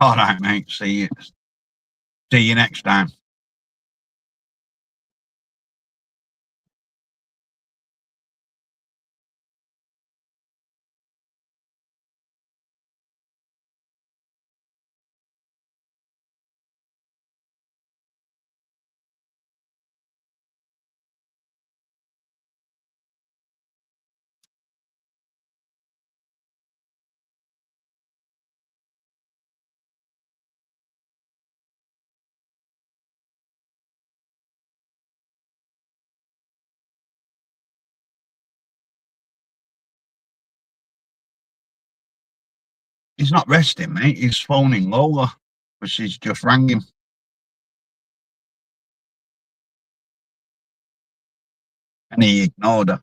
All right, mate. See you. See you next time. He's not resting, mate. He's phoning Lola, but she's just rang him. and he ignored her.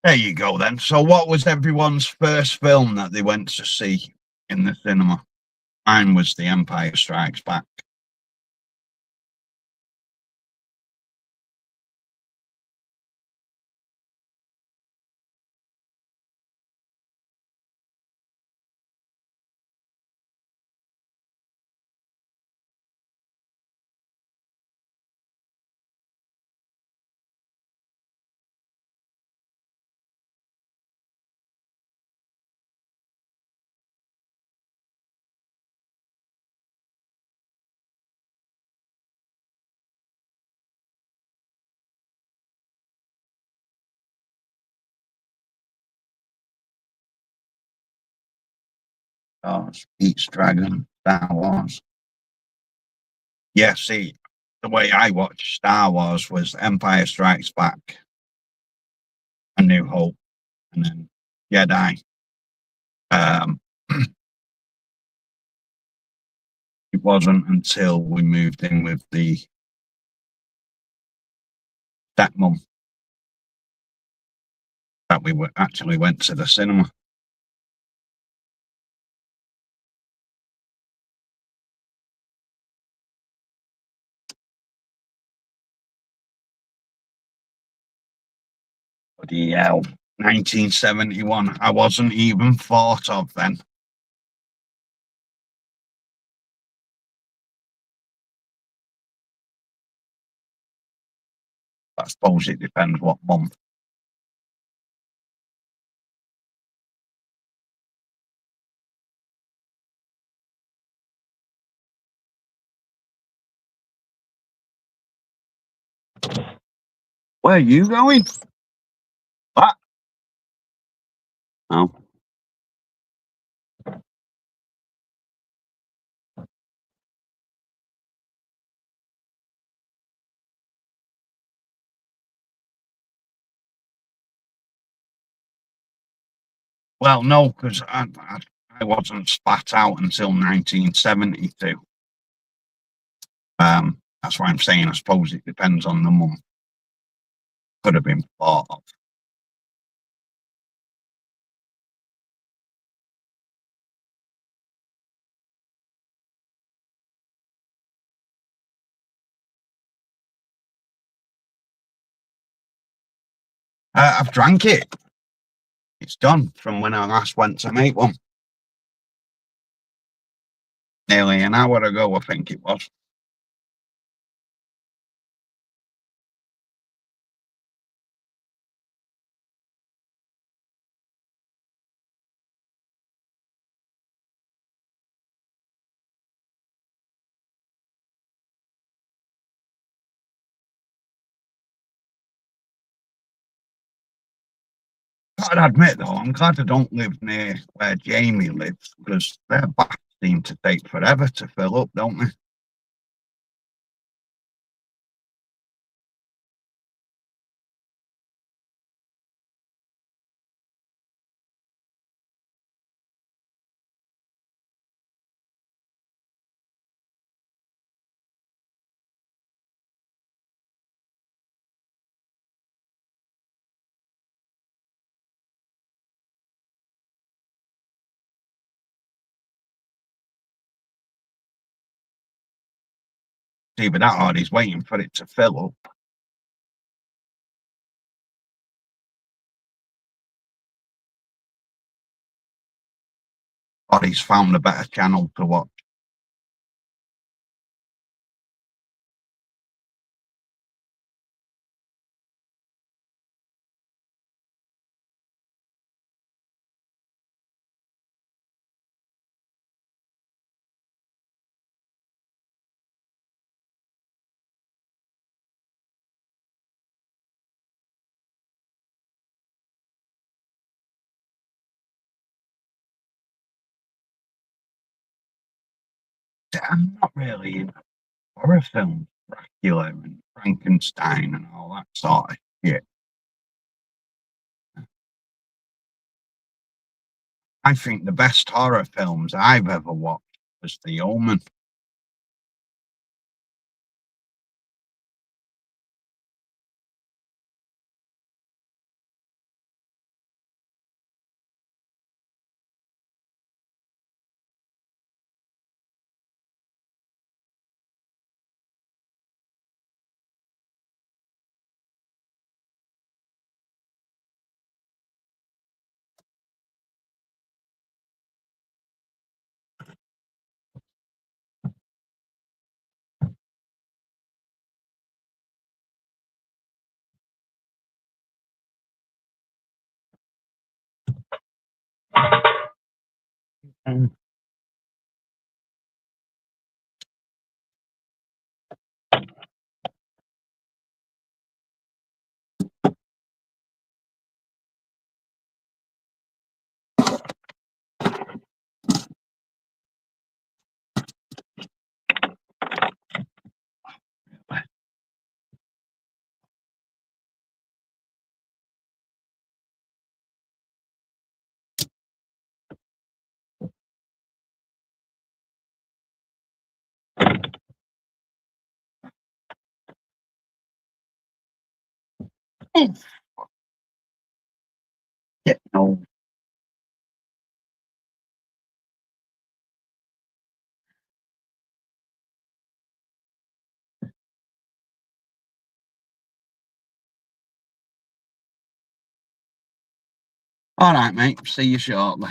There you go then. So what was everyone's first film that they went to see in the cinema? Mine was The Empire Strikes Back. Pete's Dragon, Star Wars. Yeah, see, the way I watched Star Wars was Empire Strikes Back, A New Hope, and then Jedi. Um, it wasn't until we moved in with the stepmom that we actually went to the cinema. Bloody hell, 1971. I wasn't even thought of then. I suppose it depends what month. Where are you going? What? Oh. Well, no, because I wasn't spat out until 1972. That's why I'm saying I suppose it depends on the month. Could have been thought of. I've drank it. It's done from when I last went to make one. Nearly an hour ago, I think it was. Gotta admit though, I'm glad I don't live near where Jamie lives because their baths seem to take forever to fill up, don't they? It's either that or he's waiting for it to fill up. Or he's found a better channel to watch. I'm not really into horror films, Dracula and Frankenstein and all that sort of shit. I think the best horror films I've ever watched was The Omen. Mm. Yeah, no. All right, mate. See you shortly.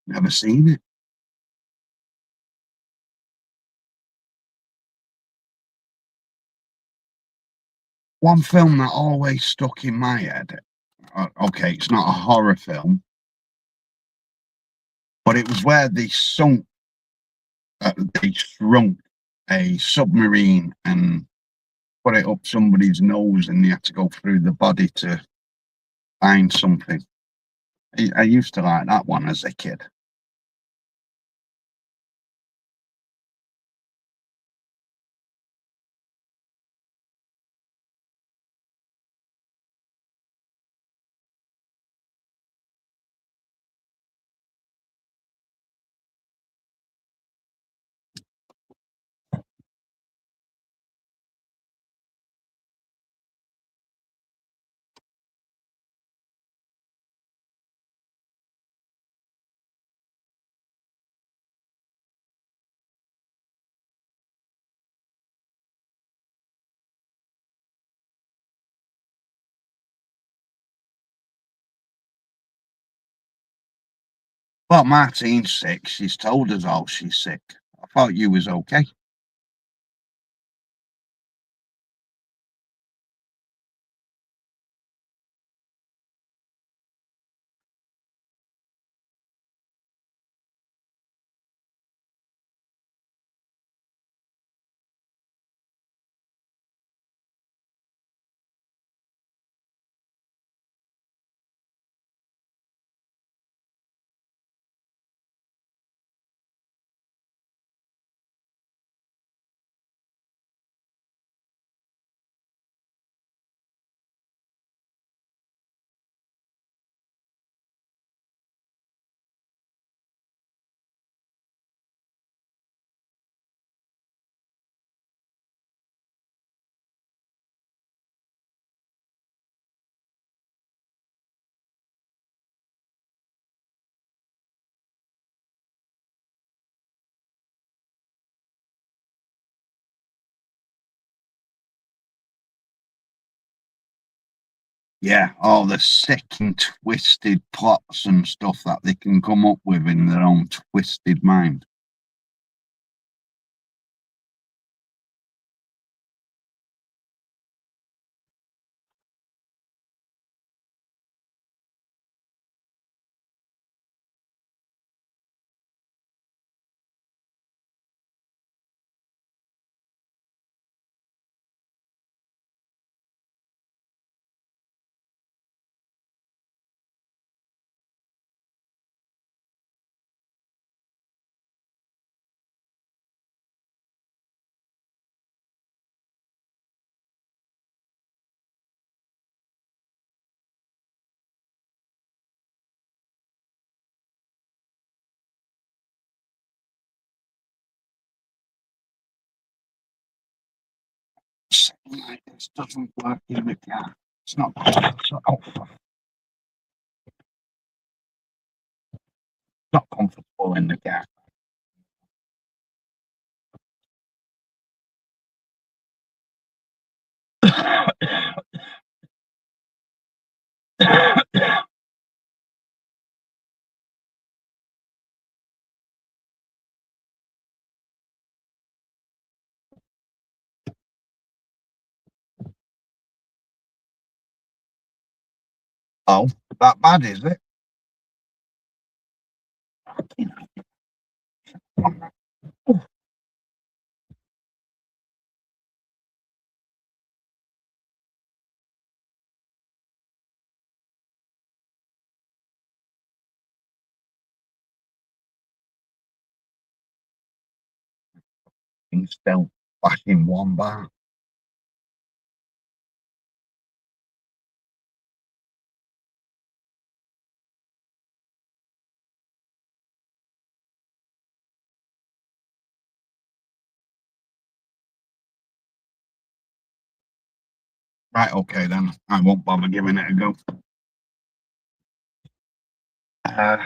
Never seen it. One film that always stuck in my head. Okay, it's not a horror film, but it was where they shrunk a submarine and put it up somebody's nose, and they had to go through the body to find something. I used to like that one as a kid. Well, Martine's sick. She's told us all she's sick. I thought you was okay. Yeah, all the sick and twisted plots and stuff that they can come up with in their own twisted mind. Something like this doesn't work in the car. It's not. Not comfortable in the car. Oh, that bad, is it? It's still back in one bar. Right, okay then. I won't bother giving it a go. Uh,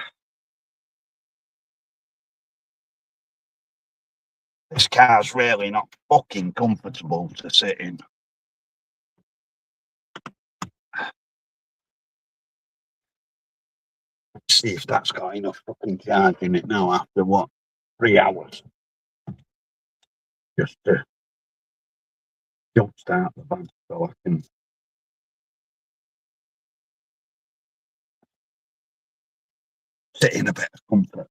this car's really not fucking comfortable to sit in. Let's see if that's got enough fucking charge in it now after what? 3 hours. Just to jump start the van so I can sit in a bit of comfort.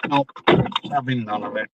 No, having none of it.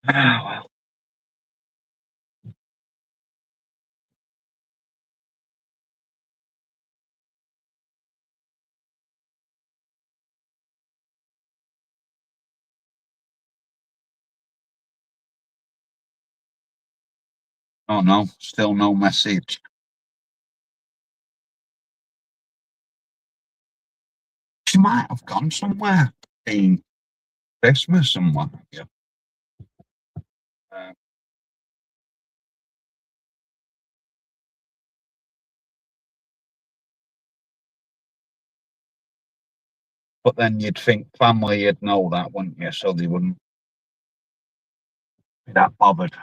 Ah, well. Oh no, still no message. She might have gone somewhere. Been Christmas and what have you. But then you'd think family would know that, wouldn't you? So they wouldn't be that bothered.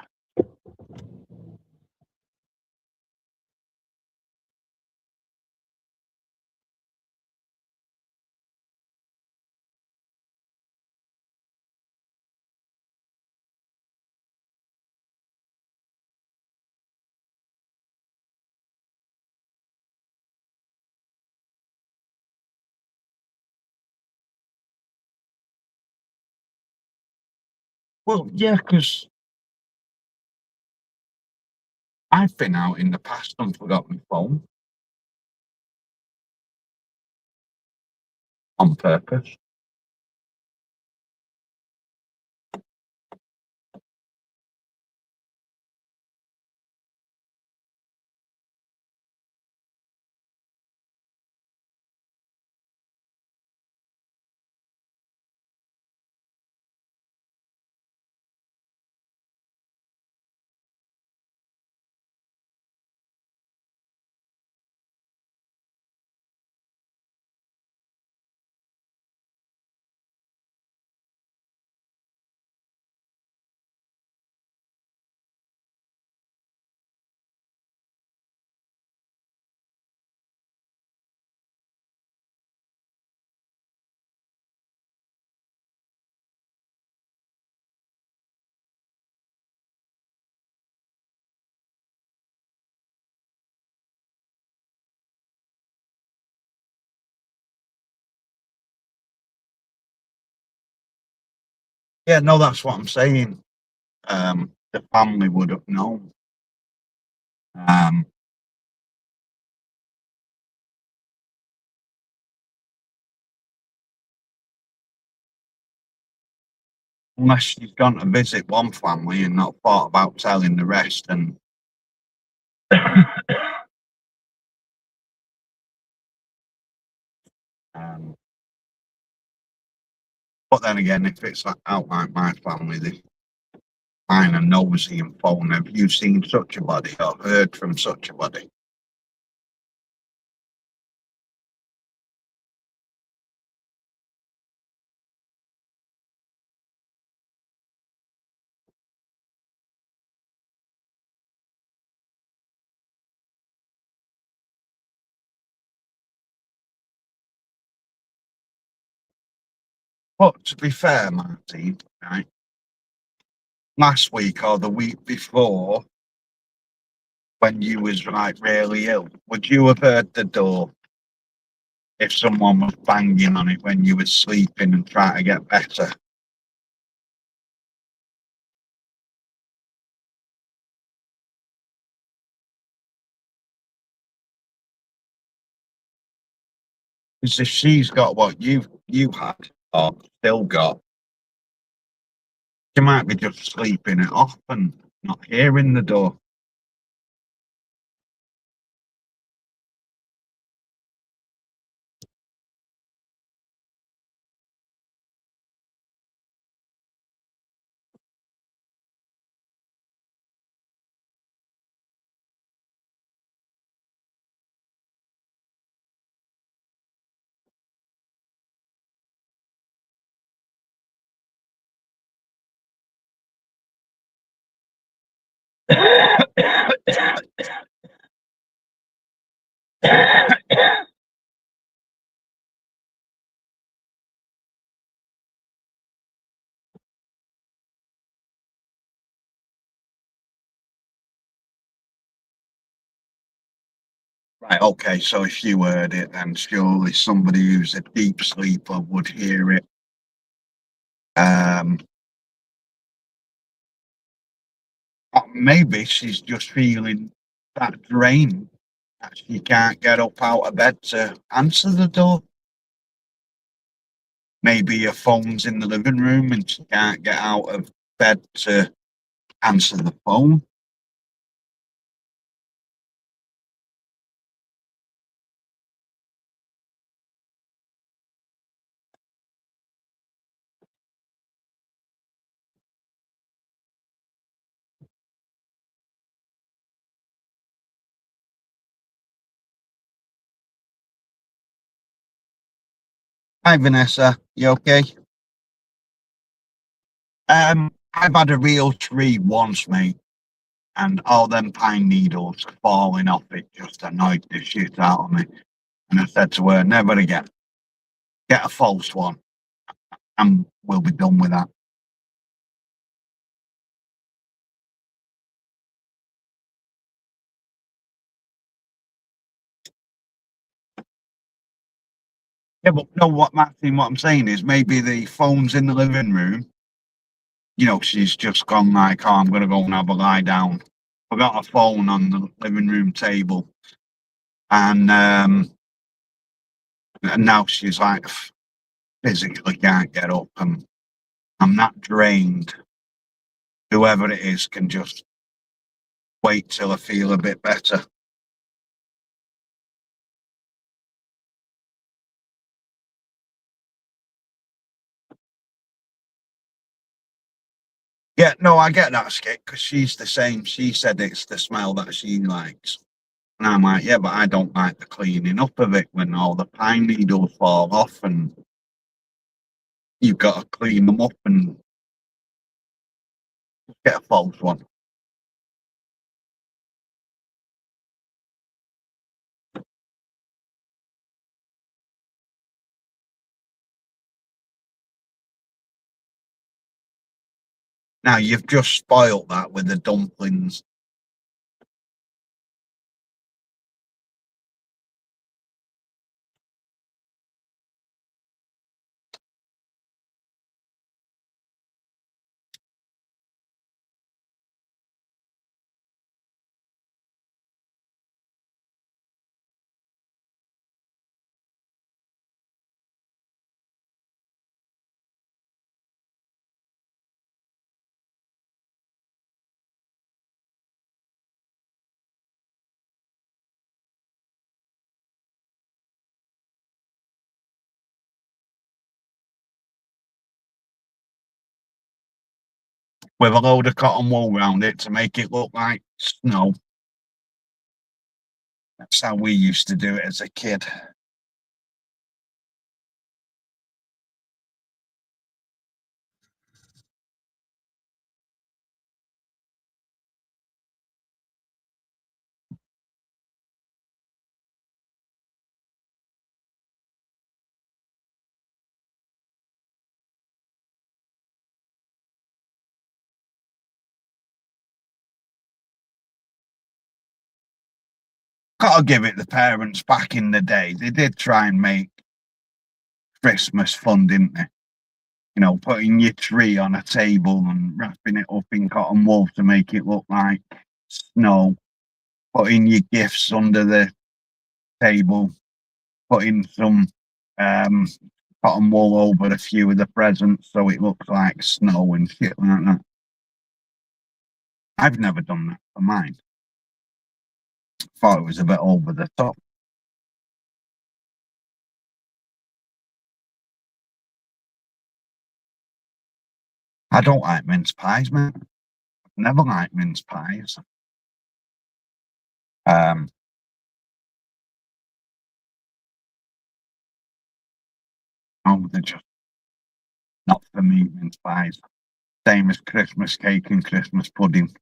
Well, yeah, because I've been out in the past and forgot my phone on purpose. Yeah, no, that's what I'm saying. The family would have known. Um, Unless she's gone to visit one family and not thought about telling the rest. And um, but then again, if it's out like my family, they kind of nosy and phone. Have you seen such a body or heard from such a body? But to be fair, Martin, right? Last week or the week before, when you was like really ill, would you have heard the door if someone was banging on it when you were sleeping and trying to get better? Because if she's got what you had or still got, she might be just sleeping it off and not hearing the door. Right, okay, so if you heard it, then surely somebody who's a deep sleeper would hear it. Um, Maybe she's just feeling that drain that she can't get up out of bed to answer the door. Maybe your phone's in the living room and she can't get out of bed to answer the phone. Hi, Vanessa. You okay? I've had a real tree once, mate, and all them pine needles falling off it just annoyed the shit out of me. And I said to her, never again. Get a false one, and we'll be done with that. Yeah, but no, what Maxine, what I'm saying is maybe the phone's in the living room. You know, she's just gone like, oh, I'm gonna go and have a lie down. Forgot her phone on the living room table, and now she's like physically can't get up, and I'm not drained. Whoever it is can just wait till I feel a bit better. Yeah, no, I get that, Skip, because she's the same. She said it's the smell that she likes. And I'm like, yeah, but I don't like the cleaning up of it when all the pine needles fall off and you've got to clean them up and get a false one. Now, you've just spoilt that with the dumplings. With a load of cotton wool round it to make it look like snow. That's how we used to do it as a kid. Gotta give it the parents back in the day. They did try and make Christmas fun, didn't they? You know, putting your tree on a table and wrapping it up in cotton wool to make it look like snow, putting your gifts under the table, putting some um, cotton wool over a few of the presents so it looks like snow and shit like that. I've never done that for mine. Thought it was a bit over the top. I don't like mince pies, man. I've never liked mince pies. Um, oh, they're just not for me, mince pies. Same as Christmas cake and Christmas pudding.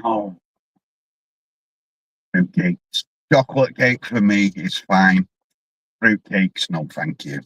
Oh, fruit cakes. Chocolate cake for me is fine. Fruit cakes, no, thank you.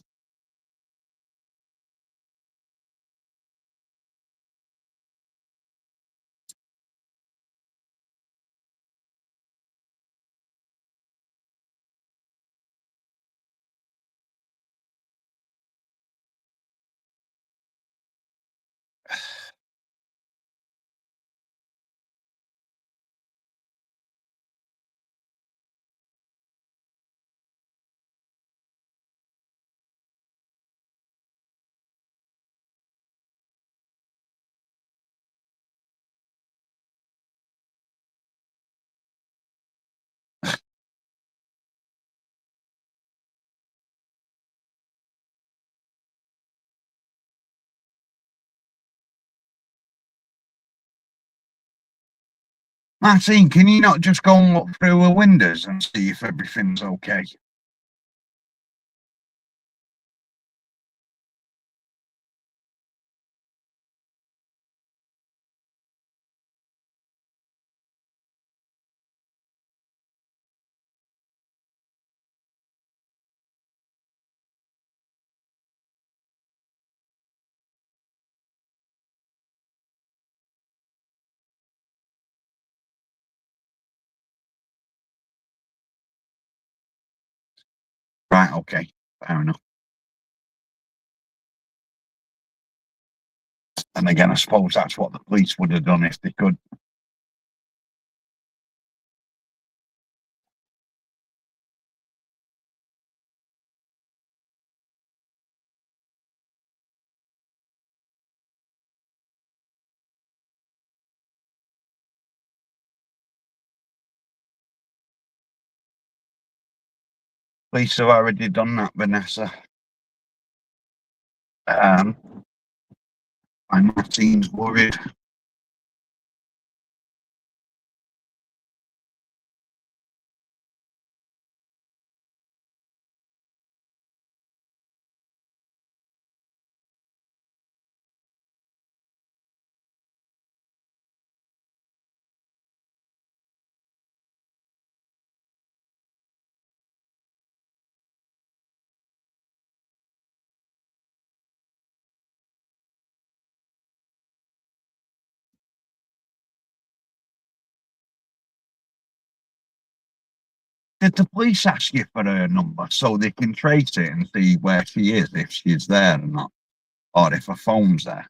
Martin, can you not just go and look through the windows and see if everything's okay? Right, okay, fair enough. And again, I suppose that's what the police would have done if they could. Police have already done that, Vanessa. Um, and Martin's worried. Did the police ask you for her number so they can trace it and see where she is, if she's there or not, or if her phone's there?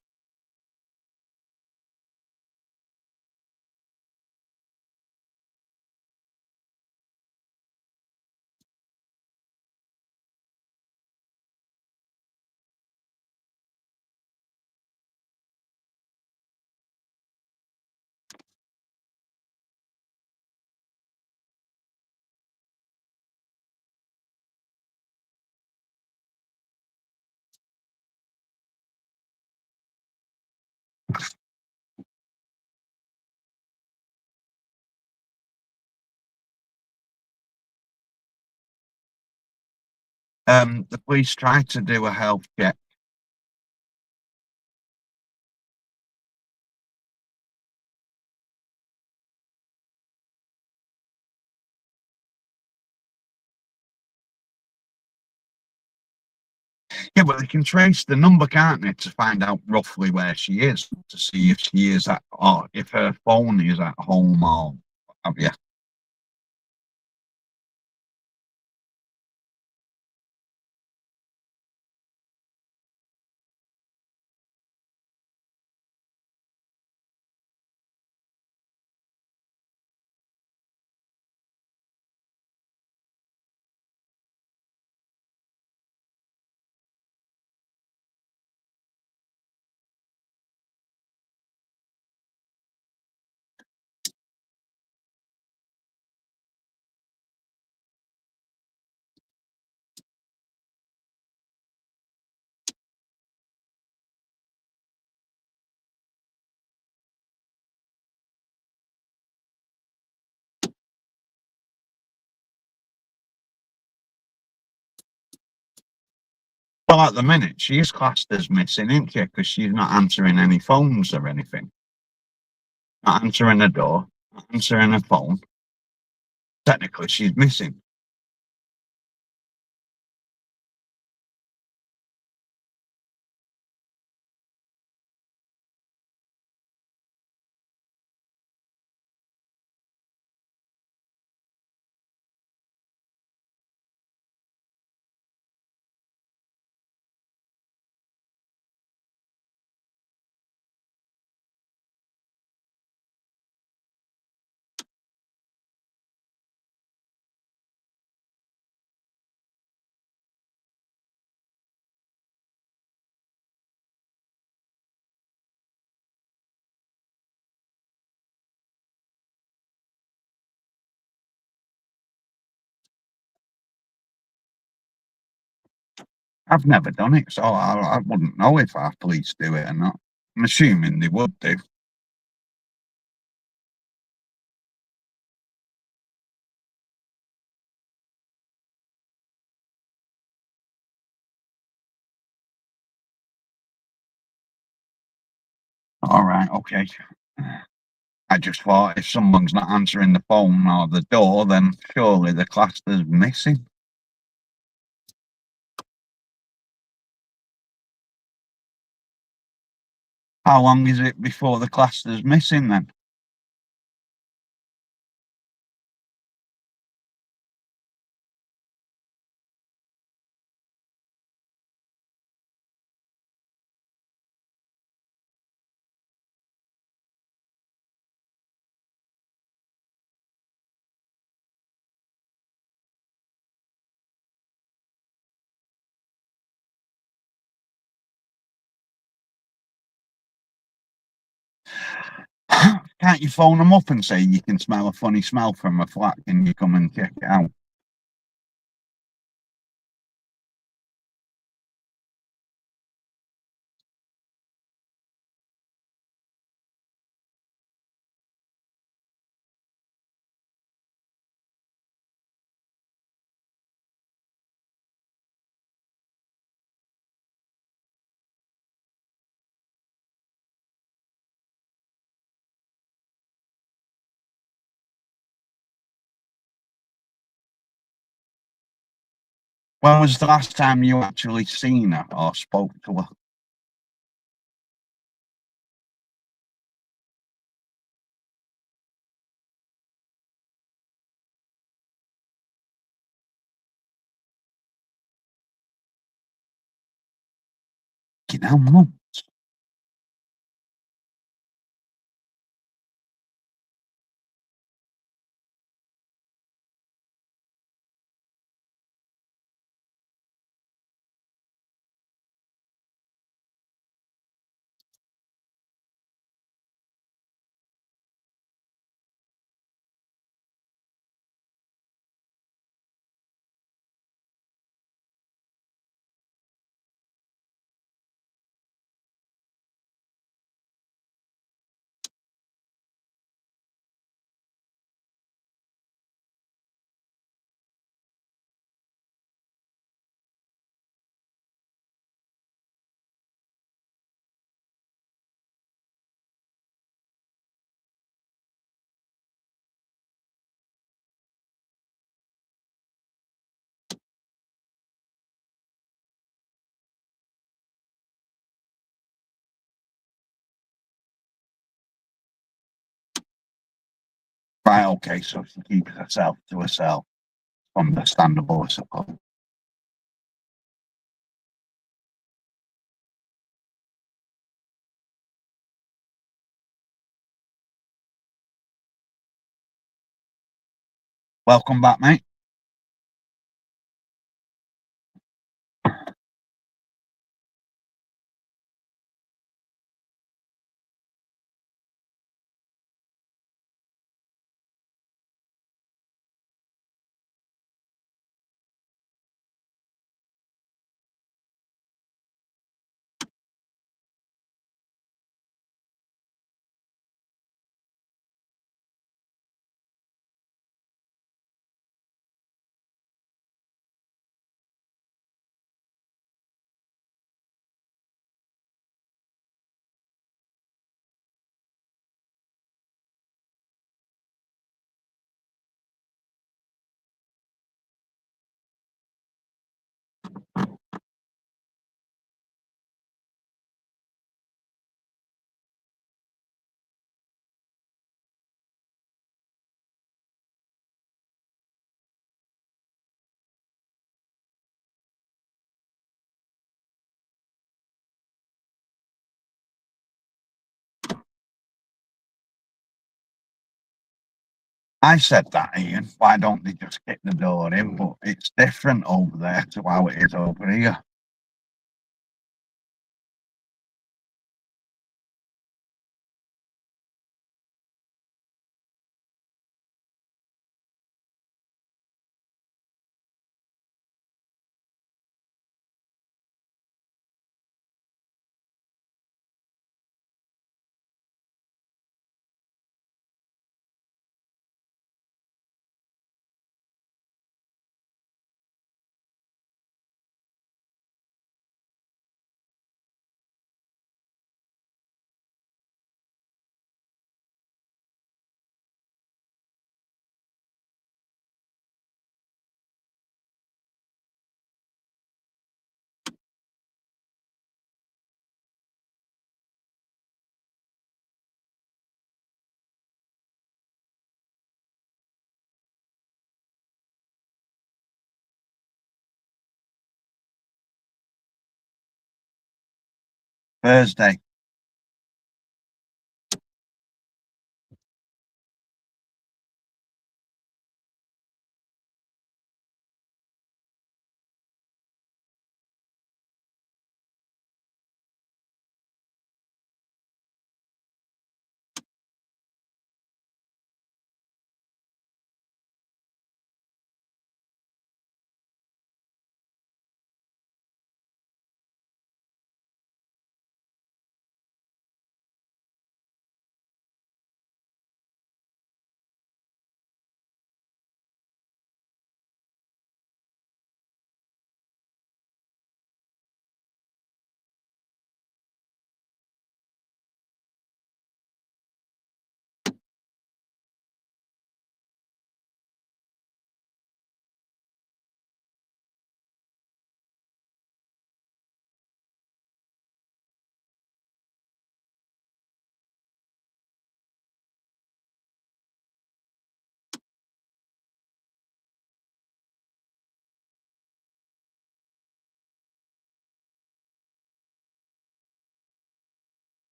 The police tried to do a health check. Yeah, but they can trace the number, can't they, to find out roughly where she is, to see if she is at, or if her phone is at home or what have you. Well, at the minute, she is classed as missing, isn't she? Because she's not answering any phones or anything. Not answering the door, not answering her phone. Technically, she's missing. I've never done it, so I wouldn't know if our police do it or not. I'm assuming they would do. All right, okay. I just thought if someone's not answering the phone or the door, then surely they're classed as missing. How long is it before they're classed as missing then? Can't you phone them up and say you can smell a funny smell from a flat? Can you come and check it out? When was the last time you actually seen her or spoke to her? You know, Mum. Right, okay, so she keeps herself to herself. Understandable, I suppose. Welcome back, mate. I said that, Ian. Why don't they just kick the door in? But it's different over there to how it is over here. Thursday.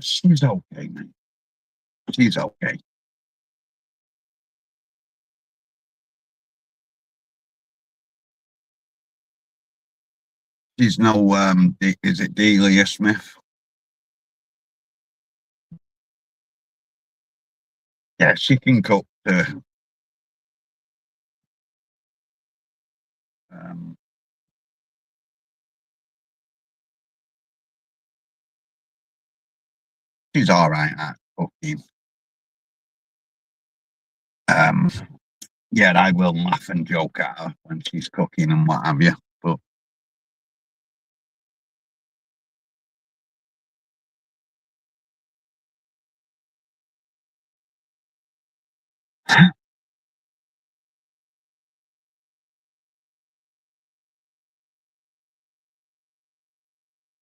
She's okay, mate. She's okay. She's no, is it Delia Smith? Yeah, she can cook too. Um, she's all right at cooking. Um, yeah, I will laugh and joke at her when she's cooking and what have you.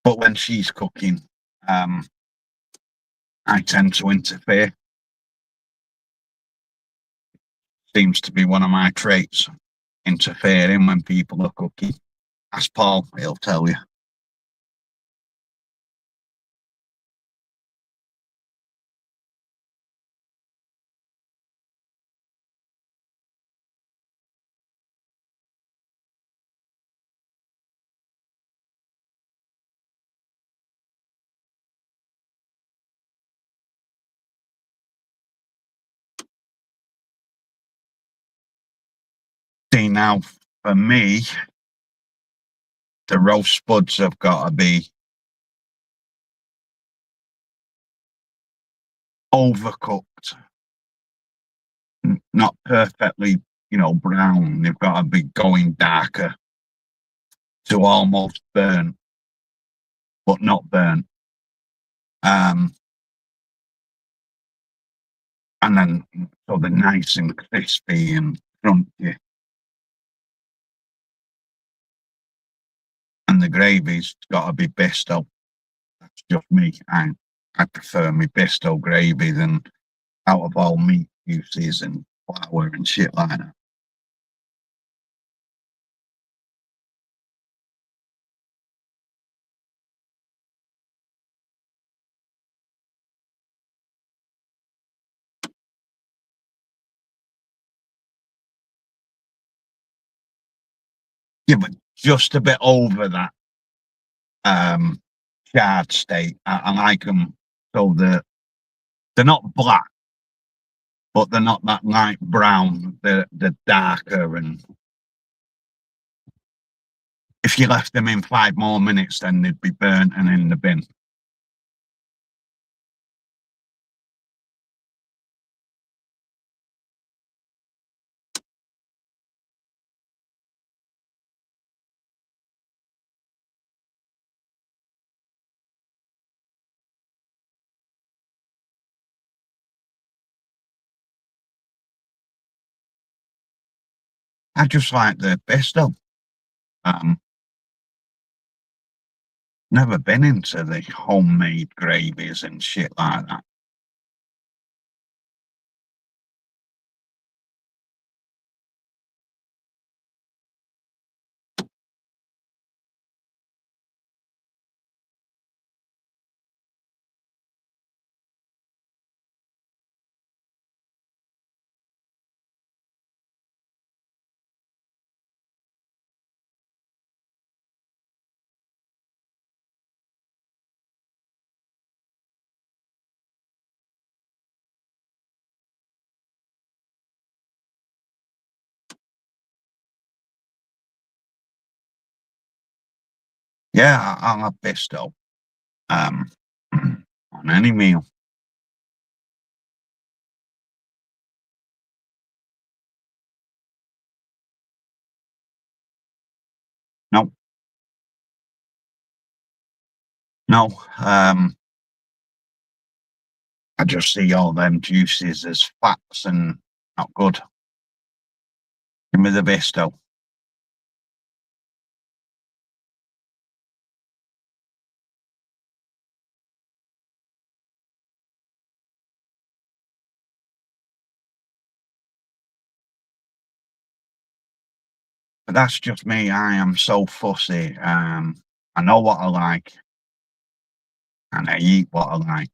But when she's cooking, um, I tend to interfere. Seems to be one of my traits, interfering when people are cooking. Ask Paul, he'll tell you. See, now, for me, the roast spuds have got to be overcooked, not perfectly, brown. They've got to be going darker to almost burn, but not burn. Um, and then so they're nice and crispy and crunchy. And the gravy's got to be Bisto. That's just me. I prefer my Bisto gravy than out of all meat juices and flour and shit like that. Yeah, but just a bit over that um charred state. I like them so they're not black, but they're not that light brown. They're darker, and if you left them in 5 more minutes, then they'd be burnt and in the bin. I just like the Bisto. Um, Never been into the homemade gravies and shit like that. Yeah, I'll have Bisto. Um, on any meal. No, no. I just see all them juices as fats and not good. Give me the Bisto. But that's just me. I am so fussy. I know what I like and I eat what I like.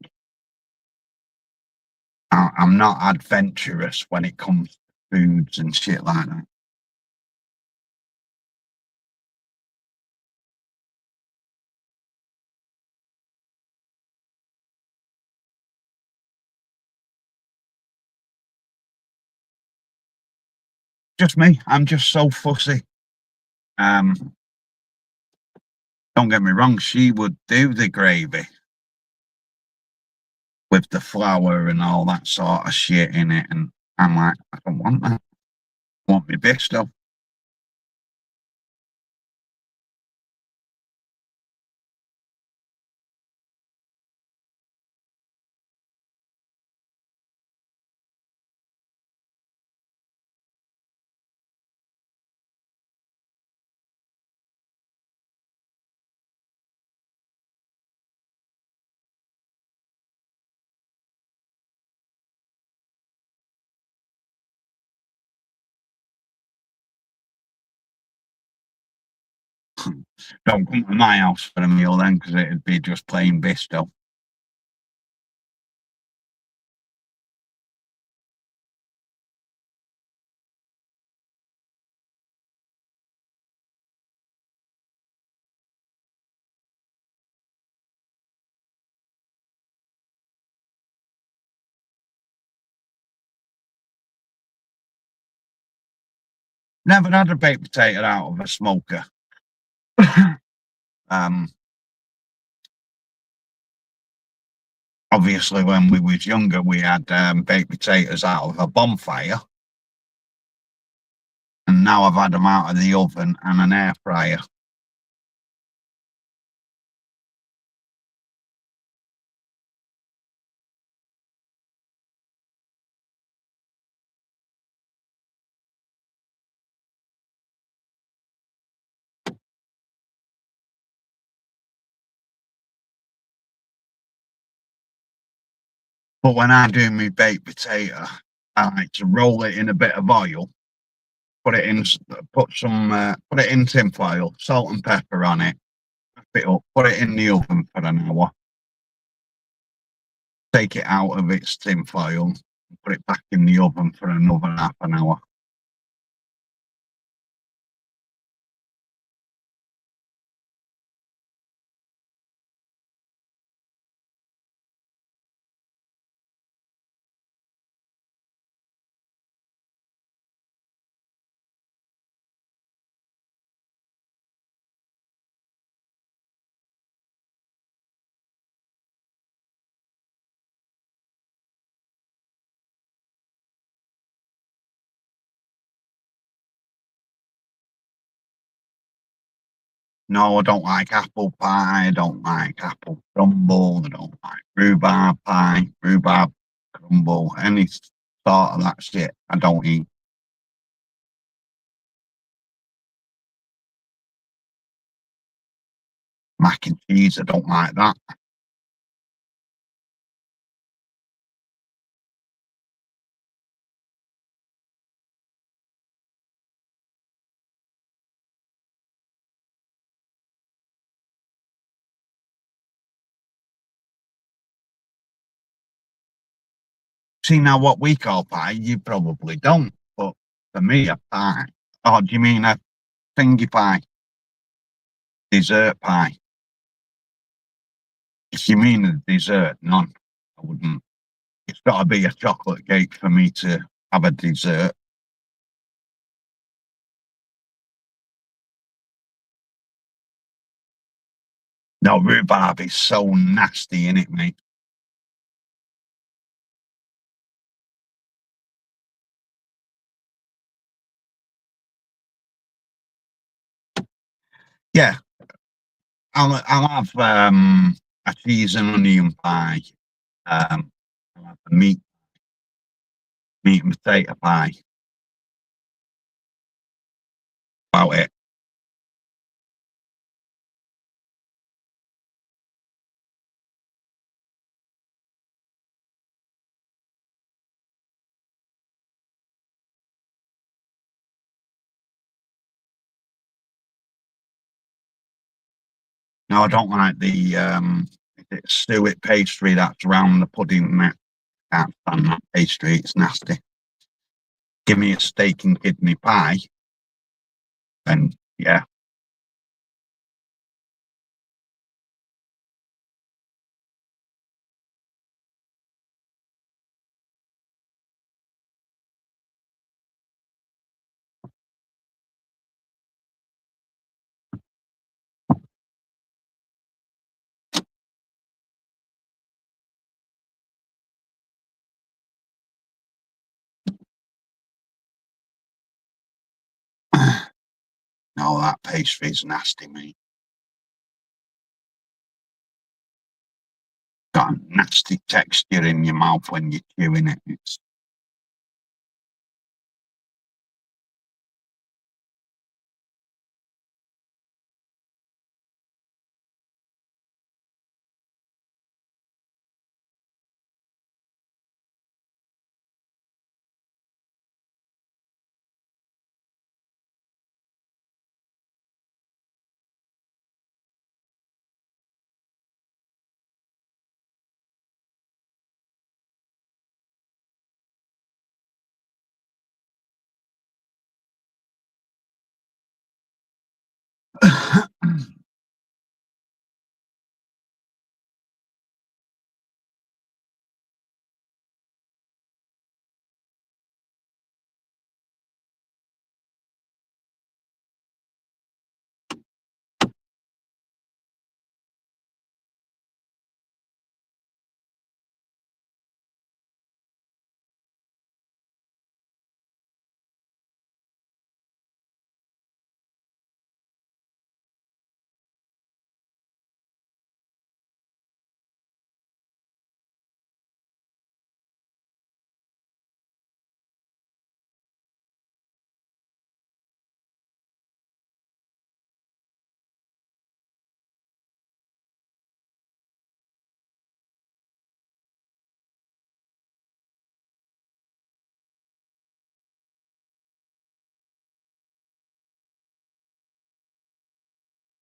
I'm not adventurous when it comes to foods and shit like that. just me. I'm just so fussy. Um, don't get me wrong, she would do the gravy with the flour and all that sort of shit in it, and I'm like, I don't want that. I want me Bisto. Don't come to my house for a meal then, because it'd be just plain Bisto. Never had a baked potato out of a smoker. um, Obviously, when we was younger, we had baked potatoes out of a bonfire, and now I've had them out of the oven and an air fryer. But when I do my baked potato, I like to roll it in a bit of oil, put it in, put it in tin foil, salt and pepper on it, wrap it up, put it in the oven for an hour, take it out of its tin foil, and put it back in the oven for another half an hour. No, I don't like apple pie. I don't like apple crumble. I don't like rhubarb pie, rhubarb crumble, any sort of that shit. I don't eat. Mac and cheese. I don't like that. See, now what we call pie, you probably don't. But for me, a pie. Oh, do you mean a thingy pie? Dessert pie? If you mean a dessert, none. I wouldn't. It's got to be a chocolate cake for me to have a dessert. No, rhubarb is so nasty in it, mate. Yeah, I'll have a cheese and onion pie. I'll have a meat and potato pie. About it. No, I don't like the suet pastry that's around the pudding. That can't stand that pastry. It's nasty. Give me a steak and kidney pie, and yeah, Oh, that pastry's nasty, mate. Got a nasty texture in your mouth when you're chewing it. It's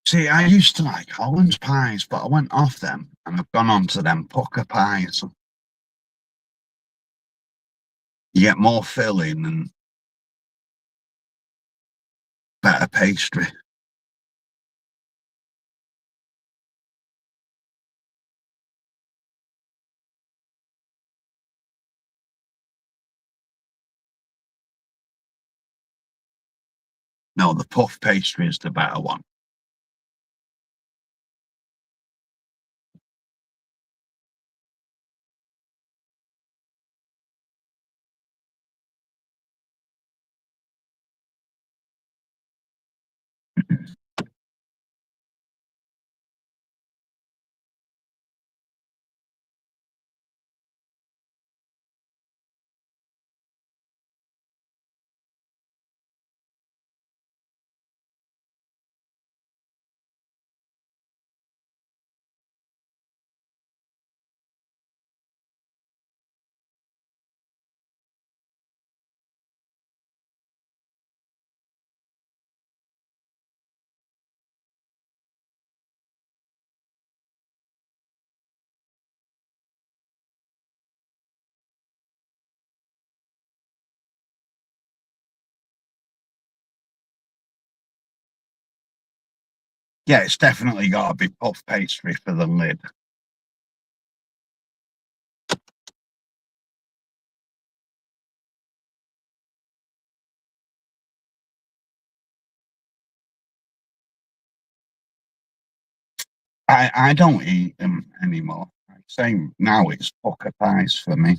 See, I used to like Hollands pies, but I went off them and I've gone on to them pucker pies. You get more filling and better pastry. No, the puff pastry is the better one. Yeah, it's definitely got to be puff pastry for the lid. I don't eat them anymore. Same now, it's pucker pies for me.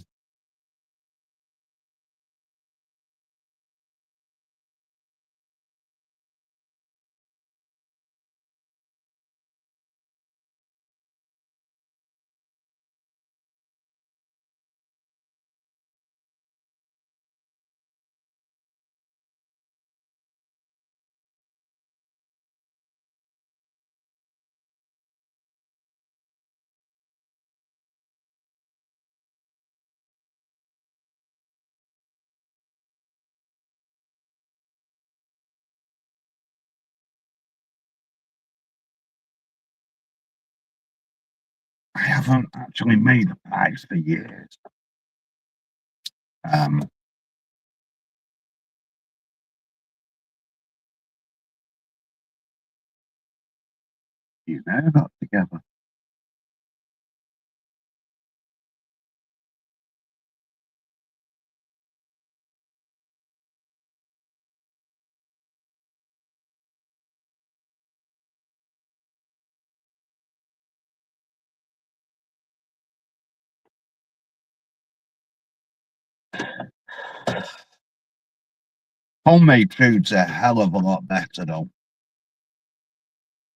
I haven't actually made a pie for years. Um, you know that together. Homemade food's a hell of a lot better though.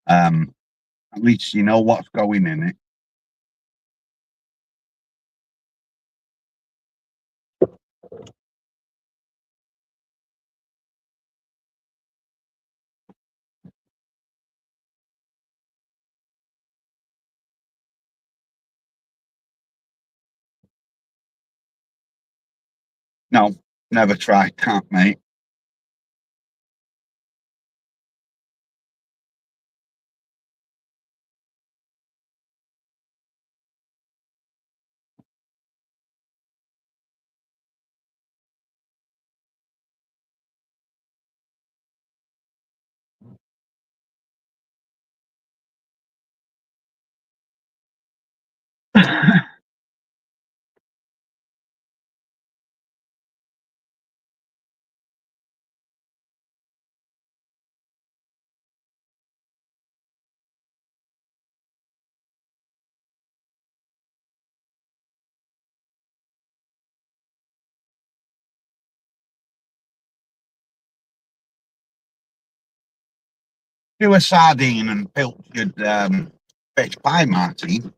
Um, at least you know what's going in it. No, never tried that, mate. Do a sardine and pilchard fish pie, Martin.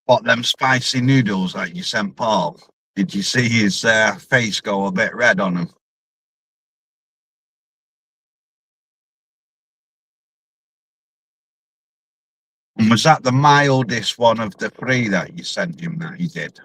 What, them spicy noodles that you sent Paul? Did you see his face go a bit red on them? And was that the mildest one of the three that you sent him that he did?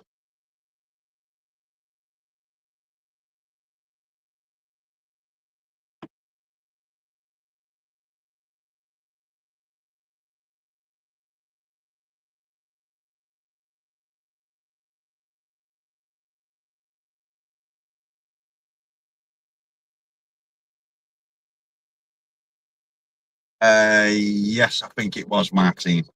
Yes, I think it was Martin.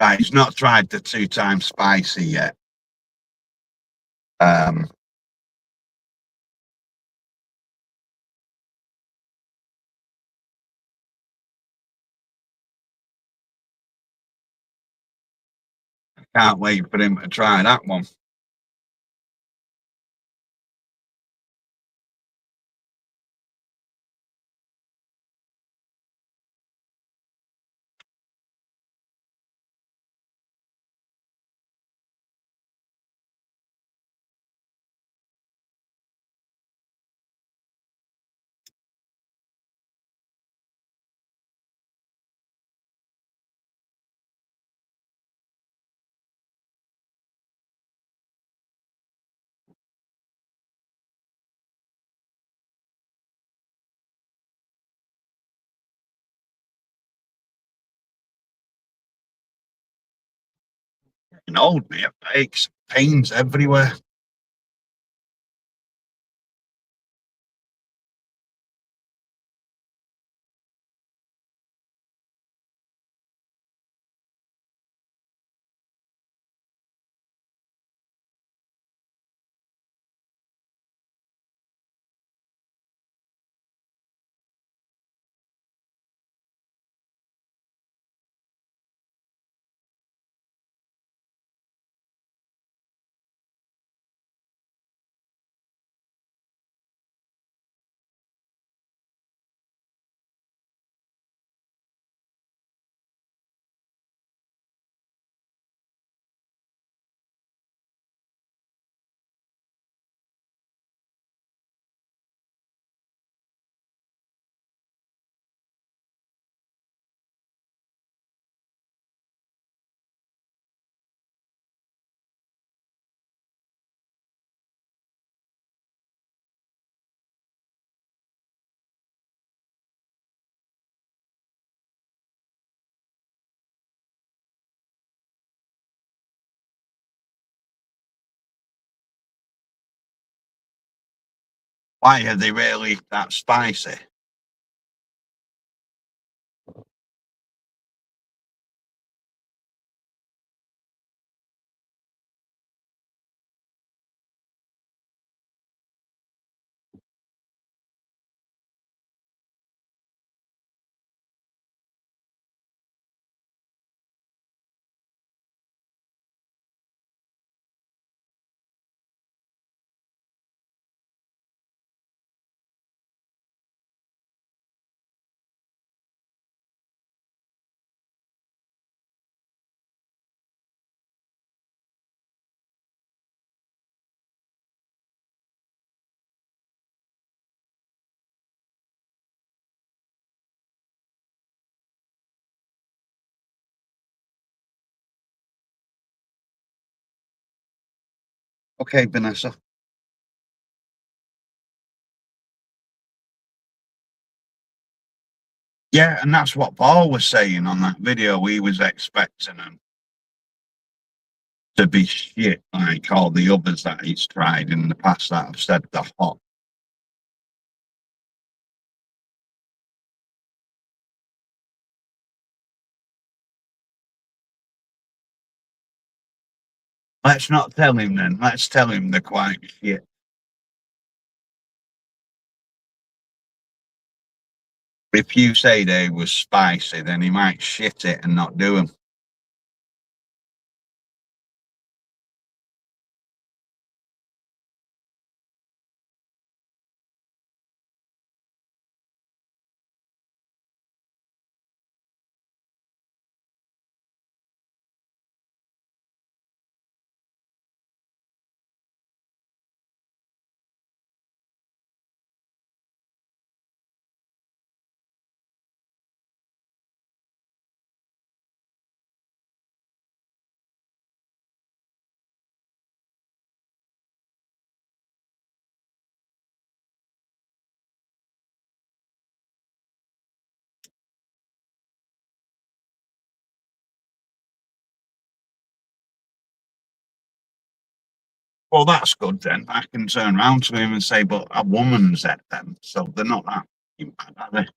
Right, he's not tried the 2 times spicy yet. Um, can't wait for him to try that one. An old mate, aches, pains everywhere. Why are they really that spicy? Okay, Vanessa. Yeah, and that's what Paul was saying on that video. He was expecting them to be shit like all the others that he's tried in the past that have said they're hot. Let's not tell him then. Let's tell him they're quite shit. If you say they was spicy, then he might shit it and not do them. Well, that's good then. I can turn around to him and say, but a woman's at them, so they're not that bad, are they?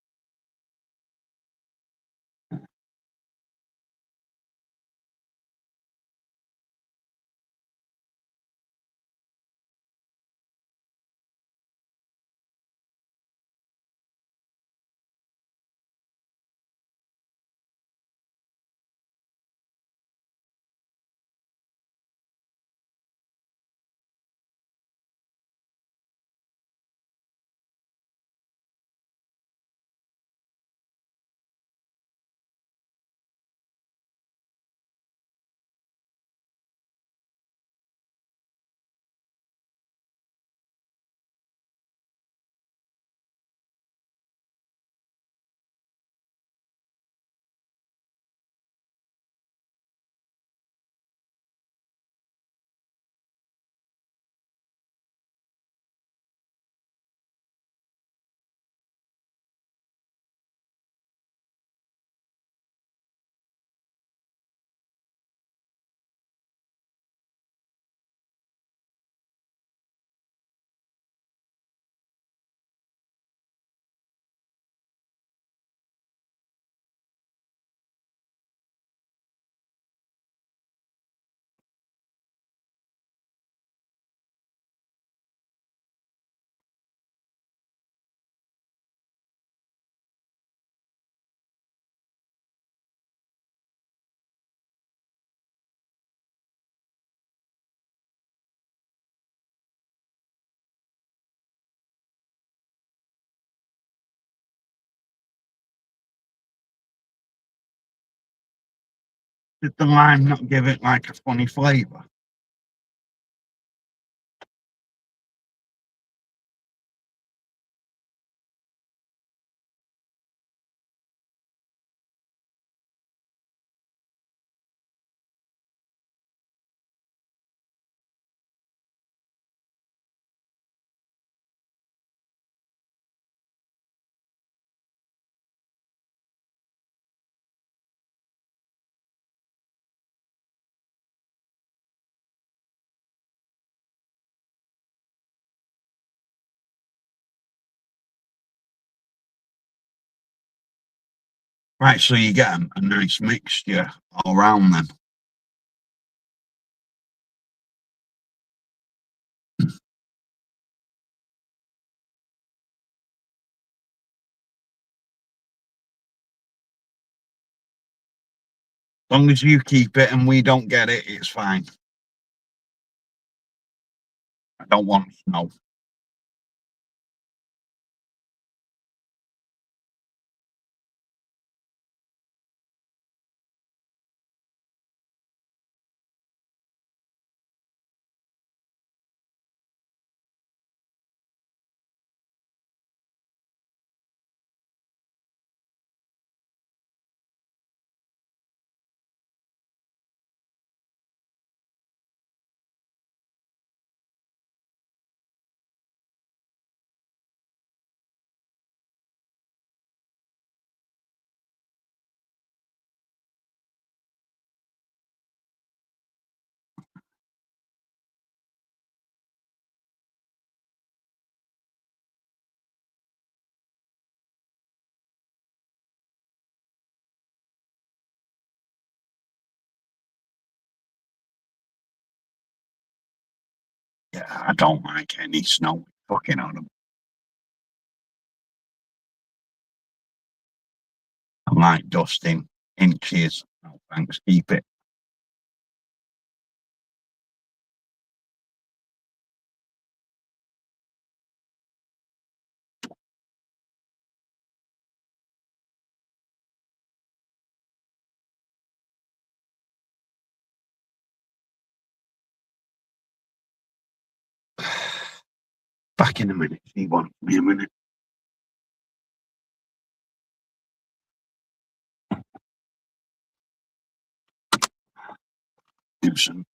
Did the lime not give it like a funny flavour? Right, so you get a nice mixture all round then. As long as you keep it and we don't get it, it's fine. I don't want snow. Yeah, I don't like any snow. Fucking on them. I like dusting inches. No, thanks. Keep it. Back in a minute. He wants me a minute. Do some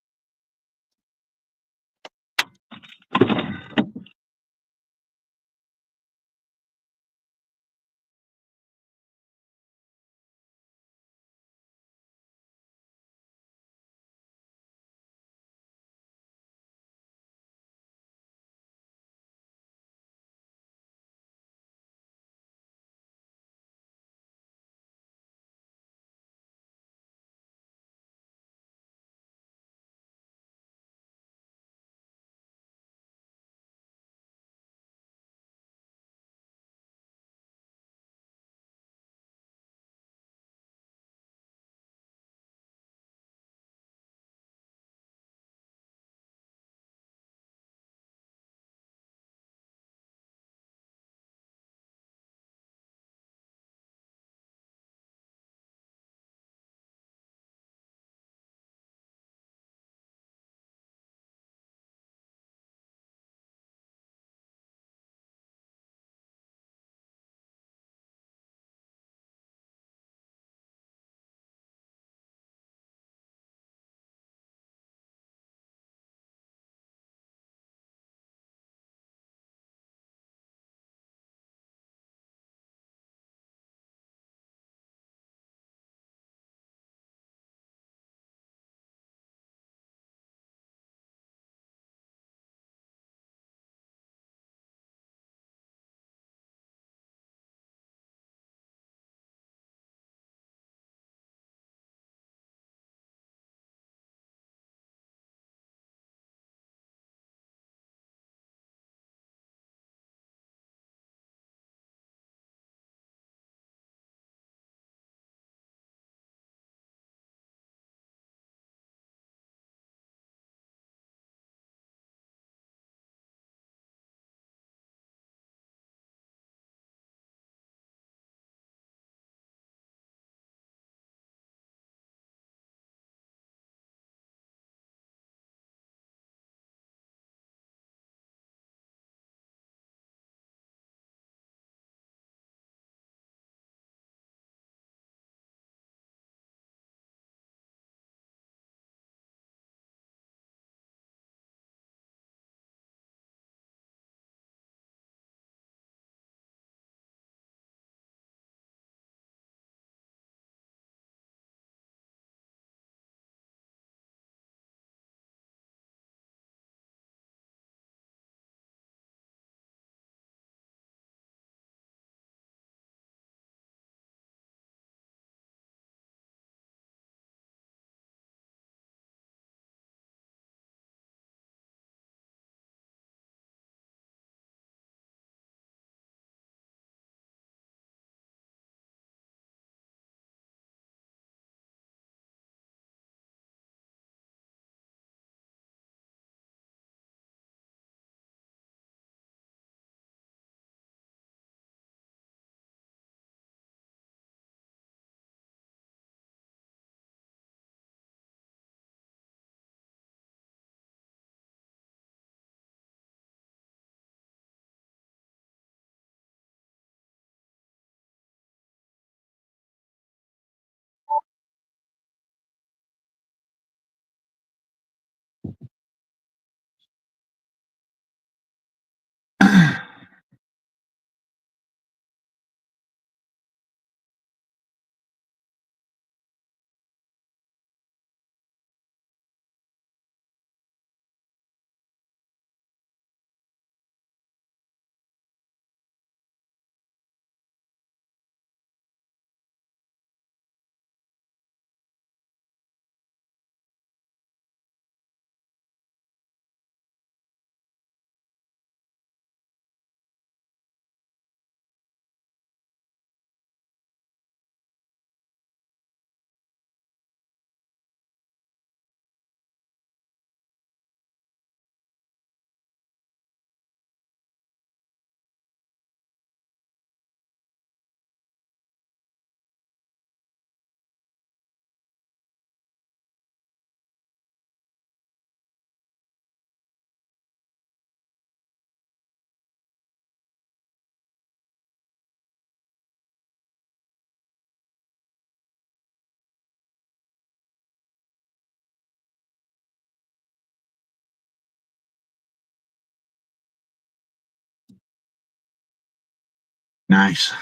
Nice.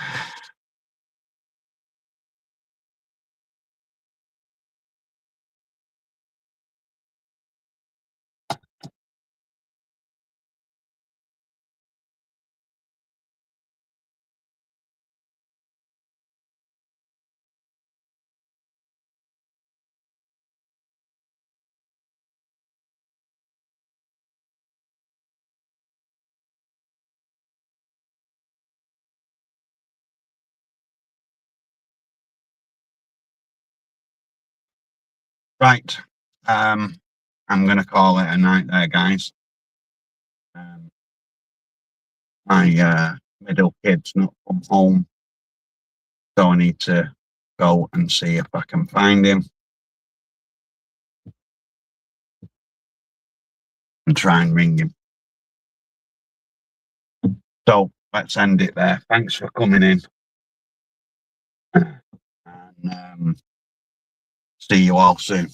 Right. I'm gonna call it a night there, guys. Um, my middle kid's not come home, so I need to go and see if I can find him and try and ring him. So let's end it there. Thanks for coming in, and see you all soon.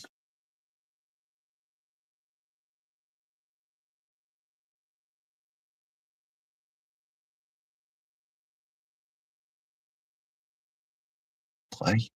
Play.